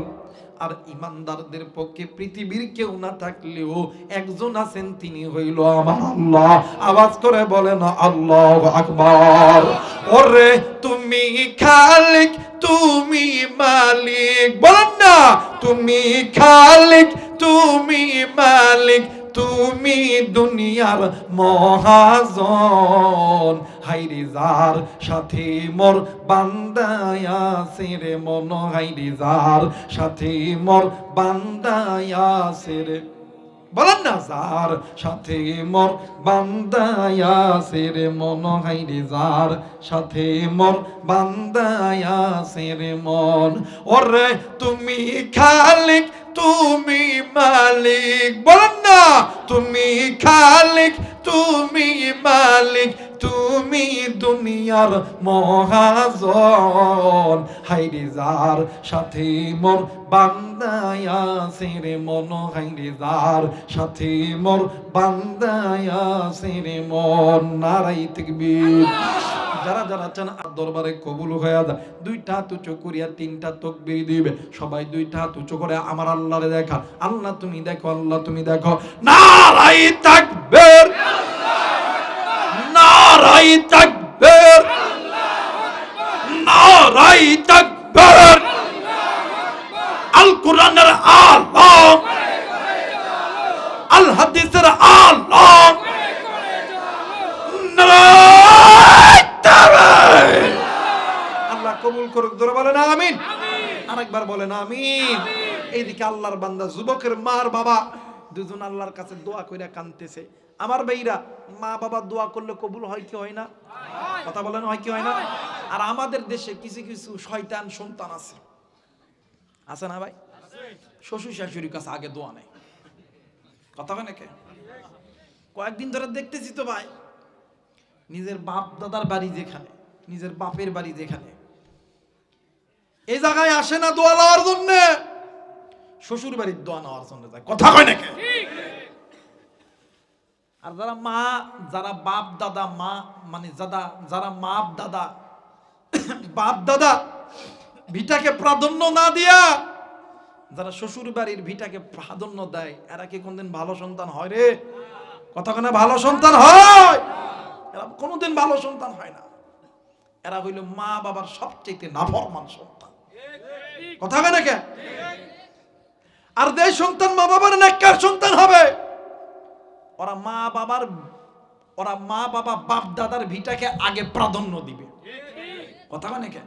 আর ইমানদারদের পক্ষে পৃথিবীর কেউ না থাকলেও একজন আছেন, তিনি হইল আমার আল্লাহ। আওয়াজ করে বলেন আল্লাহু আকবার। ওরে তুমি খালিক, তুমি মালিক, বলেন না, তুমি খালিক, তুমি মালিক, তুমি দুনিয়ার মহাজন। হাইরে যার সাথে মোর বান্দায় আছে রে মন, হাইরে যার সাথে মোর বান্দায় আছে রে, বলেন না, যার সাথে মোর বান্দায় আছে রে মন, হাইরে যার সাথে মোর বান্দায় আছে রে মন। ওরে তুমি খালিক, তুমি মালিক, বলেন না তুমি খালিক, তুমি মালিক, তুমি দুনিয়ার মহাজন। হাইরে যার সাথে মোর বান্দায় আছে রে মন, হাইরে যার সাথে মোর বান্দায় আছে রে মন। নারাই তাকবীর। যারা যারা চান দরবারে কবুল হয়ে যায়, দুইটা হাত উঁচু করিয়া তিনটা তাকবীর দিবে। সবাই দুইটা হাত উঁচু করে আমার আল্লাহরে দেখা, আল্লাহ তুমি দেখো, আল্লাহ তুমি দেখো। নারাই তাকবীর, নারাই তাকবীর, নারাই তাকবীর। আল কোরআনের আলম, আল হাদিসের আলম, আল্লাহ কবুল করুক। ধরে বলেন আমিন। আরেকবার বলেন আমিন। এইদিকে আল্লাহর বান্দা যুবকের মার বাবা দুজন আল্লাহর কাছে দোয়া কইরা কাঁদতেছে। আমার ভাইরা, মা বাবা দোয়া করলে কবুল হয় কি হয় না? কথা বলেন, হয় কি হয় না? আর আমাদের দেশে কিছু কিছু শয়তান সন্তান আছে, আছে না ভাই? শ্বশুর শাশুড়ির কাছে আগে দোয়া নেই। কথা হয় নাকি? কয়েকদিন ধরে দেখতেছি তো ভাই, নিজের বাপ দাদার বাড়ি যেখানে, নিজের বাপের বাড়ি যেখানে, এই জায়গায় আসে না দোয়া নেওয়ার জন্য, শ্বশুর বাড়ির দোয়া নেওয়ার জন্য যায়। কথা কয় নাকি? আর যারা মা, যারা বাপ দাদা, মা মানে যারা বাপ দাদা, বাপ দাদা ভিটাকে প্রাধান্য না দিয়া যারা শ্বশুর বাড়ির ভিটাকে প্রাধান্য দেয়, এরা কি কোনদিন ভালো সন্তান হয় রে? কথা কেন? ভালো সন্তান হয়? এরা কোনোদিন ভালো সন্তান হয় না। এরা হইল মা বাবার সবচেয়ে নাফরমান সন্তান। কথা কেন? আর যে সন্তান মা বাবার নেককার সন্তান হবে, ওরা মা বাবা বাপ দাদার ভিটাকে আগে প্রাধান্য দিবে। কথা কেন?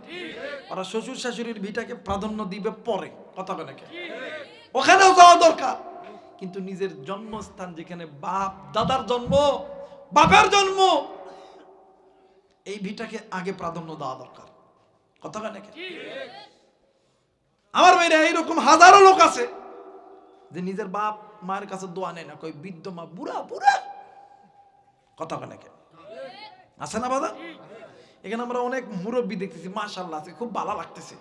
ওরা শ্বশুর শাশুড়ির ভিটাকে প্রাধান্য দিবে পরে। কথা কেন? ওখানেও যাওয়া দরকার, কিন্তু নিজের জন্মস্থান যেখানে বাপ দাদার জন্ম, বাপের জন্ম, এই ভিটাকে আগে প্রাধান্য দেওয়া দরকার। কথা কেন? আমার মেয়েরা এইরকম হাজারো লোক আছে যে নিজের বাপ মায়ের কাছে দোয়া নেয় না, কই বৃদ্ধ মা, বুড়া বুড়া। কথা কেন? আছে না বাবা? এখানে আমরা অনেক মুরব্বী দেখতেছি, মাশাআল্লাহ আছে, খুব ভালো লাগতেছে।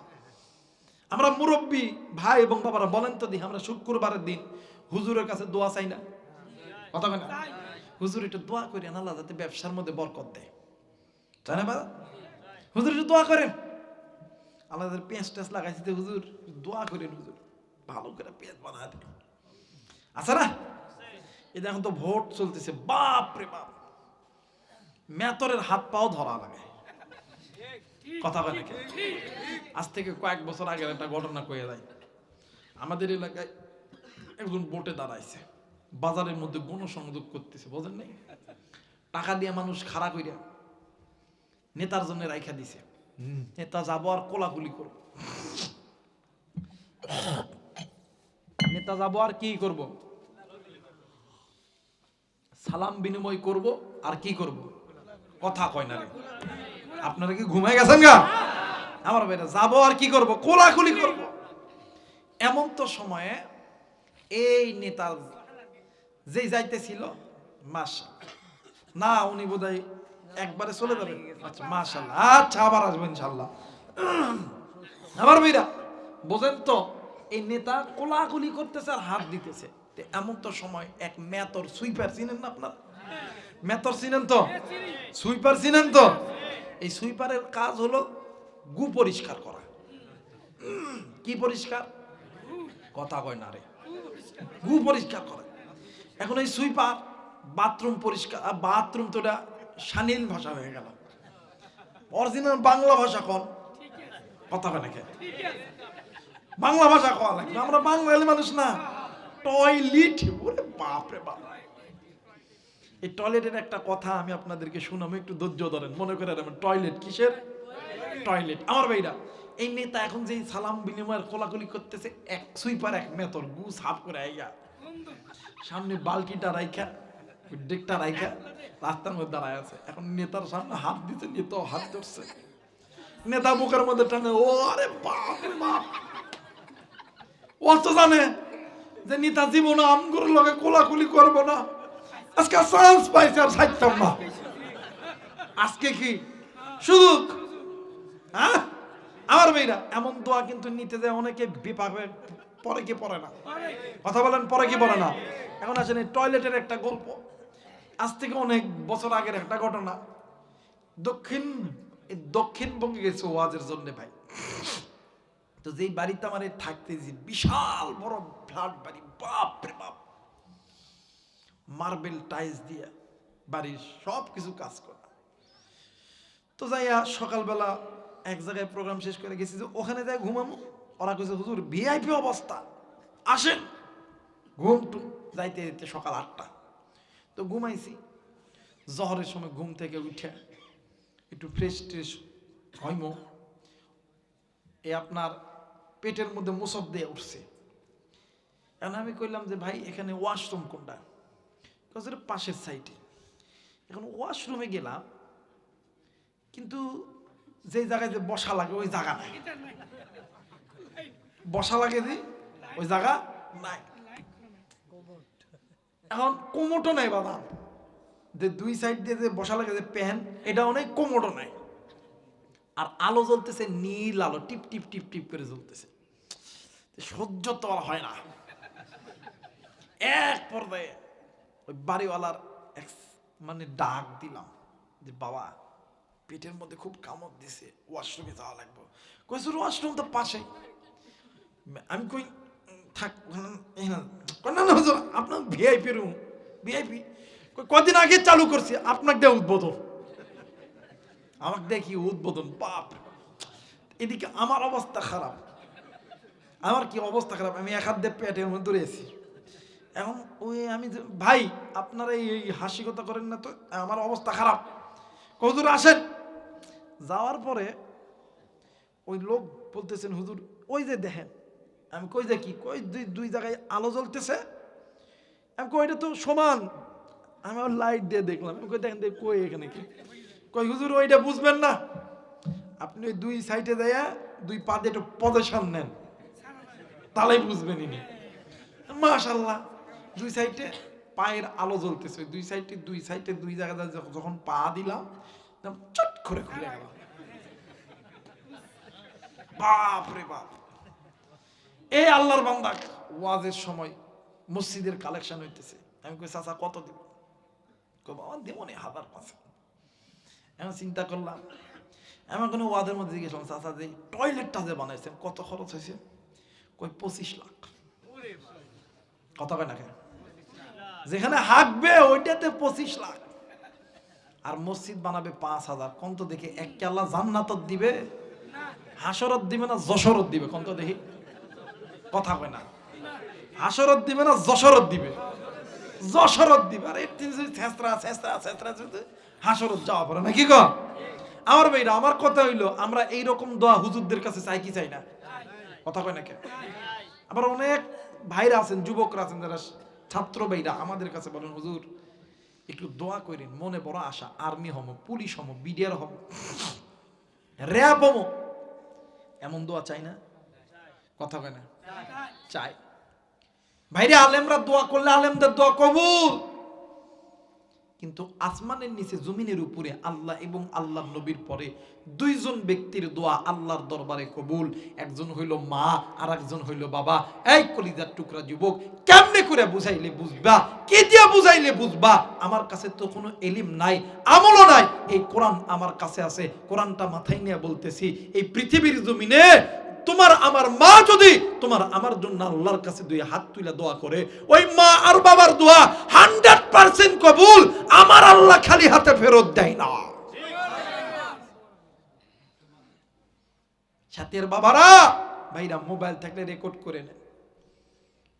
আমরা মুরব্বী ভাই এবং বাবারা বলেন তো দেখি, আমরা শুক্রবারের দিন হুজুরের কাছে দোয়া চাই না? কথা কেন? হুজুর একটু দোয়া করি আল্লাহ যাতে ব্যবসার মধ্যে বরকত দেয়, তাই না বাবা? হুজুর একটু দোয়া করেন, আল্লাহ যাদের পেঁয়াজ টেঁচ লাগাইছে, হুজুর দোয়া করেন, হুজুর ভালো করে পেঁয়াজ বানায় দেন। আচ্ছা না? এই এখন তো ভোট চলতেছে, বাপ রে বাপ, মেতরের হাত পাও ধরা লাগে। কথা বলে নাকি? আজ থেকে কয়েক বছর আগের একটা ঘটনা কয়ে যায়। আমাদের এলাকায় একজন ভোটে দাঁড়াইছে, বাজারের মধ্যে গণসংযোগ করতেছে, বোঝেন নাই? টাকা দিয়ে মানুষ খাড়া কইরা নেতার জন্য রাইখা দিছে। নেতা যাবো আর কোলাকুলি করবো, নেতা যাবো আর কি করব, সালাম বিনিময় করব আর কি করব। কথা কয় না রে, আপনারা কি ঘুমাই গেছেন গা? আমার ভাইরা যাবো আর কি করব, কোলাকুলি করব। এমন তো সময়ে এই নেতা যেই যাইতেছিল, মাশাআল্লাহ, না উনি বোধহয় একবারে চলে যাবেন। আচ্ছা মাশাআল্লাহ, আচ্ছা আবার আসবেন ইনশাআল্লাহ। আমার ভাইরা বোঝেন তো, এই নেতা কোলাকুলি করতেছে আর হাত দিতেছে। এমন তো সময় এক মেতর সুইপার, চিনেন না আপনার? মেতর চিনেন তো? সুইপার চিনেন তো? এই সুইপারের কাজ হলো গু পরিষ্কার করা। কি পরিষ্কার? কথা কয় না রে, গু পরিষ্কার করা। এখন এই সুইপার বাথরুম পরিষ্কার, বাথরুম তো এটা শালীন ভাষা হয়ে গেল, অরিজিনাল বাংলা ভাষা কোন? কথা কয় নাকি? বাংলা ভাষা কোয়া লাগবে, আমরা বাঙালি মানুষ না। টয়লেট, ওরে বাপ রে বাপ। এই টয়লেটের একটা কথা আমি আপনাদেরকে শুনাবো, একটু ধৈর্য ধরেন। মনে করে টয়লেট কিসের? টয়লেট। আমার ভাইরা, এই নেতা এখন যে সালাম বিনিময়ের কোলাকুলি করতেছে, এক সুইপার এক মেতর গু সাফ করে আইয়া সামনে বালতিটা রাইখা, ডেকটা রাইখা রাস্তার মধ্যে দাঁড়ায় আছে। এখন নেতার সামনে হাত দিতে, নেতাও হাত ধরছে, নেতা বুকের মধ্যে টানে, ও আরে বাপ রে বাপ। ও তো জানে যে নিতা জীবন আমগুর লগে কোলাকুলি করবো না, আজকে চান্স পাইছে আর ছাড়তাম না। আজকে কি সুযোগ? হ্যাঁ, আমার মেয়েরা এমন দোয়া কিন্তু নিতে যায় অনেকে বিপাকে পরে কি পড়ে না। কথা বলেন, পরে কি পড়ে না? এখন আসেন এই টয়লেটের একটা গল্প, আজ থেকে অনেক বছর আগের একটা ঘটনা। দক্ষিণবঙ্গে গেছে ওয়াজের জন্য ভাই। তো যেই বাড়িতে আমার থাকতে, যে বিশাল বড় ফ্ল্যাট বাড়ি, বাপ রে বাপ, মার্বেল টাইলস দিয়ে বাড়ির সব কিছু কাজ করা। তো যাইয়া সকালবেলা এক জায়গায় প্রোগ্রাম শেষ করে গেছি, যে ওখানে যাই ঘুমামো। ওরা কইছে হুজুর ভিআইপি অবস্থা, আসেন। ঘুম টুম যাইতে যেতে সকাল 8টা। তো ঘুমাইছি। জহরের সময় ঘুম থেকে উঠে একটু ফ্রেশ ট্রেশ হইম, এ আপনার পেটের মধ্যে মুসব দিয়ে উঠছে। এখন আমি কইলাম যে ভাই এখানে ওয়াশরুম কোনটা? পাশের সাইডে। এখন ওয়াশরুমে গেলাম, কিন্তু যে জায়গায় যে বসা লাগে ওই জায়গা নাই। বসা লাগে যে ওই জায়গা নাই। এখন কোমোটো নাই বাবা, যে দুই সাইড দিয়ে যে বসা লাগে যে প্যান, এটা অনেক কোমোটো নাই। আর আলো জ্বলতেছে নীল আলো, টিপ টিপ টিপ টিপ করে জ্বলতেছে। সহ্য তো আর হয় না। এক পর্যায়ে ওই বাড়িওয়ালার মানে ডাক দিলাম যে বাবা পেটের মধ্যে খুব কামড় দিছে, ওয়াশরুমে যাওয়া লাগবে। কইছে ওয়াশরুম তো পাশে। আমি কই থাক না না হুজুর, আপনার ভিআইপি রুম। ভিআইপি কদিন আগে চালু করছি, আপনাকে দেয় উদ্বোধন। আমাকে দেখি উদ্বোধন, বাপ। এদিকে আমার অবস্থা খারাপ। আমার কি অবস্থা খারাপ, আমি এক হাত দিয়ে পেটের মধ্যে ধরেছি। এখন ওই আমি ভাই আপনারা এই হাসি কথা করেন না তো, আমার অবস্থা খারাপ। হুজুর আসেন। যাওয়ার পরে ওই লোক বলতেছেন হুজুর ওই যে দেখেন। আমি কই যে কি? কই দুই জায়গায় আলো জ্বলতেছে। আমি কই এটা তো সমান। আমি ওর লাইট দিয়ে দেখলাম। আমি কই দেখেন কই এখানে কি? কই হুজুর ওইটা বুঝবেন না, আপনি ওই দুই সাইডে যাইয়া দুই পা দিয়ে একটু পজিশন নেন, তাহলেই বুঝবেন। ইনি মাশাআল্লাহ দুই সাইডে পায়ের আলো জ্বলতেছে। দুই সাইডে দুই জায়গায় যখন পা দিলাম, চট করে খুলে গেল। বাপ রে বাপ। এই আল্লাহর বান্দা ওয়াজের সময় মসজিদের কালেকশন হইতেছে। আমি কই চাচা কত দিব? কই বাবা দেব না 1000-500। আমি চিন্তা করলাম, আমি কোনো ওয়াজের মধ্যে জিজ্ঞেস করলাম চাচা যে টয়লেটটা যে বানাইছেন কত খরচ হয়েছে? কই 25 লাখ। কথা কয় না কেন? যেখানে হাঁকবে ওইটাতে 25 লাখ, আর মসজিদ বানাবে 5000। কোন তো দেখি একটা আল্লাহ জান্নাতত দিবে, হাসরত দিবে না যশরত দিবে? কোন তো দেখি? কথা কয় না। হাসরত দিবে না যশরত দিবে? যশরত দিবে। আর এর ছেঁচড়া হাসরত যাওয়া পড়ে না, কি কো? আমার ভাইরা, আমার কথা হইলো আমরা এইরকম দোয়া হুজুরদের কাছে চাই কি চাই না? কথা কয় না কেন? আবার অনেক ভাইরা আছেন, যুবকরা আছেন, যারা ছাত্র ভাইরা আমাদের কাছে বলেন হুজুর একটু দোয়া করেন, মনে বড় আশা, আর্মি হমো, পুলিশ হমো, বিডিআর হমো, র্যাব হমো। এমন দোয়া চাই না? কথা কয় না? চাই। ভাইরে আলেমরা দোয়া করলে আলেমদের দোয়া কবুল, কিন্তু আসমানের নিচে জমিনের উপরে আল্লাহ এবং আল্লাহর নবীর পরে দুইজন ব্যক্তির দোয়া আল্লাহর দরবারে কবুল। একজন হইল মা, আর একজন হইল বাবা। এই কলিজার টুকরা যুবক, কেমনে করে বুঝাইলে বুঝবা? কি দিয়া বুঝাইলে বুঝবা? আমার কাছে তো কোনো এলিম নাই, আমলও নাই। এই কোরআন আমার কাছে আছে, কোরআনটা মাথায় নিয়ে বলতেছি, এই পৃথিবীর জমিনে তোমার আমার মা যদি তোমার আমার জন্য আল্লাহর কাছে দুই হাত তুলে দোয়া করে, ওই মা আর বাবার দোয়া 100% কবুল। আমার আল্লাহ খালি হাতে ফেরত দেয় না। সাথের বাবারা ভাইরা, মোবাইল থাকলে রেকর্ড করে নেন,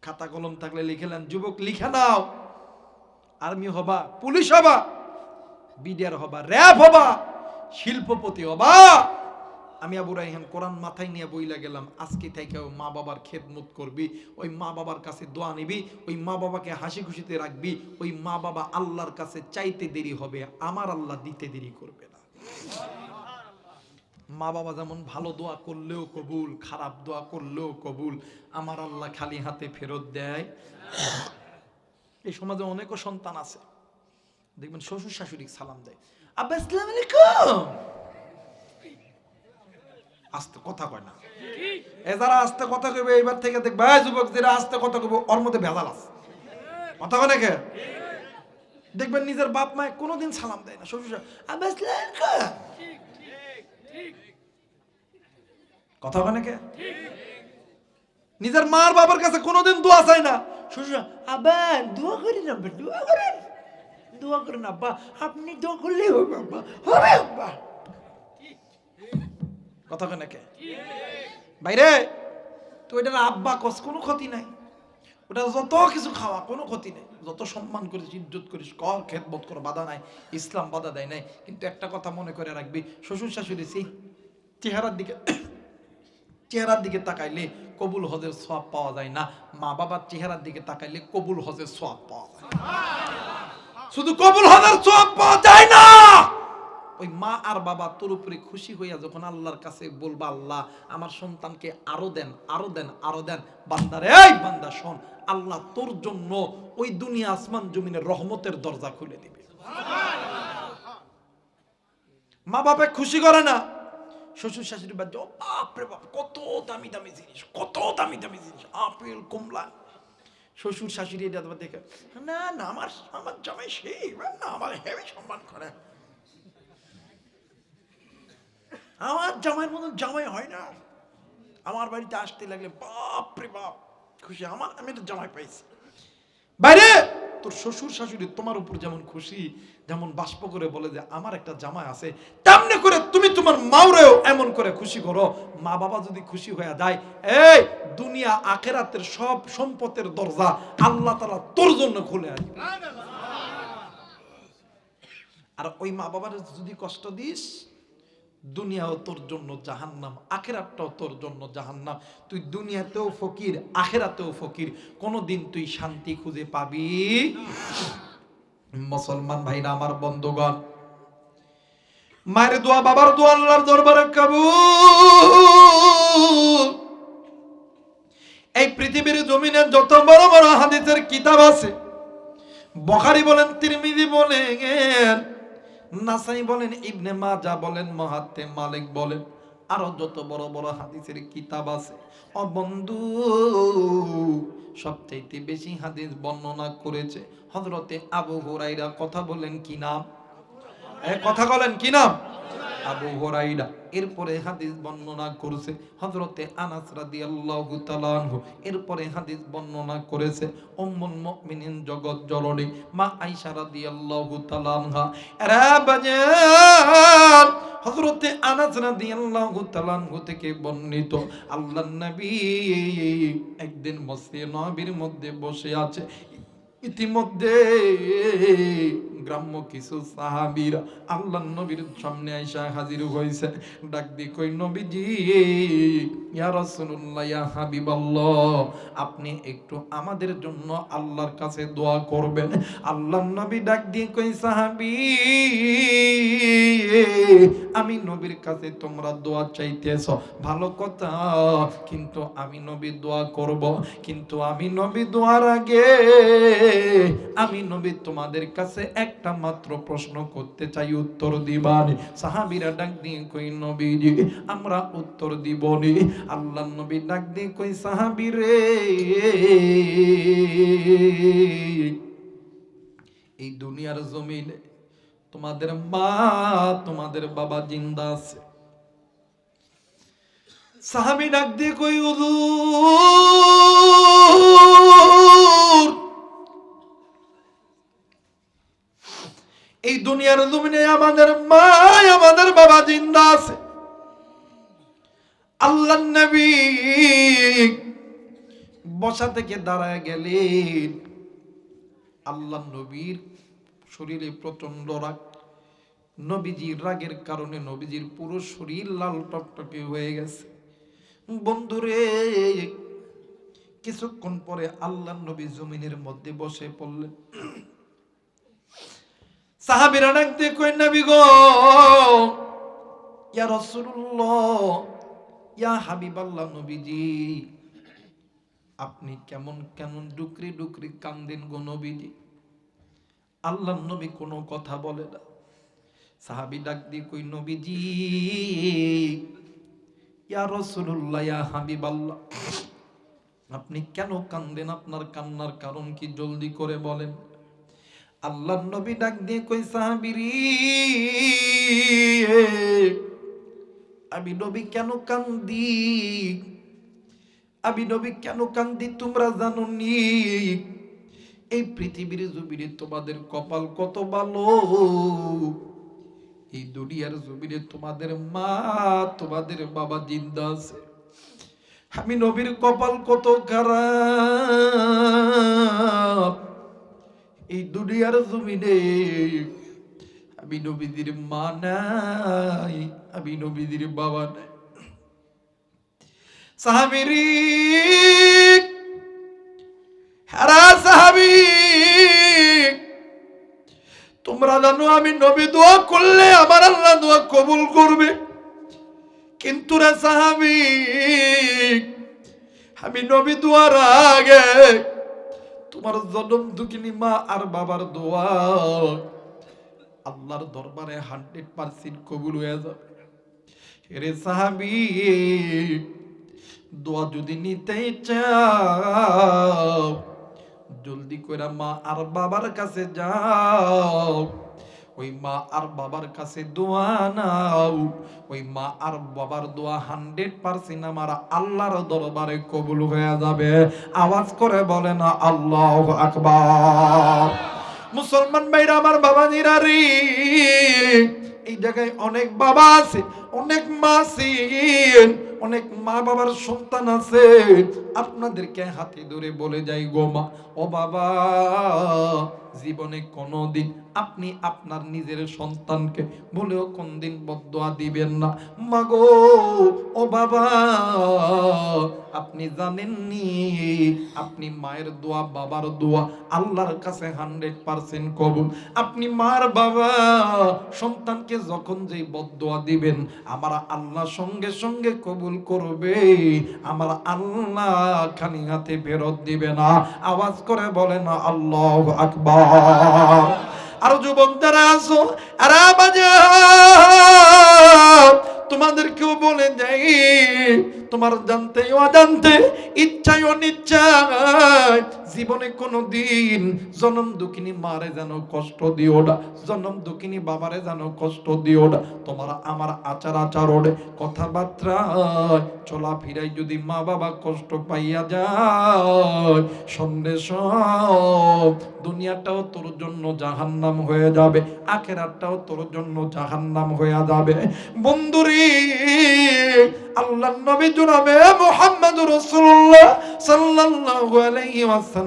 খাতা কলম থাকলে লিখে নেন। যুবক লিখে নাও, আর্মি হবা, পুলিশ হবা, বিডিআর হবা, র্যাব হবা, শিল্পপতি হবা। আমি আবু রায়হান কোরআন মাথায় নিয়ে বইলা গেলাম, আজকে থেকে মা বাবার খেদমত করবি, ওই মা বাবার কাছে দোয়া নিবি, ওই মা বাবাকে হাসি খুশিতে রাখবি। ওই মা বাবা আল্লাহর কাছে চাইতে দেরি হবে, আমার আল্লাহ দিতে দেরি করবে না। মা বাবা যেমন ভালো দোয়া করলেও কবুল, খারাপ দোয়া করলেও কবুল, আমার আল্লাহ খালি হাতে ফেরত দেয়। এই সমাজে অনেকও সন্তান আছে, দেখবেন শ্বশুর শাশুড়ি সালাম দেয়, আব্বা আসসালামু আলাইকুম, আস্তে কথা কয় না। এ যারা আস্তে কথা কইবে এইবার থেকে দেখবে, এই যুবক যারা আস্তে কথা কইবে ওর মধ্যে ভেজাল আছে, কথা কয় নাকি? দেখবেন নিজের বাপ মায়ে কোনোদিন সালাম দেয় না, শ্বশুর আব্বা আসসালামু আলাইকুম, কথা কয় নাকি? নিজের মার বাবার কাছে কোনোদিন দোয়া চায় না, শ্বশুর আব্বা দোয়া করেন, আব্বা দোয়া করেন, দোয়া করেন আব্বা, আপনি দোয়া করলেই হবে আব্বা, হবে আব্বা, কথা কয় নাকি? বাইরে তুই এটার আব্বা কস, কোনো ক্ষতি নাই, ওটা যত কিছু খাওয়া কোনো ক্ষতি নেই, যত সম্মান করিস ইজ্জত করিস কর, খেদমত কর, বাধা নাই, ইসলাম বাধা দেয় নাই। কিন্তু একটা কথা মনে করে রাখবি, শ্বশুর শাশুড়ি সেই চেহারার দিকে তাকাইলে কবুল হজের সওয়াব পাওয়া যায় না, মা বাবার চেহারার দিকে তাকাইলে কবুল হজের সওয়াব পাওয়া যায়। শুধু কবুল হজের সওয়াব পাওয়া যায় না, ওই মা আর বাবা তোর উপরে খুশি হইয়া যখন আল্লাহর কাছে বলবা, আল্লাহ আমার সন্তানকে আরো দেন, আরো দেন, আরো দেন, বান্দারে এই বান্দা শোন, আল্লাহ তোর জন্য ওই দুনিয়া আসমান জমিনের রহমতের দরজা খুলে দিবে। মা বাবা খুশি করে না, শ্বশুর শাশুড়ি বাদ, বাপরে বাপ কত দামি দামি জিনিস, কত দামি দামি জিনিস, আপেল কমলা, শ্বশুর শাশুড়ি এটা দেখে, না না আমার আমার জামাই সেই না, আমার হেভি সম্মান করে, আমার জামাইয়ের মতন জামাই হয় না, আমার বাড়িতে আসতে লাগলে বাপরে বাপ খুশি, আমার আমি একটা জামাই পাইছি। বাইরে তোর শ্বশুর শাশুড়ি তোমার উপর যেমন খুশি, যেমন বাষ্প করে বলে যে আমার একটা জামাই আছে, তেমনি করে তুমি তোমার মাওরেও এমন করে খুশি করো। মা বাবা যদি খুশি হয়ে যায়, এই দুনিয়া আখিরাতের সব সম্পদের দরজা আল্লাহ তাআলা তোর জন্য খুলে আসবে। আর ওই মা বাবার যদি কষ্ট দিস, দুনিয়াও তোর জন্য জাহান্নাম, আখিরাতটাও তোর জন্য জাহান্নাম, তুই দুনিয়াতেও ফকির, আখিরাতেও ফকির, কোনোদিন তুই শান্তি খুঁজে পাবি। মুসলমান ভাইরা আমার, বন্ধুগণ, মায়ের দোয়া বাবার দোয়া আল্লাহর দরবারে কবুল। এই পৃথিবীর জমিনে যত বড় বড় হাদিসের কিতাব আছে, বুখারী বলেন, তিরমিজি বলেন, নাসাই বলেন, ইবনে মাজাহ বলেন, মুহাত্তে মালিক বলেন, আরো যত বড় বড় হাদিসের কিতাব আছে, ও বন্ধু, সবচেয়ে বেশি হাদিস বর্ণনা করেছে হযরতে আবু হুরায়রা। কথা বলেন কি নাম? কথা বলেন কি নাম? আবু হুরায়রা। এরপরে হাদিস বর্ণনা করেছে হযরতে আনাস রাদিয়াল্লাহু তাআলা আনহু। এরপরে হাদিস বর্ণনা করেছে উম্মুল মুমিনিন জগৎ জননী মা আয়েশা রাদিয়াল্লাহু তাআলা আনহা। এরা বাজান হযরতে আনাস রাদিয়াল্লাহু তাআলা আনহু থেকে বর্ণিত, আল্লাহর নবী একদিন মসজিদে নববীর মধ্যে বসে আছে, ইতিমধ্যে গ্রাম্য কিছু সাহাবীরা আল্লাহর নবীর সামনে আইসা হাজির হয়েছে। ডাক দি কই, নবীজি, ইয়া রাসূলুল্লাহ, ইয়া হাবিবাল্লাহ, আপনি একটু আমাদের জন্য আল্লাহর কাছে দোয়া করবেন। আল্লাহর নবী ডাক দিয়ে কই, সাহাবী, আমি নবীর কাছে তোমরা দোয়া চাইতেছ, ভালো কথা, কিন্তু আমি নবী দোয়া করব, কিন্তু আমি নবী দোয়ার আগে আমি নবী তোমাদের কাছে একটা মাত্র প্রশ্ন করতে চাই, উত্তর দিবানি? সাহাবীরা ডাক দিয়ে কই, নবীজি, আমরা উত্তর দিবনি। আল্লাহর নবী ডাক দিয়ে কই, সাহাবী রে, এই দুনিয়ার জমিনে তোমাদের মা তোমাদের বাবা জিন্দা আছে। সাহাবী ডাক দিয়ে কই, হুজুর, এই দুনিয়ার জমিনে আমাদের মা আমাদের বাবা জিন্দা আছে। আল্লাহর নবী বসা থেকে দাঁড়ায় গেলেন। আল্লাহর নবীর শরীরে প্রচন্ড রাগ, নবীজির রাগের কারণে নবীজির পুরো শরীর লাল টকটকে হয়ে গেছে। বন্ধুরে, কিছুক্ষণ পরে আল্লাহর নবী জমিনের মধ্যে বসে পড়লেন। সাহাবীরা ডাক দিয়ে কই, নবী গো, ইয়া রাসূলুল্লাহ, ইয়া হাবিবাল্লাহ, নবীজি আপনি কেমন কেমন ডুকরি ডুকরি কান্দেন গো নবীজি। আল্লাহর নবী কোনো কথা বলে না। সাহাবী ডাক দিয়ে কই, নবীজি ইয়া রাসূলুল্লাহ, ইয়া হাবিবাল্লাহ, আপনি কেন কান্দেন? আপনার কান্নার কারণ কি? জলদি করে বলেন। আল্লাহর নবী ডাক দিয়ে কই, সাহাবীরি আমি নবী কেন কান্দি? আমি নবী কেন কান্দি তোমরা জানো নি? এই পৃথিবীর জমিনে তোমাদের কপাল কত ভালো। এই দুনিয়ার জমিনে তোমাদের মা তোমাদের বাবা জিন্দা আছে। আমি নবীর কপাল কত খারাপ। এই দুনিয়ার জমিনে আমি নবীদের মা নাই, আমি নবীদের বাবা নাই। সাহাবীরি হারা সাহাবী, তোমরা জানো আমি নবী দোয়া করলে আমার আল্লাহ দোয়া কবুল করবে। কিন্তু রে সাহাবী, আমি নবী দোয়ার আগে তোমার জনম দুঃখিনী মা আর বাবার দোয়া আল্লাহর দরবারে 100% কবুল হয়ে যাবে। রে সাহাবী, দোয়া যদি নিতে চাও জলদি করে মা আর বাবার কাছে যাও। ওই মা আর বাবার কাছে দোয়া নাও। ওই মা আর বাবার দোয়া 100% আমার আল্লাহর দরবারে কবুল হয়ে যাবে। আওয়াজ করে বলে না আল্লাহু আকবার। মুসলমান ভাইরা আমার, বাবা নিরারি, এই জায়গায় অনেক বাবা আছে, অনেক মা আছেন, অনেক মা বাবার সন্তান আছে। আপনাদেরকে হাতে ধরে বলে যাই গো মা, ও বাবা, জীবনে কোনদিন আপনি আপনার নিজের সন্তানকে বলেও কোনদিন বদদোয়া দিবেন না। মাগো ও বাবা, আপনি জানেননি আপনি মায়ের দোয়া বাবার দোয়া আল্লাহর কাছে 100% কবুল। আপনি মার বাবা সন্তানকে যখন যে বদদোয়া দিবেন আমার আল্লাহ সঙ্গে সঙ্গে কবুল করবে। আমার আল্লাহ খালি হাতে ফেরত দিবে না। আওয়াজ করে বলে না আল্লাহু আকবার। আর যুবক যারা আছো, আরে বাজার, তোমাদেরকেও বলে যাই, তোমার জানতে অজান্তে, ইচ্ছায় অনিচ্ছায় জীবনে কোনোদিন জনম দুঃখিনী মারে যেন কষ্ট দিও না, জনম দুঃখিনী বাবারে যেন কষ্ট দিও না। তোমার আমার আচার আচরণে কথাবার্তা চলাফেরায় যদি মা বাবা কষ্ট পাইয়া যায়, সন্দেশ দুনিয়াটাও তোর জন্য জাহান্নাম হয়ে যাবে, আখিরাতটাও তোর জন্য জাহান্নাম হয়ে যাবে। বন্ধুরে, আল্লাহর নবী জনাবে মুহাম্মদুর রাসূলুল্লাহ সাল্লাল্লাহু আলাইহি ওয়াসাল্লাম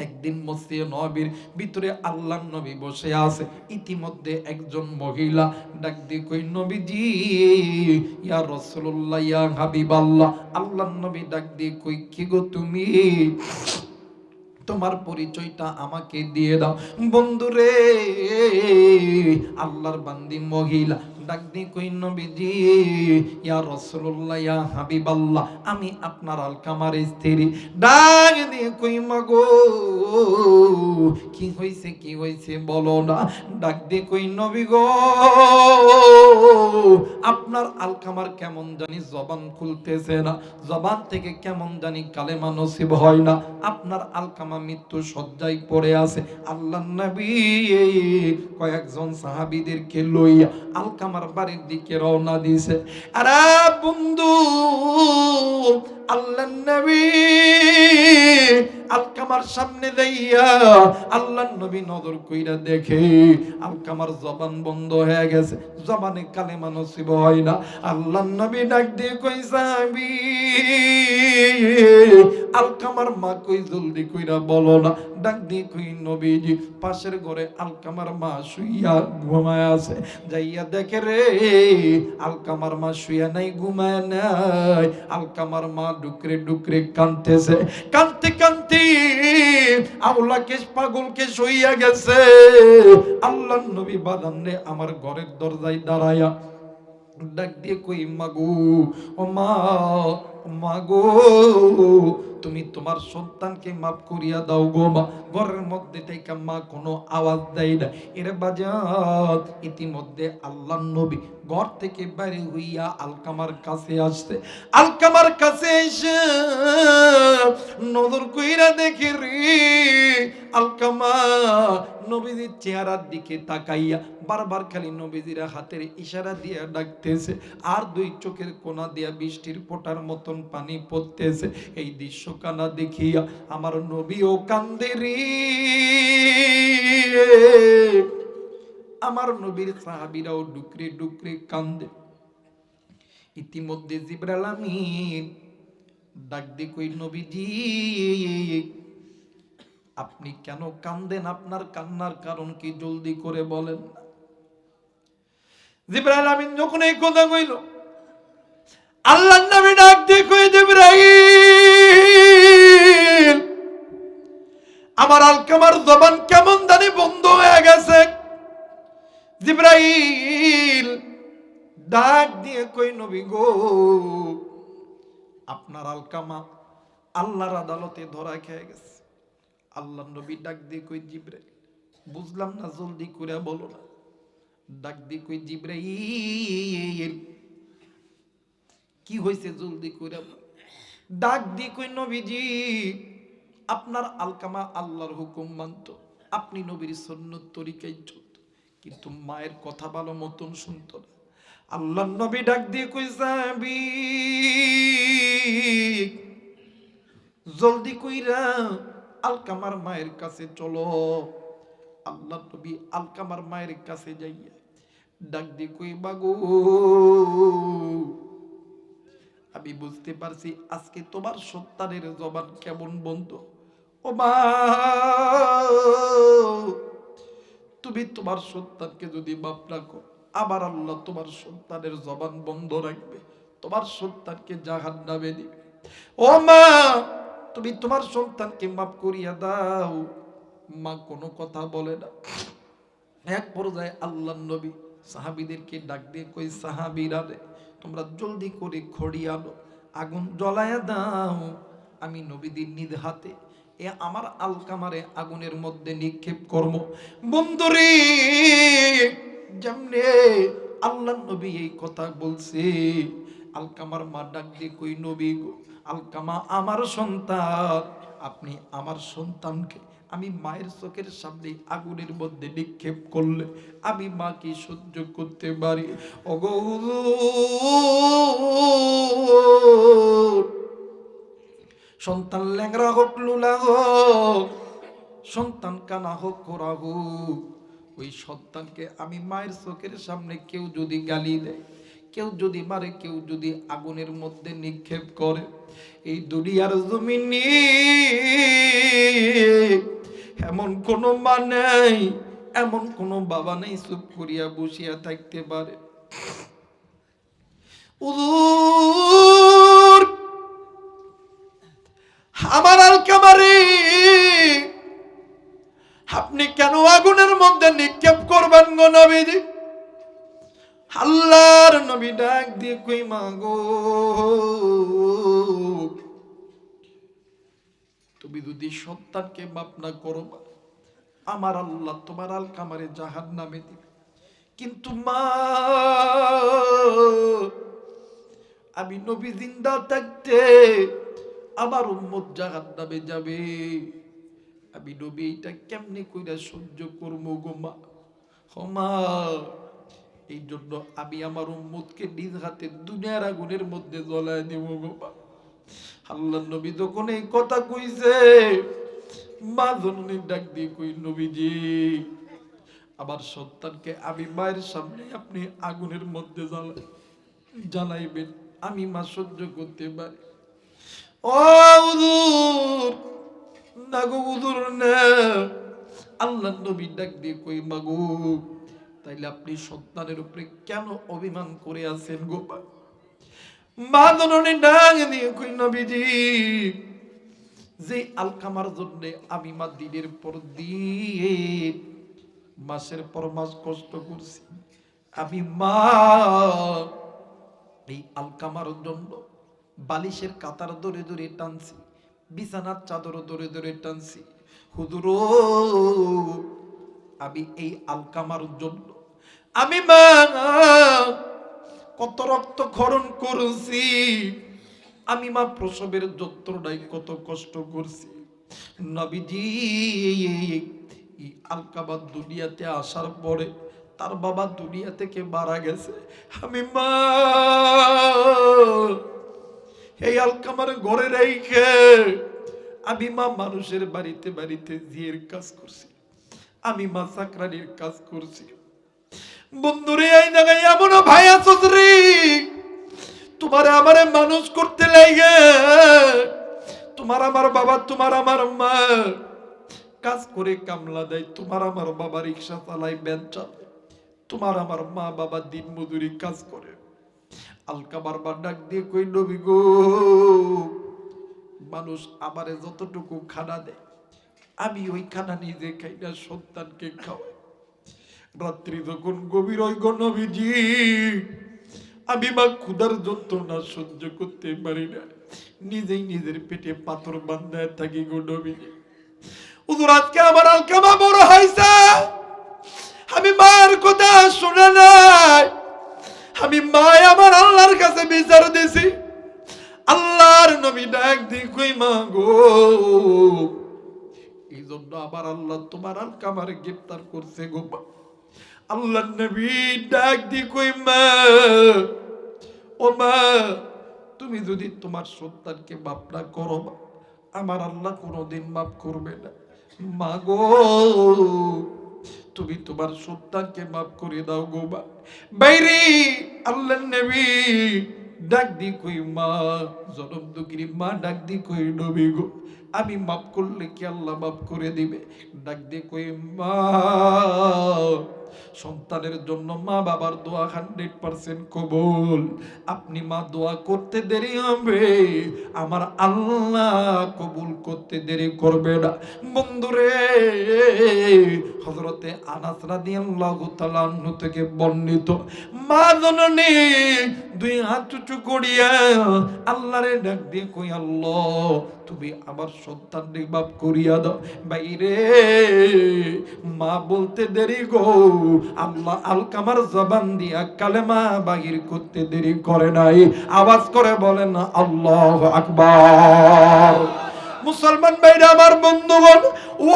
একদিন মসজিদে নববীর ভিতরে আল্লাহর নবী বসে আছে। ইতিমধ্যে একজন মহিলা ডাক দিয়ে কই, নবীজি ইয়া রাসূলুল্লাহ, ইয়া হাবিবাল্লাহ। আল্লাহর নবী ডাক দিয়ে কই, কি গো তুমি, তোমার পরিচয়টা আমাকে দিয়ে দাও। বন্ধুরে, আল্লাহর বান্দি মহিলা ডাক দিয়ে কই, নবীজি ইয়া রাসূলুল্লাহ, ইয়া হাবিবাল্লাহ, আমি আপনার আলকামার স্ত্রী। ডাক দিয়ে কই, মাগো কি হইছে, কি হইছে বলো না। ডাক দিয়ে কই, নবী গো, আপনার আলকামার কেমন জানি জবান খুলতেছে না, জবান থেকে কেমন জানি কালেমা নসিব হয় না। আপনার আলকামা মৃত্যু সজ্জায় পড়ে আছে। আল্লাহর নবী কয়েকজন সাহাবীদেরকে লইয়া আলকামার বাড়ির দিকে রওনা দিয়েছে। আরে বন্ধু, আল্লাহর নবী আলকামার সামনে যাইয়া আল্লাহর নবী নজর কইরা দেখে আলকামার জবান বন্ধ হয়ে গেছে, জবানে কালেমা নসিব হয় না। আল্লাহর নবী ডাক দিয়ে কই, সাহাবী আলকামার মা কই, জলদি কইরা বলো না। ডাক দিয়ে কই নবীজি পাশের ঘরে আলকামার মা শুইয়া ঘুমায় আছে। যাইয়া দেখে রে আলকামার মা শুইয়া নাই, ঘুমায় নাই। আলকামার মা ডুকরে ডুকরে কাঁদতেছে। কাঁদতে কাঁদতে আউলাকে পাগলকে শুইয়া গেছে। আল্লাহর নবী বাদান রে আমার ঘরের দরজায় দাঁড়ায়া ডাক দিয়ে কই মাগো, ও মা, মাগো তুমি তোমার সন্তানকে মাফ করিয়া দাও গো মা। ঘরের মধ্যে থেকে মা কোনো আওয়াজ দেয় না। এর বাজার ইতিমধ্যে আল্লাহর নবী ঘর থেকে বাইরে হইয়া আলকামার কাছে আসছে। আলকামার কাছে এসে নজর কইরা দেখে রে আলকামা নবীজির চেহারার দিকে তাকাইয়া বারবার খালি নবীজির হাতের ইশারা দিয়া ডাকতেছে, আর দুই চোখের কোনা দিয়া বৃষ্টির ফোঁটার মতন পানি পড়তেছে। এই দৃশ্য কানা দেখিয়া আমার নবীও কান্দে রে। আমার নবীর সাহাবীরাও ডুকরে ডুকরে কান্দে। ইতিমধ্যে জিবরাইল আমিন ডাক দিয়ে কই নবীজি আপনি কেন কান্দেন? আপনার কান্নার কারণ কি জলদি করে বলেন। জিবরাইল আমিন যখন এই কথা কইল, আল্লাহর নবী ডাক দিয়ে কই জিবরাইল আমার আলকামার জবান কেমন জানি বন্ধ হয়ে গেছে। জিবরাইল ডাক দিয়ে কই নবী গো আপনার আলকামা আল্লাহর আদালতে ধরা খেয়ে গেছে। আল্লাহর নবী ডাক দিয়ে কই জিবরাইল বুঝলাম না, জলদি করে বলো না। ডাক দিয়ে কই জিবরাইল কি হয়েছে জলদি করে। ডাক দিয়ে কই নবীজি আপনার আলকামা আল্লাহর হুকুম মানত, আপনি নবীর সুন্নত তরিকায় চলত, কিন্তু মায়ের কথা ভালো মতন শুনত না। আল্লাহর নবী ডাক দিয়ে কই সাহাবী জলদি কইরা আলকামার মায়ের কাছে চলো। আল্লাহর নবী আলকামার মায়ের কাছে যাইয়া ডাক দিয়ে কই বাগো আমি বুঝতে পারছি আজকে তোমার সন্তানের জবান কেমন বন্ধ। ও মা তুমি তোমার সন্তানকে যদি মাফ না করো, আবার আল্লাহ তোমার সন্তানের জবান বন্ধ রাখবে, তোমার সন্তানকে জাহান্নামে দিবে। ও মা তুমি তোমার সন্তানকে মাফ করিয়া দাও। মা কোনো কথা বলে না। এক পর্যায়ে আল্লাহর নবী সাহাবীদেরকে ডাক দিয়ে কই সাহাবীরা রে তোমরা জলদি করে খড়ি আনো, আগুন জ্বলায়া দাও। আমি নবীদের নিজ হাতে এ আমার আলকামারে আগুনের মধ্যে নিক্ষেপ করব। বন্ধুরে যেমনে আল্লাহর নবী এই কথা বলছে, আলকামার মা ডাক দিয়ে কই নবী গো আলকামা আমার সন্তান, আপনি আমার সন্তানকে আমি মায়ের চোখের সামনে আগুনের মধ্যে নিক্ষেপ করলে আমি মা কি সহ্য করতে পারি? ওগো সন্তান ল্যাংরা হোক লুলা হোক, সন্তান কানা হোক খোরা হোক, ওই সন্তানকে আমি মায়ের চোখের সামনে কেউ যদি গালি দেয়, কেউ যদি মারে, কেউ যদি আগুনের মধ্যে নিক্ষেপ করে, এই দুনিয়ার জমিনে এমন কোনো মা নেই, এমন কোনো বাবা নেই চুপ করিয়া বসিয়া থাকতে পারে। আমার আলকামারে আপনি কেন আগুনের মধ্যে নিক্ষেপ করবেন গো নবীজি? আল্লাহর নবী ডাক দিয়ে কই মা গো তুমি যদি সন্তানকে মাফ না করো আমার আল্লাহ তোমার আলকামারে জাহান্নামে দিবে। কিন্তু মা আমি নবী জিন্দা থাকতে আমার উম্মত জাহান্নামে যাবে, আমি নবী এটা কেমনে কইরা সহ্য করবো গো মা? ও মা এই জন্য আমি আমার উম্মতকে নিজ হাতে দুনিয়ার আগুনের মধ্যে জ্বলায় দেব গো মা। আল্লাহর নবী যখন এই কথা কইছে মা জননী ডাক দিয়ে কই নবীজি আমার সন্তানকে আমি মায়ের সামনে আপনি আগুনের মধ্যে জ্বালাইবেন, আমি মা সহ্য করতে পারি। ও হুজুর না গো হুজুর না। আল্লাহ নবী ডাক দিয়ে কই মাগো তাইলে আপনি সন্তানের উপরে কেন অভিমান করে আছেন গো? মা জননী ডাক দিয়ে কই নবীজি যে আলকামার জন্য আমি মা দিনের পর দিন মাসের পর মাস কষ্ট করছি, আমি মা এই আলকামার জন্য বালিশের কাতার ধরে ধরে টানছি, বিছানার চাদর ধরে ধরে টানছি। হুজুর আমি এই আলকামার জন্য আমি মা কত রক্ত ক্ষরণ করছি, আমি মা প্রসবের যন্ত্রণায় কত কষ্ট করছি। নবীজি এই আলকামা দুনিয়াতে আসার পরে তার বাবা দুনিয়া থেকে মারা গেছে, আমি মা এই আলকামার ঘরে রেখে আমি মা মানুষের বাড়িতে বাড়িতে জিয়ের কাজ করছি, আমি মা চাকরানির কাজ করছি। বন্ধুরে এই জায়গায় এমনও ভাই আছস রে, তোমার আমারে মানুষ করতে লাগে, তোমার আমার বাবা তোমার আমার মা কাজ করে কামলা দেয়, তোমার আমার বাবা রিক্সা চালায়, ভ্যান চালায়, তোমার আমার মা বাবা দিন মজুরি কাজ করে। আলকামার বা ডাক দিয়ে কই নবী গো মানুষ আমারে যতটুকু খানা দেয় আমি ওই খানা নিজে খাই না, সন্তানকে খাওয়াই। রাত্রি যখন গভীর হয় গো নবীজি আমি মা ক্ষুধার যন্ত্রণা সহ্য করতে পারি না, নিজেই নিজের পেটে পাথর বান্ধায় থাকি গো নবীজি। হুজুর আজকে আমার আলকামা বড় হয়েছে, আমি মার কথা শুনে নাই, আমি মা আমার আল্লাহর কাছে বিচার দিছি। আল্লাহর নবী ডাক দিয়ে কই মা গো এই জন্য আমার আল্লাহ তোমার আলকামার গ্রেফতার করছে গো। আল্লাহ নবী ডাক দিয়ে কই মা ও মা তুমি যদি তোমার সন্তানকে মাফ না করো আমার আল্লাহ কোনোদিন মাফ করবে না। মা গো তুমি তোমার সন্তানকে মাফ করে দাও গো মা। বাইরে আল্লাহ নবী ডাক দি কই মা জনম দুঃখিনী মা ডাক দি কই নবী গো আমি মাফ করলে কি আল্লাহ মাফ করে দিবে? ডাক দি কই মা সন্তানের জন্য মা বাবার দোয়া 100% কবুল। আপনি মা দোয়া করতে দেরি হবে, আমার আল্লাহ কবুল করতে দেরি করবে না। বন্ধুরে হযরতে আনাস রাদিয়াল্লাহু তাআলা আনহু থেকে বর্ণিত মা জননী দুই হাত উঁচু করিয়া আল্লাহরে ডাক দিয়ে কই আল্লাহ তুমি আমার সন্তানকে মাফ করিয়া দাও। বাইরে মা বলতে দেরি গো আল্লাহ আলকামার জবান দিয়া কালেমা বাহির করতে দেরি করে নাই। আওয়াজ করে বলেন আল্লাহু আকবার। মুসলমান ভাইরা আমার বন্ধুগণ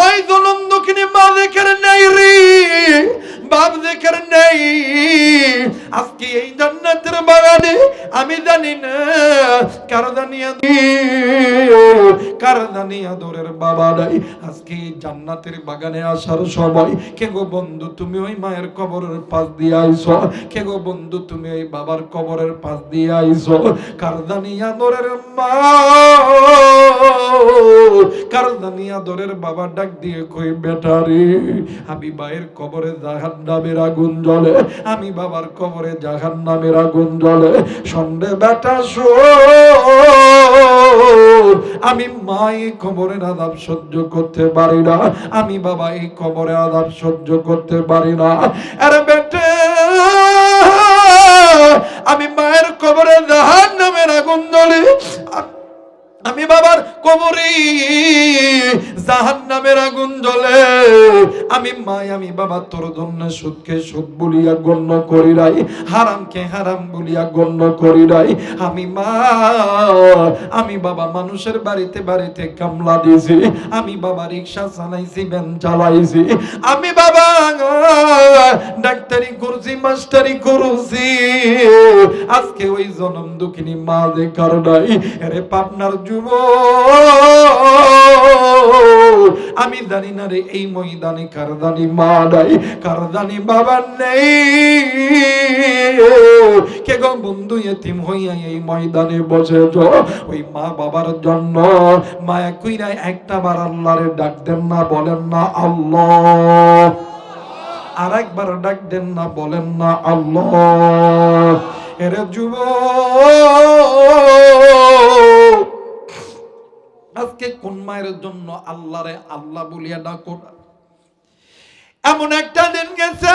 ওই জনম দুঃখিনী মা দেখেন নাই রে, বাপ দেখেন নাই। আজকে এই জান্নাতের বাগানে আমি জানি না কারদানিয়া দরের বাবা নাই। আজকে এই জান্নাতের বাগানে আসার সময় কে গো বন্ধু তুমি ওই মায়ের কবরের পাশ দিয়ে আইছো, কে গো বন্ধু তুমি ওই বাবার কবরের পাশ দিয়ে আইছো। কারদানিয়া দরের মা কারদানিয়া দরের বাবা ডাক দিয়ে কই বেটারে আমি মায়ের কবরে জাহান্নামের আগুন জ্বলে, আমি বাবার কবরে জাহান্নামের আগুন জ্বলে। সন্ধ্যে বেটা আমি মা এই কবরের আযাব সহ্য করতে পারি না, আমি বাবা এই কবরে আযাব সহ্য করতে পারি না। আরে বেটা আমি মায়ের কবরে জাহান্নামের আগুন জ্বলে, আমি বাবার কবরে জাহান্নামের আগুন জ্বলে। আমি মা আমি বাবা তোর জন্য সুদকে সুদ বলিয়া গণ্য করি নাই, হারামকে হারাম বলিয়া গণ্য করি নাই। আমি মা আমি বাবা মানুষের বাড়িতে বাড়িতে কামলা দিয়েছি, আমি বাবা রিক্সা চালাইছি, ভ্যান চালাইছি, আমি বাবা ডাক্তারি করছি, মাস্টারি করছি। আজকে ওই জনম দুঃখিনী মা যে কারণাই আরে পাবনার যুব আমি জানি না রে এই ময়দানে কারদানি মা নাই, কারদানি বাবা নেই। কে গো বন্ধু এতিম হইয়া এই ময়দানে বসেছ, ওই মা বাবার জন্য মায়া কইরা একটা বার আল্লাহরে ডাক দেন না, বলেন না আল্লাহ। আর একবার ডাক দেন না, বলেন না আল্লাহ। এরে যুবক, আজকে কোন মায়ের জন্য আল্লাহরে আল্লাহ বলিয়া ডাকো না? এমন একটা দিন গেছে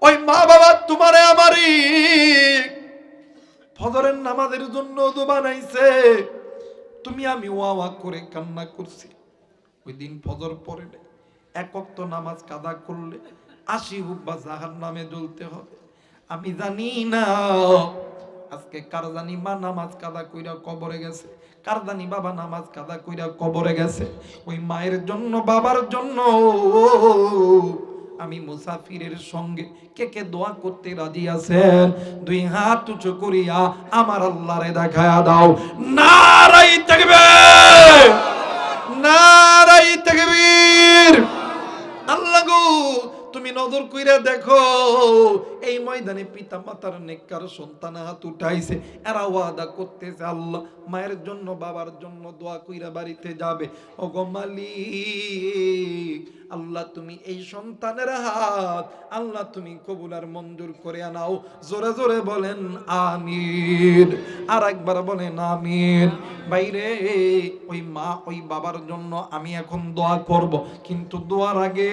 ওই মা বাবা তোমারে আমারই ফজরের নামাজের জন্য ওযু বানাইছে, তুমি আমি ওয়া করে কান্না করছি। ওই দিন ফজর পড়ে এক ওয়াক্ত নামাজ কাদা করলে 80 হুব্বা জাহান্নামে জ্বলতে হবে। আমি জানি না আজকে কার জানি মা নামাজ কাদা কইরা কবরে গেছে, কার জানি বাবা নামাজ কাদা কইরা কবরে গেছে। ওই মায়ের জন্য বাবার জন্য আমি মুসাফিরের সঙ্গে কে কে দোয়া করতে রাজি আছেন? দুই হাত উঁচু করিয়া আমার আল্লাহরে দেখায়া দাও। নারায়ে তাকবীর, নারায়ে তাকবীর। আল্লাহ গো, তুমি নজর কইরা দেখো এই ময়দানে পিতা মাতার নেককার সন্তান হাত উঠাইছে, এরা ওয়াদা করতেছে আল্লাহ মায়ের জন্য বাবার জন্য দোয়া কইরা বাড়িতে যাবে। ওগো মালিক, আল্লাহ তুমি এই সন্তানের হাত আল্লাহ তুমি কবুল আর মঞ্জুর করে আনাও। জোরে জোরে বলেন আমিন, আর একবার বলেন আমিন। বাইরে ওই মা ওই বাবার জন্য আমি এখন দোয়া করব, কিন্তু দোয়ার আগে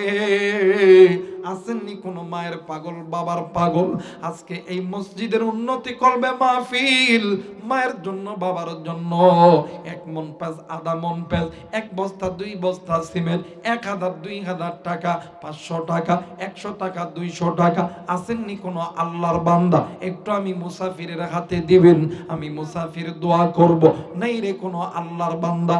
আসেননি কোনো মায়ের পাগল বাবার পাগল আজকে এই মসজিদের উন্নতি করবে মাহফিল। মায়ের জন্য বাবার জন্য 1 মন পেঁয়াজ, আধা মন পেঁয়াজ, 1 বস্তা 2 বস্তা সিমেন্ট, 1000 2000 টাকা, 500 টাকা, 100 টাকা, 200 টাকা। আসেননি কোনো আল্লাহর বান্দা, একটু আমি মুসাফিরের হাতে দিবেন, আমি মুসাফির দোয়া করব। নাই রে কোনো আল্লাহর বান্দা,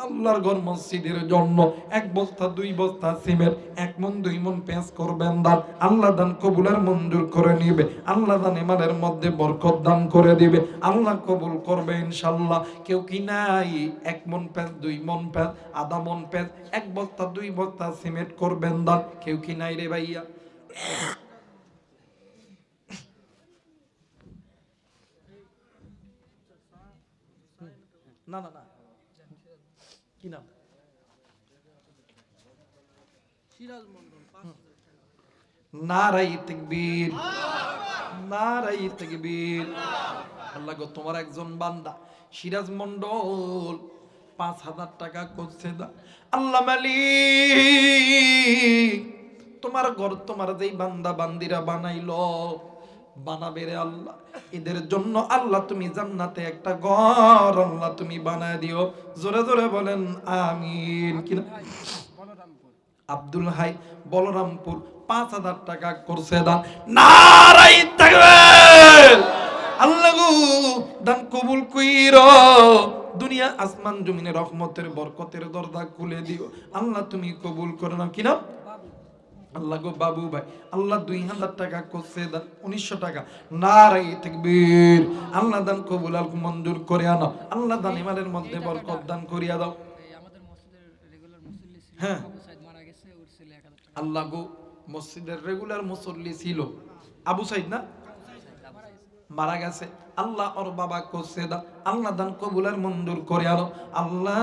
আল্লাহর ঘর মসজিদের জন্য 1 বস্তা 2 বস্তা সিমেন্ট, 1 মন 2 মন পেঁয়াজ করবেন দান। আল্লাহ দান কবুলের মঞ্জুর করে নিবে, আল্লাহ দান ইমানের মধ্যে বরকত দান করে দিবে, আল্লাহ কবুল করবে ইনশাআল্লাহ। কেউ কি নাই 1 মন পেঁয়াজ, 2 মন পেঁয়াজ, আধা মন পেঁয়াজ, 1 বস্তা 2 বস্তা সিমেন্ট করবেন দান? কেউ কি নাই রে ভাইয়া? না না না, কি নাম? নারায়ে তাকবীর, নারায়ে তাকবীর। আল্লাহ গো, তোমার একজন বান্দা সিরাজ মন্ডল 5000 টাকা করছে দা। আল্লাহ মালিক, তোমার ঘর তোমার যেই বান্দা বান্দিরা বানাইলো বানাবে রে আল্লাহ, এদের জন্য আল্লাহ তুমি জান্নাতে একটা ঘর আল্লাহ তুমি বানায় দিও। জোরে জোরে বলেন আমিন। কিনা আব্দুল হাই বলরামপুর 5000 টাকা করছে দান। নারায়ে তাকবীর। আল্লাহ গো, দান কবুল কইরো, দুনিয়া আসমান জমিনে রহমতের বরকতের দরজা খুলে দিও। আল্লাহ তুমি কবুল করো না। কিনা আল্লাহ গো, বাবু ভাই আল্লাহ 2000 টাকা করছে দান, 1900 টাকা। নারায়ে তাকবীর। আল্লাহ দান কবুল আর মঞ্জুর করে আনো, আল্লাহ দান ইমানের মধ্যে বরকত দান করিয়া দাও। হ্যাঁ আল্লাহ গো, মসজিদের রেগুলার মুসল্লি ছিল আবু সাইদ, না মারা গেছে। আল্লাহ ওর বাবা করছে দা, আল্লাহ দান কবুলের মঞ্জুর করে আলো। আল্লাহ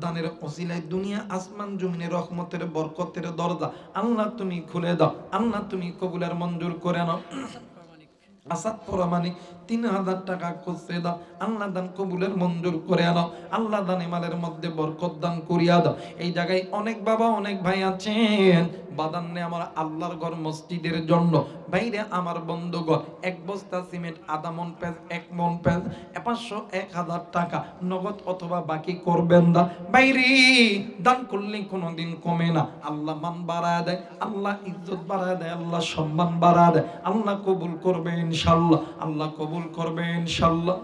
দানের ওসিলায় দুনিয়া আসমান জমিনে রহমতের বরকতের দরজা আল্লাহ তুমি খুলে দাও, আল্লাহ তুমি কবুলের মঞ্জুর করে আনো। আসাদ পরামানিক 3000 টাকা করছে দাও, আল্লাহ দান কবুলের মঞ্জুর করে আনো। আল্লাহ দান ইমানের মধ্যে বরকত দান করিয়া দাও। এই জায়গায় অনেক বাবা অনেক ভাই আছেন, বাদান্নে আমার আল্লাহর ঘর মসজিদের জন্য বাইরে আমার বন্ধুগণ 1 বস্তা সিমেন্ট, আধা মন পেঁয়াজ, 1 মন পেঁয়াজ, 500 1000 টাকা নগদ অথবা বাকি করবেন দা। বাইরে দান করলে কোনোদিন কমে না, আল্লাহ মান বাড়ায় দেয়, আল্লাহ ইজ্জত বাড়ায় দেয়, আল্লাহ সম্মান বাড়ায় দেয়। আল্লাহ কবুল করবে ইনশাআল্লাহ, আল্লাহ কবুল করবে ইনশাআল্লাহ।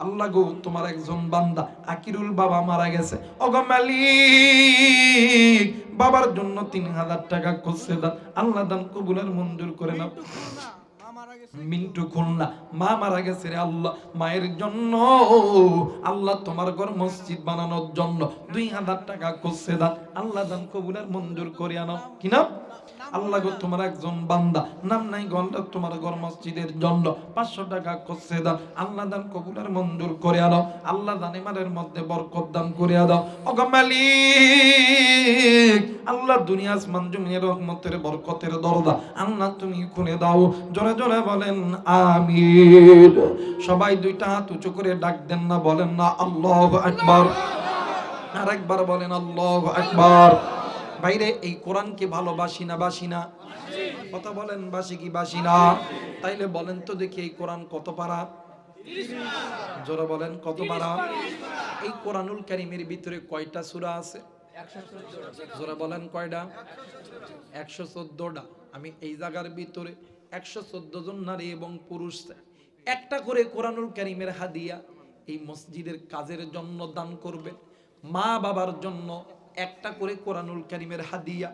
আল্লাহ গো, তোমার একজন বান্দা আকিরুল বাবা মারা গেছে। ওগো মালিক, বাবার জন্য 3000 টাকা করছে দান, আল্লাহ দান কবুলের মঞ্জুর করে নাও। মিন্টু খুলনা, মা মারা গেছে রে আল্লাহ, মায়ের জন্য আল্লাহ তোমার ঘর মসজিদ বানানোর জন্য 2000 টাকা করছে দান, আল্লাহ দান কবুলের মঞ্জুর করে আনো। কি নাম? আল্লাহ গো তোমার একজন বান্দা নাম নাই গন্ডা তোমার ঘর মসজিদের জন্য 500 টাকা করছে দান, আল্লাহ দান কবুলের মঞ্জুর করে আনো। আল্লাহ দান ইমানের মধ্যে বরকত দান করে দাও। ওগো মালিক, আল্লাহ দুনিয়া আসমান জমিনের রহমতের বরকতের দরজা আল্লাহ তুমি খুলে দাও। জোরে জোরে বলেন আমিন। সবাই দুইটা হাত উঁচু করে ডাক দেন না, বলেন না আল্লাহু আকবার। আরেকবার বলেন আল্লাহু আকবার। বাইরে এই কোরআনকে ভালোবাসি না বাসি না? কথা বলেন, বাসি কি বাসি না? তাইলে বলেন তো দেখি এই কোরআন কত পারা? জোরে বলেন কত পারা? এই কোরআনুল কারীমের ভিতরে কয়টা সূরা আছে? জোরে বলেন কয়টা? 114টা। আমি এই জায়গার ভিতরে 114 জন নারী এবং পুরুষ একটা করে কোরআনুল কারীমের হাদিয়া এই মসজিদের কাজের জন্য দান করবে। মা বাবার জন্য একটা করে কোরআনুল কারীমের হাদিয়া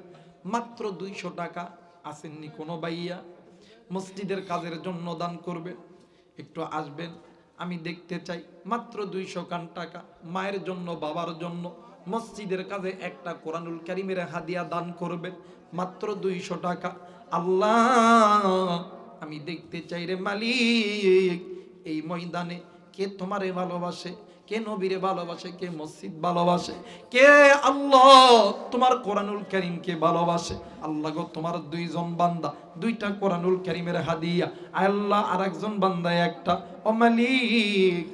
মাত্র 200 টাকা। আসেননি কোনো ভাইয়া মসজিদের কাজের জন্য দান করবে? একটু আসবেন, আমি দেখতে চাই। মাত্র 200 টাকা মায়ের জন্য, বাবার জন্য মসজিদের কাজে একটা কোরআনুল কারীমের হাদিয়া দান করবে, মাত্র 200 টাকা। আল্লাহ আমি দেখতে চাই রে মালিক, এই ময়দানে কে তোমারে ভালোবাসে, কে নবীরে ভালোবাসে, কে মসজিদ ভালোবাসে, কে আল্লাহ তোমার কোরআনুল কারীমকে ভালোবাসে। আল্লাহ গো তোমার 2 জন বান্দা 2টা কোরআনুল কারীমের হাদিয়া, আল্লাহ আরেকজন বান্দা একটা। ও মালিক,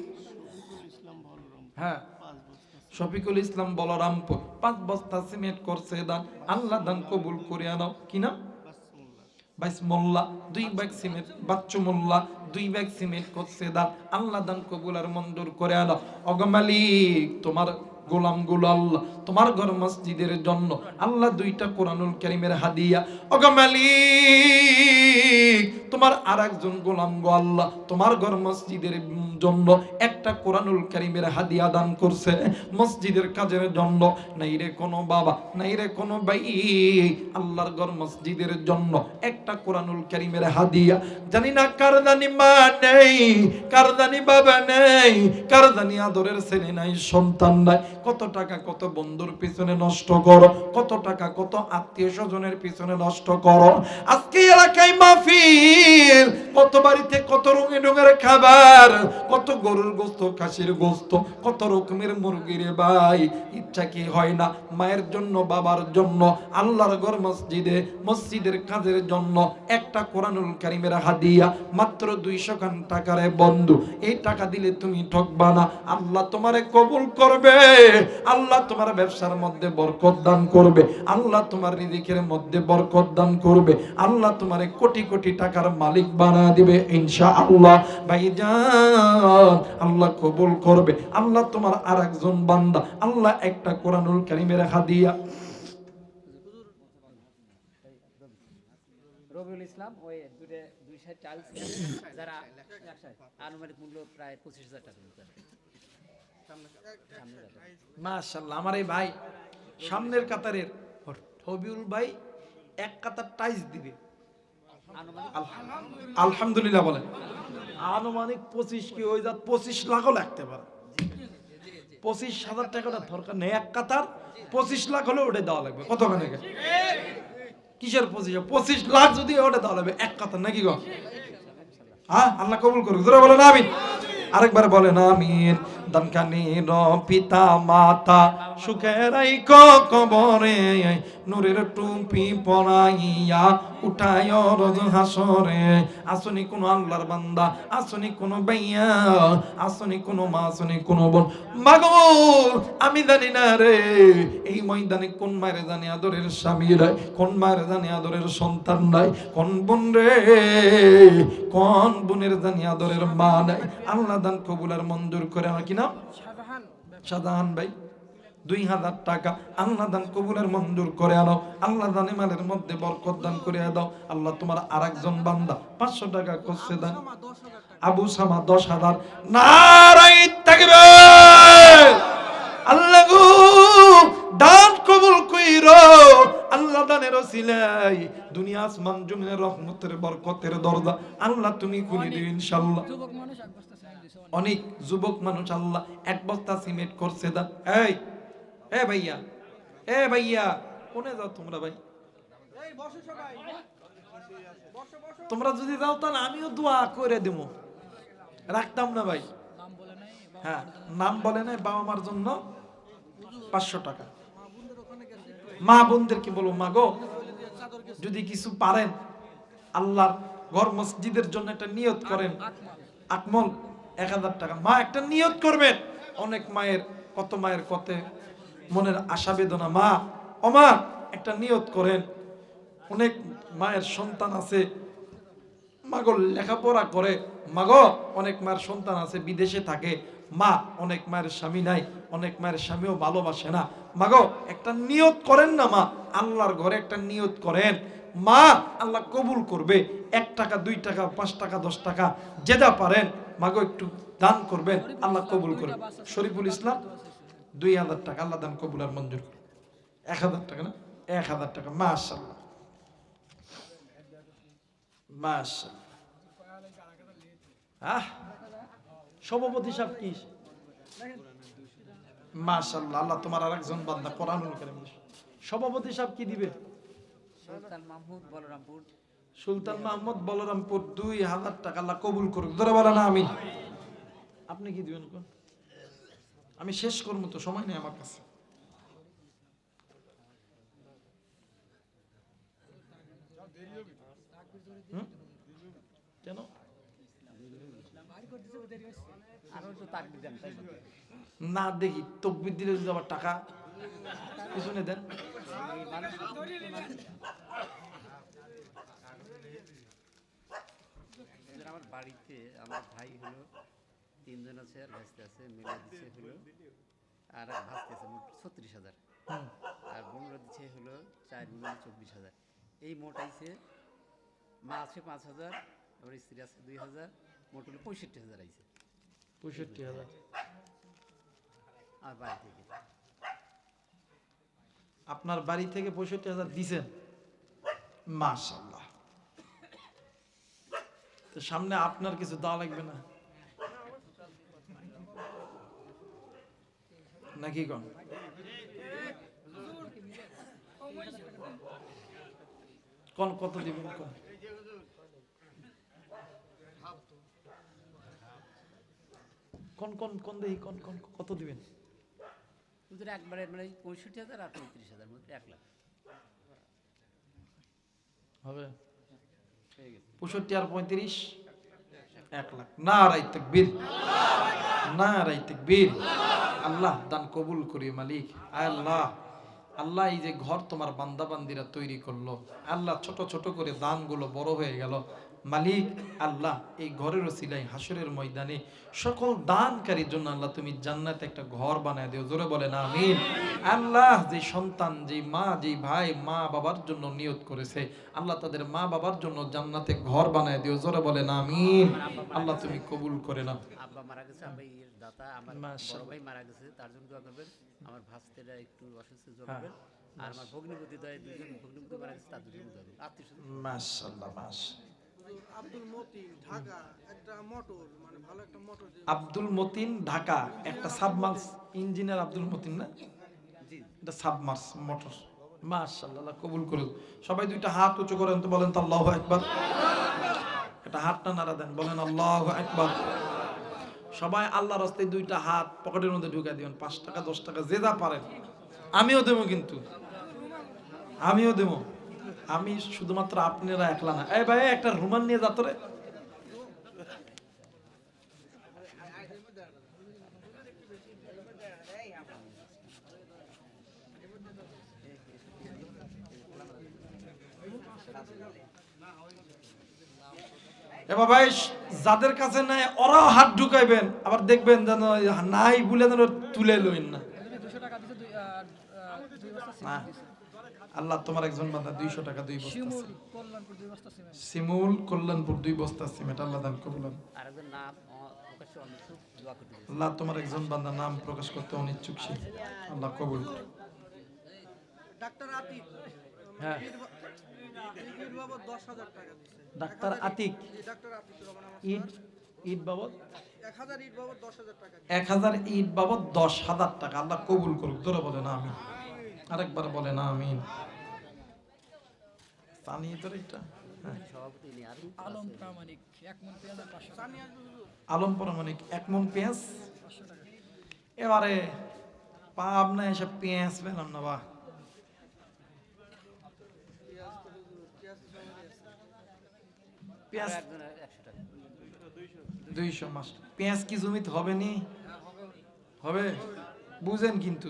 হ্যাঁ শফিকুল ইসলাম বলরামপুর 5 বস্তা সিমেন্ট করছে দান, আল্লাহ দান কবুল করে আনাও। কি নাম? বাইস মোল্লা 2 ব্যাগ সিমেন্ট, বাচ্চু মোল্লা 2 ব্যাগ সিমেন্ট করছে দান, আল্লাহ দান কবুল আর মঞ্জুর করে আনাও। ওগো মালিক, তোমার গোলামগুলো আল্লাহ তোমার ঘর মসজিদের জন্য আল্লাহ 2টা কোরআনুল কারীমের হাদিয়া। ওগো মালিক, তোমার আরেকজন গোলাম গো আল্লাহ তোমার ঘর মসজিদের জন্য একটা কোরআনুল কারীমের হাদিয়া দান করছে মসজিদের কাজের জন্য। নাই রে কোনো বাবা, নাই রে কোনো ভাই, আল্লাহর ঘর মসজিদের জন্য একটা কোরআনুল কারীমের হাদিয়া। জানি না কার জানি মা নেই, কার জানি বাবা নেই, কার জানি আদরের ছেলে নাই, সন্তান নাই। কত টাকা কত বন্ধুর পিছনে নষ্ট করো, কত টাকা কত আত্মীয় স্বজনের পিছনে নষ্ট করো। আজকে এলাকায় মাহফিল, কত বাড়িতে কত রঙের রঙের খাবার, কত গরুর গোস্ত, খাসির গোস্ত, কত রকমের মুরগির ভাই। ইচ্ছা কি হয় না মায়ের জন্য, বাবার জন্য, আল্লাহর ঘর মসজিদে, মসজিদের কাজের জন্য একটা কোরআনুল কারীমের হাদিয়া মাত্র 200 টাকারে বন্ধু। এই টাকা দিলে তুমি ঠকবা না, আল্লাহ তোমারে কবুল করবে, আল্লাহ তোমার ব্যবসার মধ্যে বরকত দান করবে, আল্লাহ তোমার রিজিকের মধ্যে বরকত দান করবে, আল্লাহ তোমারে কোটি কোটি টাকার মালিক বানায় দিবে ইনশাআল্লাহ। ভাইজান আল্লাহ কবুল করবে। আল্লাহ তোমার আরেকজন বান্দা আল্লাহ একটা কোরআনুল কারীমের হাদিয়া।
রবিউল ইসলাম ওই 2 সাইড টাইলস যারা আনুমানিক মূল্য প্রায় 25,000 টাকা।
মাশাআল্লাহ, আমার এই ভাই সামনের কাতারের রবিউল ভাই 1 কাতার টাইলস দিবে। আলহামদুলিল্লাহ বলেন। আনুমানিক 25 কি ওই যা 25 লাখও লাগতে পারে। 25,000 টাকাটা দরকার নেই, 1 কাতার 25 লাখ হলে ওটা দেওয়া লাগবে। কতখানে কিসের 25 লাখ যদি ওটা দেওয়া লাগবে 1 কাতার, নাকি গো? হ্যাঁ, আল্লাহ কবুল করুক। জোরে বলেন আমিন। আরেকবার বলেন আমিন। দানকানির পিতা মাতা সুখে রাইখো কবরে, নূরের টুপি পরাইয়া উঠায় রোজ হাসরে। আসনি কোন আল্লাহর বান্দা, আসনি কোন ভাইয়া, আসনি কোন মা, আসনি কোন বোন, মাগো আমি জানি না রে এই ময়দানে কোন মায়ের জানি আদরের স্বামী নাই, কোন মায়ের জানি আদরের সন্তান নাই, কোন বোন রে, কোন বোনের জানি আদরের মা নাই। আল্লাহ দান কবুল আর মঞ্জুর করে। আমার কি নাম? শাহজাহান ভাই 2000 টাকা আল্লাহ দান কবুলের মঞ্জুর করে আনো। আল্লাহ দানে মালের মধ্যে বরকত দান করে দাও। আল্লাহ তোমার আরেকজন বান্দা 500 টাকা করছে দান, আবু সামা 10,000। নারায়ে তাকবীর। আল্লাহ গো দান কবুল কইরো, আল্লাহ রমাদানের ওসিলাই দুনিয়া আসমান জমিনের রহমতের বরকতের দরজা আল্লাহ তুমি খুলে দিও ইনশাআল্লাহ। অনেক যুবক মানুষ আল্লাহ এক বস্তা সিমেন্ট করছে দান। এই এ ভাইয়া, এ ভাইয়া, কোনে যাও তোমরা ভাই? তোমরা যদি যাও তাহলে আমিও দোয়া করে দেবো, রাখতাম না ভাই। হ্যাঁ, নাম বলে নাই, বাবা মার জন্য 500 টাকা। মা বোনদেরকে বলবো, মা গো যদি কিছু পারেন আল্লাহর ঘর মসজিদের জন্য একটা নিয়ত করেন, আকমল 1000 টাকা। মা একটা নিয়ত করবেন। অনেক মায়ের, কত মায়ের কত মনের আশা বেদনা। মা ও মা একটা নিয়ত করেন। অনেক মায়ের সন্তান আছে মাগো লেখাপড়া করে, মাগো অনেক মায়ের সন্তান আছে বিদেশে থাকে, মা অনেক মায়ের স্বামী নাই, অনেক মায়ের স্বামীও ভালোবাসে না। মাগো একটা নিয়ত করেন না মা, আল্লাহর ঘরে একটা নিয়ত করেন, মা আল্লাহ কবুল করবে। 1 টাকা 2 টাকা 5 টাকা 10 টাকা যেটা পারেন মাগো একটু দান করবেন, আল্লাহ কবুল করবে। শরীফুল ইসলাম 2000 টাকা, আল্লাহ দান কবুল আর মঞ্জুর করবে। 1000 টাকা না, 1000 টাকা। মাশাআল্লাহ মাশাআল্লাহ। সভাপতি সাহেব কি মাশাআল্লাহ, আল্লাহ তোমার আরেকজন বান্দা কোরআনুল কারীম। সভাপতি সাহেব কি দিবে?
সুলতান মাহমুদ বলরামপুর।
সুলতান মাহমুদ বলরামপুর 2000 টাকা, আল্লাহ কবুল করুক। ধরে বলেন আমিন। আপনি কি দিবেন কোন? আমি শেষ করবো তো, সময় নেই আমার কাছে। কেন না দেখি তকবির দিলে যদি আবার টাকা পিছনে দেন।
আমার বাড়িতে আমার ভাই হলো 3 জন আছে, আর ভাসতে আছে, মিলে দিচ্ছে হলো আর ভাসতে আছে মোট 36,000, আর বোনরা দিচ্ছে হলো 4 মিলিয়ন 24,000। এই মোট আইছে, মা আছে 5,000, আমার স্ত্রী আছে 2,000, মোট হলো 65,000 আইছে।
65,000
আর বাড়ি থেকে,
আপনার বাড়ি থেকে 65,000 দিছেন। মাশাআল্লাহ। তো সামনে আপনার কিছু দেওয়া লাগবে না নাকি? কোন কত দিবেন? কোন কোন কোন দেখি কোন কোন কত দিবেন?
একবারে মানে 65,000 আর 35,000 মধ্যে 1 লাখ
হবে। 65 আর 35 1 লাখ। নারায়ে তাকবীর, নারায়ে তাকবীর। আল্লাহ দান কবুল করি মালিক। আল্লাহ, আল্লাহ এই যে ঘর তোমার বান্দা বান্দিরা তৈরি করলো, আল্লাহ ছোট ছোট করে দানগুলো বড় হয়ে গেল মালিক। আল্লাহ এই ঘরের ওসিলায় হাসরের ময়দানে সকল দানকারীর জন্য আল্লাহ তুমি জান্নাতে একটা ঘর বানায় দিও। জোরে বলেন আমিন। আল্লাহ যে সন্তান, যে মা, যে ভাই মা বাবার জন্য নিয়ত করেছে, আল্লাহ তাদের মা বাবার জন্য জান্নাতে ঘর বানায় দিও। জোরে বলেন আমিন। আল্লাহ তুমি কবুল করে নাও।
আব্বা মারা গেছে, আব্বা এর দাতা আমার বড় ভাই মারা গেছে, তার জন্য দোয়া করবেন। আমার ভাস্তেরা একটু অসুস্থ, দোয়া করবেন। আর আমার ভগ্নিপতি দয় 2 জন ভগ্নিপতি মারা গেছে, তার জন্য দোয়া করবেন। আত্মীয়
মাশাআল্লাহ মাশাআল্লাহ।
আব্দুল মতিন ঢাকা একটা মোটর, মানে ভালো একটা মোটর।
আব্দুল মতিন ঢাকা একটা সাবমার্স ইঞ্জিনিয়ার। আব্দুল মতিন না,
জি,
এটা সাবমার্স মোটর। মাশাআল্লাহ, আল্লাহ কবুল করুন। সবাই দুইটা হাত উঁচু করেন তো, বলেন তো আল্লাহু আকবার। এটা হাতটা নাড়া দেন, বলেন আল্লাহু আকবার। সবাই আল্লাহর রাস্তায় দুইটা হাত পকেটের মধ্যে ঢুকা দিবেন। 5 টাকা 10 টাকা যে যা পারেন। আমিও দেবো, কিন্তু আমিও দেবো। আমি শুধুমাত্র আপনারা একলা না। এই ভাই একটা রুমাল নিয়ে যা তোরে। এবার ভাই যাদের কাছে নাই ওরাও হাত ঢুকাইবেন, আবার দেখবেন যেন নাই বলে যেন তুলে লইন না। আল্লাহ তোমার একজন বান্দা 200 টাকা 2 বস্তা শিমুল কল্যাণপুর 2 বস্তা সিমেন্ট, আল্লাহ দান কবুল করুন।
আরেকজন নাম প্রকাশ অনিচ্ছুক, দোয়া করতে বলেছে।
আল্লাহ তোমার একজন বান্দা নাম প্রকাশ করতে অনিচ্ছুক, সে আল্লাহ কবুল করুন।
ডাক্তার আতিক
হ্যাঁ।
ঈদ বাবদ 10,000 টাকা দিচ্ছে।
ডাক্তার
1000
আতিক
জি, ডাক্তার আতিক রহমান আমার
ঈদ ঈদ বাবদ
1000 ঈদ বাবদ 10,000 টাকা দিচ্ছে।
1000 ঈদ বাবদ 10,000 টাকা। আল্লাহ কবুল করুক। তোরা বলে না আমিন। আরেকবার বলে না আমিন। জানি তোর এটা হ্যাঁ।
সভাপতি নেই আর
আলম প্রামাণিক 1 মণ পেঁয়াজ আর 500 টাকা।
সানি আসবে হুজুর।
আলম পরামানিক 1 মণ পেঁয়াজ। এবারে পাবনা এসে পেঁয়াজ পেলাম না বা
পেঁয়াজ তো হুজুর, পেঁয়াজ তো সবারই আছে।
পেঁয়াজ
একজনের 100 টাকা
200 মাস পেঁয়াজ কি জমিতে হবে নি? হবে বুঝেন কিন্তু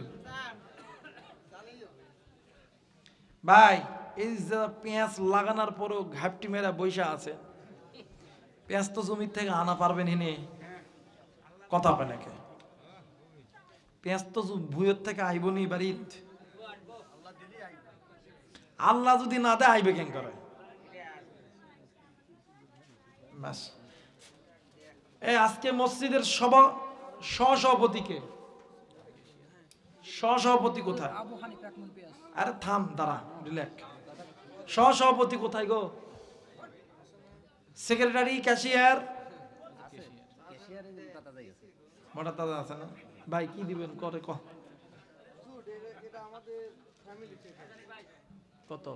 ভাই এই যে পেঁয়াজ লাগানোর পরও ঘাপটি মেরা বৈশা আছে, পেঁয়াজ তো জমির থেকে আনা পারবেন হিনে কথা পায় নাকি? পেঁয়াজ তো ভুঁয়ের থেকে আইব নি বাড়িত। আল্লাহ যদি না দেয় আইবে কেন করে? ব্যাস। এই আজকে মসজিদের সহসভাপতিকে সহসভাপতি কোথায়?
আবু হানিফ 1 মণ পেঁয়াজ।
আরে থাম দাঁড়া রিল্যাক্স। সহসভাপতি কোথায় গো? সেক্রেটারি, ক্যাশিয়ার,
আছে ক্যাশিয়ারে দাদা যাই আছে
মোটা দাদা আছে না? ভাই কি দিবেন করে ক
হুজুর, এটা আমাদের ফ্যামিলি থেকে
কত?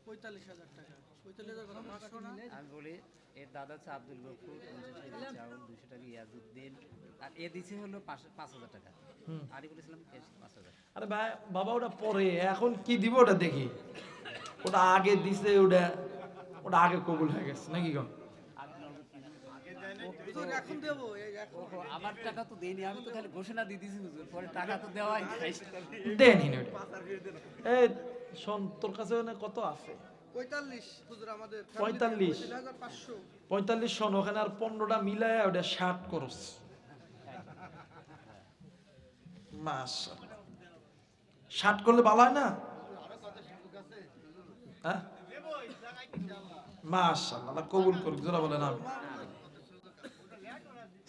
45,000 টাকা। 45,500 না?
আমি বলি এর দাদা হচ্ছে আব্দুল গফুর 50 টাকা চাউল 200 টাকা ইয়াজউদ্দিন আর এ দিছে হলো 5,000 টাকা আরই বলেছিলাম 5,000
আরে ভাই বাবা ওটা পরে, এখন কি দিব ওটা দেখি। ওটা আগে দিছে, ওটা ওটা আগে কবুল হয়ে গেছে নাকি গো?
হুজুর, এখন দেবো এই এখন।
ওহো, আমার টাকা তো দেইনি আমি তো খালি ঘোষণা দিয়ে দিছি হুজুর পরে টাকা তো দেওয়াই নাই
দেন হিনে ওটা। এই শোন তোর কাছে ওখানে কত আছে?
45 হুজুর আমাদের
45?
45,500
45 শোন, ওখানে আর 15টা মিলায় ওটা 60 করস। মাশাআল্লাহ 60 করলে ভালো হয় না? হ্যাঁ মাশাআল্লাহ আল্লাহ কবুল করুক। জোরা বলেন আমিন।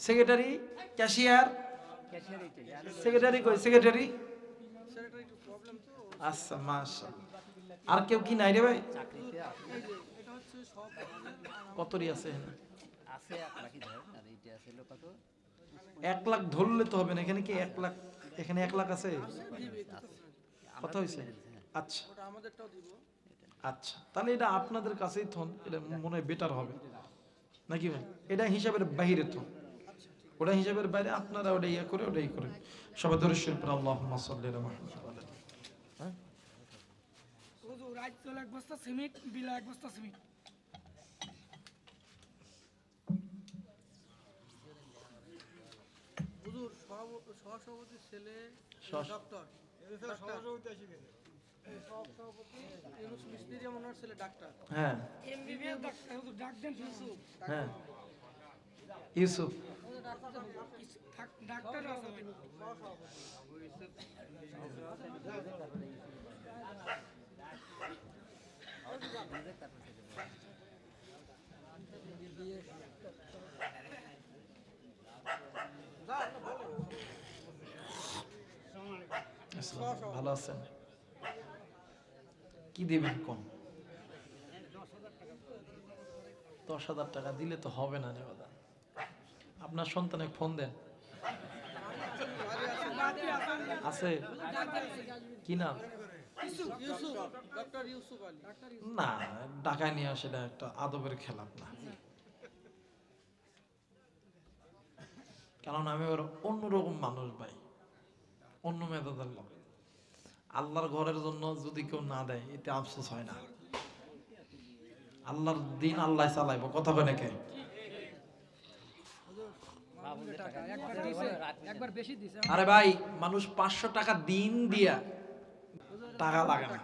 সেক্রেটারি, ক্যাশিয়ার,
ক্যাশিয়ার এইটাই আর
সেক্রেটারি কই? সেক্রেটারি
সেক্রেটারি একটু প্রবলেম তো।
আচ্ছা মাশাআল্লাহ। আর কেউ কি নাই রে ভাই?
চাকরিতে
এই যে এটা হচ্ছে সব আমাদের আর
কতরি আছে এখানে?
আছে 1 লাখই ধর আর এইটা আছে হলো কত
1 লাখ ধরলে তো হবে না। এখানে কি 1 লাখ? এখানে 1 লাখ আছে?
দিবে কিছু।
কত হয়েছে? আচ্ছা
ওটা আমাদেরটাও দিব।
আচ্ছা, তাহলে এটা আপনাদের কাছেই থন, এটা মনে হয় বেটার হবে নাকি ভাই? এটা হিসাবের বাইরে থন, ওটা হিসাবের বাইরে। আপনারা ওটা ইয়ে করে ওটাই করেন। সবাই দর্শন পর আল্লাহুম্মা সাল্লি আলা মুহাম্মাদ ওয়া আলা আলি। হ্যাঁ
হুজুর রাত চলে 1 বস্তা সিমেন্ট, বিলা 1 বস্তা সিমেন্ট।
হুজুর, সহসভাপতির ছেলে ডক্টর সহসভাপতি ইউনুস মিস্ত্রি ওনার ছেলে ডাক্তার।
হ্যাঁ
এমবিবিএস ডাক্তার হুজুর ডাক দেন ইউসুফ।
হ্যাঁ ইউসুফ
ডাক্তার আছে ভাই।
আসসালামু, ভালো আছেন? কি দিবেন কম? 10,000 টাকা দিলে তো হবে না রে বাবা। আপনার সন্তানকে ফোন দেন। আছে কি নাম?
ইউসুফ, ডক্টর ইউসুফ আলী।
না, ঢাকায় নিয়ে আসে না, একটা আদবের খেলাপ না। কারণ আমি ওর অন্যরকম মানুষ ভাই, অন্য মেধাদের লোক। আল্লাহর ঘরের জন্য যদি কেউ না দেয় এতে আফসোস হয় না। আল্লাহর দিন আল্লাহ চালাইব, কথা বলে কে?
টাকা একবার দিছে, একবার বেশি দিছে।
আরে ভাই মানুষ 500 টাকা দিন দিয়া টাকা লাগে না।